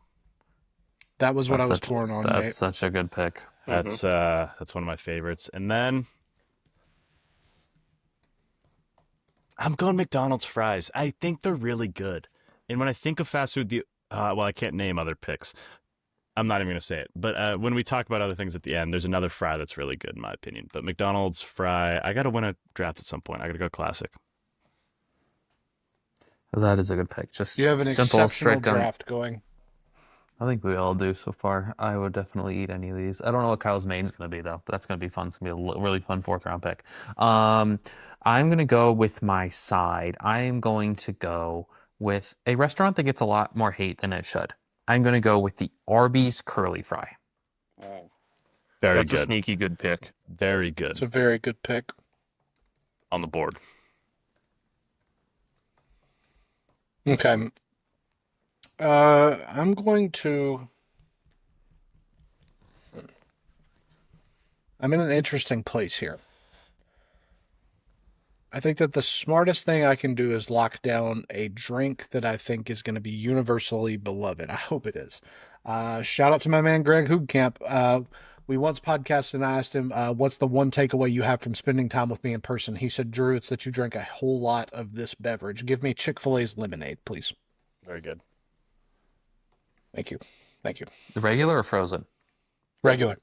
That was what I was torn on. That's such a good pick. That's one of my favorites. And then I'm going McDonald's fries. I think they're really good. And when I think of fast food, well, I can't name other picks. I'm not even going to say it. But when we talk about other things at the end, there's another fry that's really good in my opinion. But McDonald's fry, I got to win a draft at some point. I got to go classic. That is a good pick. Just you have an simple, exceptional draft going. I think we all do so far. I would definitely eat any of these. I don't know what Kyle's main is going to be, though. But that's going to be fun. It's going to be a really fun fourth round pick. I'm going to go with my side. I am going to go with a restaurant that gets a lot more hate than it should. I'm going to go with the Arby's curly fry. That's a sneaky good pick. Very good. It's a very good pick. On the board. Okay. I'm in an interesting place here. I think that the smartest thing I can do is lock down a drink that I think is going to be universally beloved. I hope it is. Shout out to my man, Greg Hoogkamp. We once podcasted and I asked him, what's the one takeaway you have from spending time with me in person? He said, Drew, it's that you drink a whole lot of this beverage. Give me Chick-fil-A's lemonade, please. Very good. Thank you. Thank you. The regular or frozen? Regular.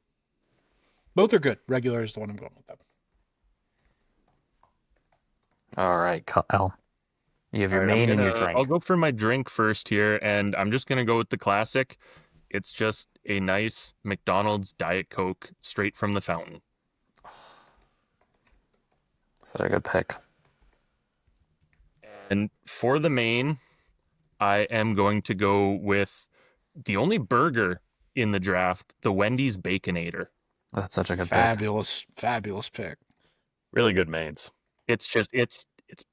Both are good. Regular is the one I'm going with. That. All right, Kyle. You have your main and your drink. I'll go for my drink first here, and I'm just going to go with the classic. It's just a nice McDonald's Diet Coke straight from the fountain. Such a good pick. And for the main, I am going to go with the only burger in the draft, the Wendy's Baconator. That's such a good fabulous pick. Really good mains. It's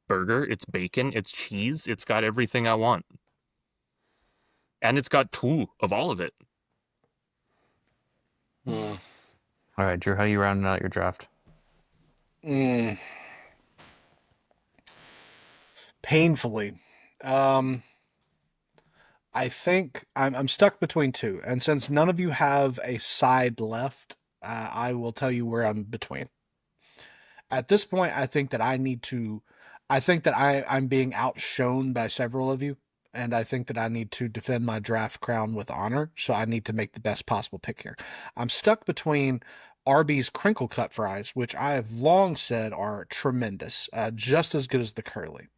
burger, it's bacon, it's cheese, it's got everything I want. And it's got 2 of all of it. All right, Drew, how are you rounding out your draft? Painfully. I think I'm stuck between 2. And since none of you have a side left, I will tell you where I'm between. At this point, I think that I'm being outshone by several of you, and I think that I need to defend my draft crown with honor, so I need to make the best possible pick here. I'm stuck between Arby's crinkle cut fries, which I have long said are tremendous, just as good as the curly.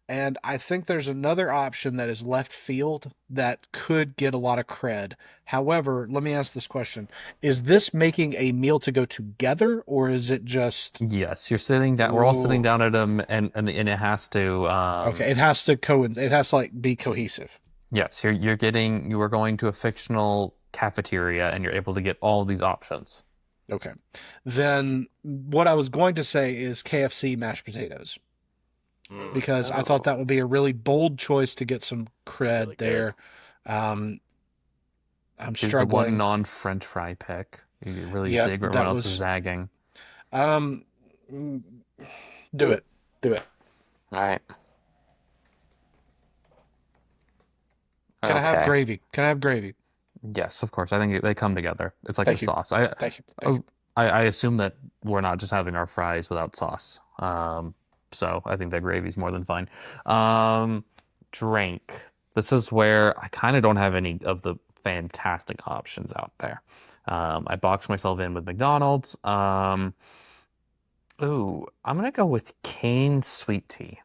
And I think there's another option that is left field that could get a lot of cred. However, let me ask this question. Is this making a meal to go together, or is it just... Yes, you're sitting down. Ooh. We're all sitting down at them, and it has to... okay, it has to be cohesive. Yes, you are going to a fictional cafeteria, and you're able to get all these options. Okay. Then what I was going to say is KFC mashed potatoes. Because I thought that would be a really bold choice to get some cred really there. I'm struggling. The one non-French fry pick. You really zig where everyone else is zagging. Do it. All right. Can I have gravy? Yes, of course. I think they come together. It's like sauce. Thank you. I assume that we're not just having our fries without sauce. So I think that gravy's more than fine. Drink. This is where I kind of don't have any of the fantastic options out there. I boxed myself in with McDonald's. I'm going to go with Cane sweet tea.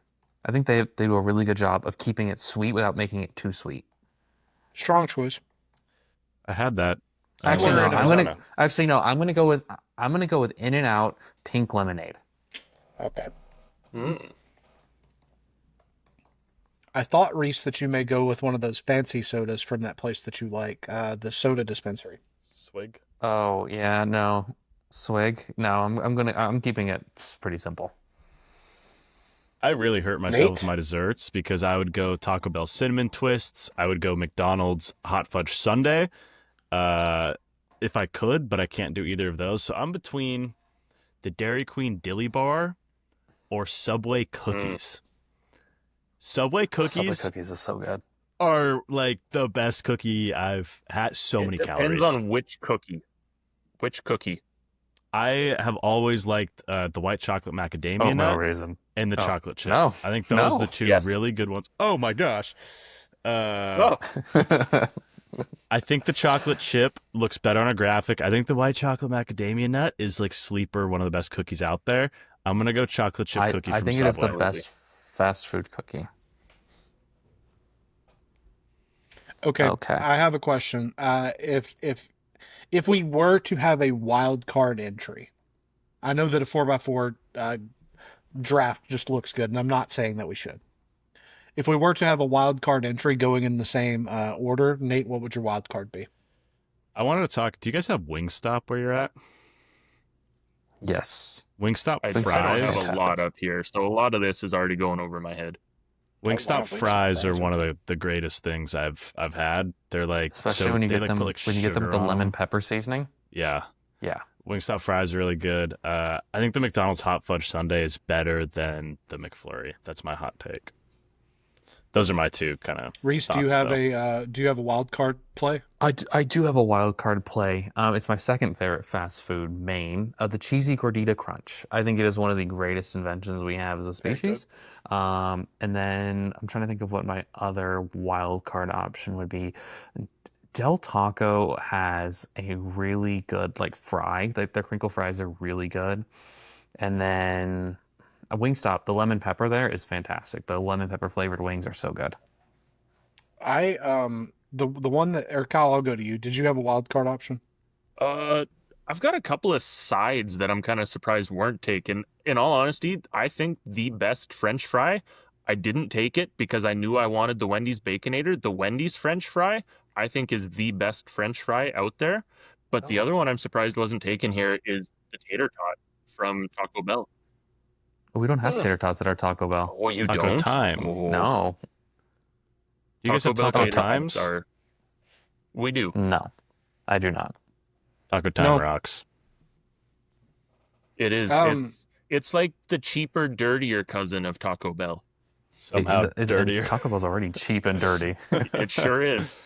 I think they do a really good job of keeping it sweet without making it too sweet. Strong choice. I had that. Actually, no. I'm going to go with In-N-Out pink lemonade. Okay. I thought, Rhys, that you may go with one of those fancy sodas from that place that you like, the soda dispensary. Swig? Oh, yeah, no. Swig? No, I'm keeping it pretty simple. I really hurt myself with my desserts because I would go Taco Bell Cinnamon Twists. I would go McDonald's Hot Fudge Sundae if I could, but I can't do either of those. So I'm between the Dairy Queen Dilly Bar or Subway cookies. Subway cookies is so good. Are like the best cookie I've had. So many calories. Depends on which cookie. I have always liked the white chocolate macadamia nut raisin. And the chocolate chip. No. I think those are the two really good ones. Oh my gosh. I think the chocolate chip looks better on a graphic. I think the white chocolate macadamia nut is like sleeper, one of the best cookies out there. I'm going to go chocolate chip cookie from I think Subway. it is the best fast food cookie. Okay. I have a question. If we were to have a wild card entry, I know that a 4x4 draft just looks good, and I'm not saying that we should. If we were to have a wild card entry going in the same order, Nate, what would your wild card be? I wanted to talk. Do you guys have Wingstop where you're at? Yes. Wingstop fries. I have a lot up here, so a lot of this is already going over my head. Wingstop fries are one of the greatest things I've had. They're like, especially when you get them with the lemon pepper seasoning. Yeah. Yeah. Wingstop fries are really good. I think the McDonald's hot fudge sundae is better than the McFlurry. That's my hot take. Those are my two kind of. Rhys, do you have a wild card play? I do have a wild card play. It's my second favorite fast food main, the cheesy gordita crunch. I think it is one of the greatest inventions we have as a species. And then I'm trying to think of what my other wild card option would be. Del Taco has a really good like fry. Like their crinkle fries are really good. And then a Wingstop, the lemon pepper there is fantastic. The lemon pepper flavored wings are so good. The one that, or Kyle, I'll go to you. Did you have a wild card option? I've got a couple of sides that I'm kind of surprised weren't taken. In all honesty, I think the best French fry, I didn't take it because I knew I wanted the Wendy's Baconator. The Wendy's French fry, I think, is the best French fry out there. But the other one I'm surprised wasn't taken here is the tater tot from Taco Bell. We don't have tater tots at our Taco Bell. Oh, you Taco don't? Time. No. You guys have Taco Times? We do. No, I do not. Taco Time rocks. It is. It's like the cheaper, dirtier cousin of Taco Bell. Somehow dirtier. Taco Bell's already cheap and dirty. It sure is.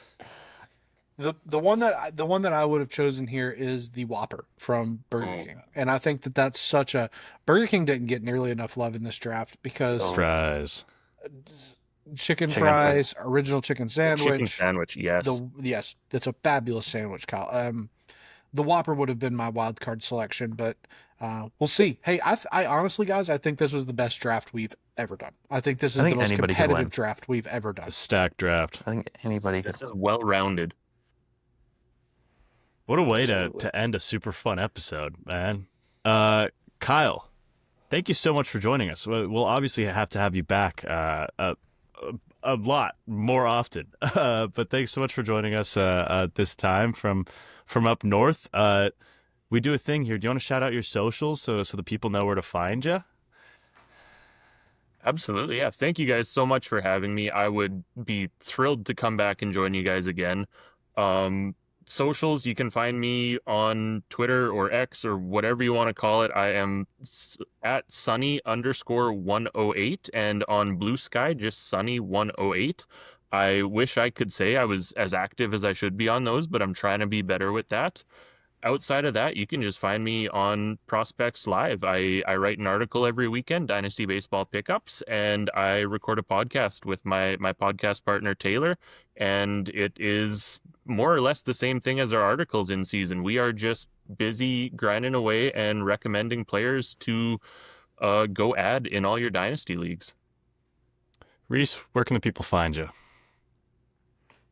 The one that I would have chosen here is the Whopper from Burger King, and I think that that's such a Burger King didn't get nearly enough love in this draft because fries, chicken fries, original chicken sandwich, chicken sandwich, yes, yes, that's a fabulous sandwich, Kyle. The Whopper would have been my wild card selection, but we'll see. Hey, I honestly, guys, I think this was the best draft we've ever done. I think this is the most competitive draft we've ever done. It's a stacked draft. I think anybody could. This is well-rounded. What a way to end a super fun episode, man. Kyle, thank you so much for joining us. We'll obviously have to have you back a lot more often. But thanks so much for joining us this time from up north. We do a thing here. Do you want to shout out your socials so the people know where to find you? Absolutely, yeah. Thank you guys so much for having me. I would be thrilled to come back and join you guys again. Socials, you can find me on Twitter or X or whatever you want to call it. I am at Sunny_108 and on Bluesky, just Sunny108. I wish I could say I was as active as I should be on those, but I'm trying to be better with that. Outside of that, you can just find me on Prospects Live. I write an article every weekend, Dynasty Baseball Pickups, and I record a podcast with my podcast partner, Taylor, and it is more or less the same thing as our articles in season. We are just busy grinding away and recommending players to go add in all your Dynasty leagues. Rhys, where can the people find you?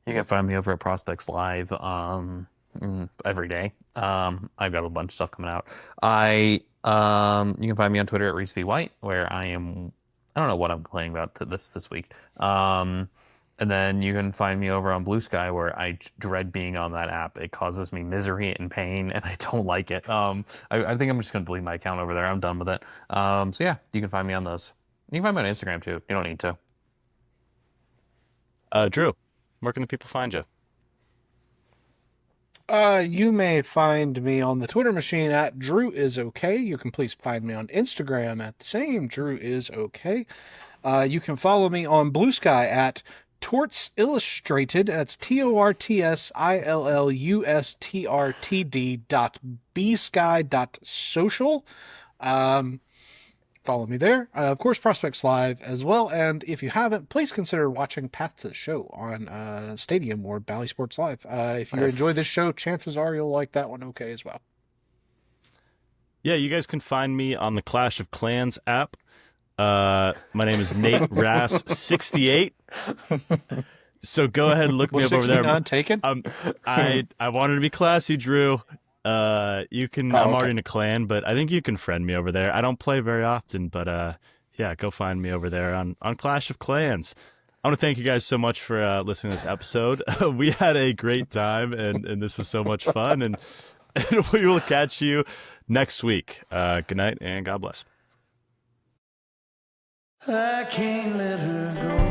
You can find me over at Prospects Live every day. I've got a bunch of stuff coming out. You can find me on Twitter at rhysbwhite, where I don't know what I'm complaining about this week. And then you can find me over on Bluesky, where I dread being on that app. It causes me misery and pain, and I don't like it. I think I'm just going to delete my account over there. I'm done with it. So yeah, you can find me on those. You can find me on Instagram too. You don't need to. Drew, where can the people find you? You may find me on the Twitter machine at drewisokay. You can please find me on Instagram at the same drewisokay. You can follow me on Bluesky at Torts Illustrated. That's TortsIllustrtd.bsky.social. Follow me there. Of course, Prospects Live as well. And if you haven't, please consider watching Path to the Show on Stadium or Bally Sports Live. If you enjoy this show, chances are you'll like that one okay as well. Yeah, you guys can find me on the Clash of Clans app. My name is Nate Rass68. So go ahead and look me up over there. Taken? I wanted to be classy, Drew. You can. I'm already in a clan, but I think you can friend me over there. I don't play very often, but yeah, go find me over there on Clash of Clans. I want to thank you guys so much for listening to this episode. We had a great time, and this was so much fun, and we will catch you next week. Good night, and God bless. I can't let her go.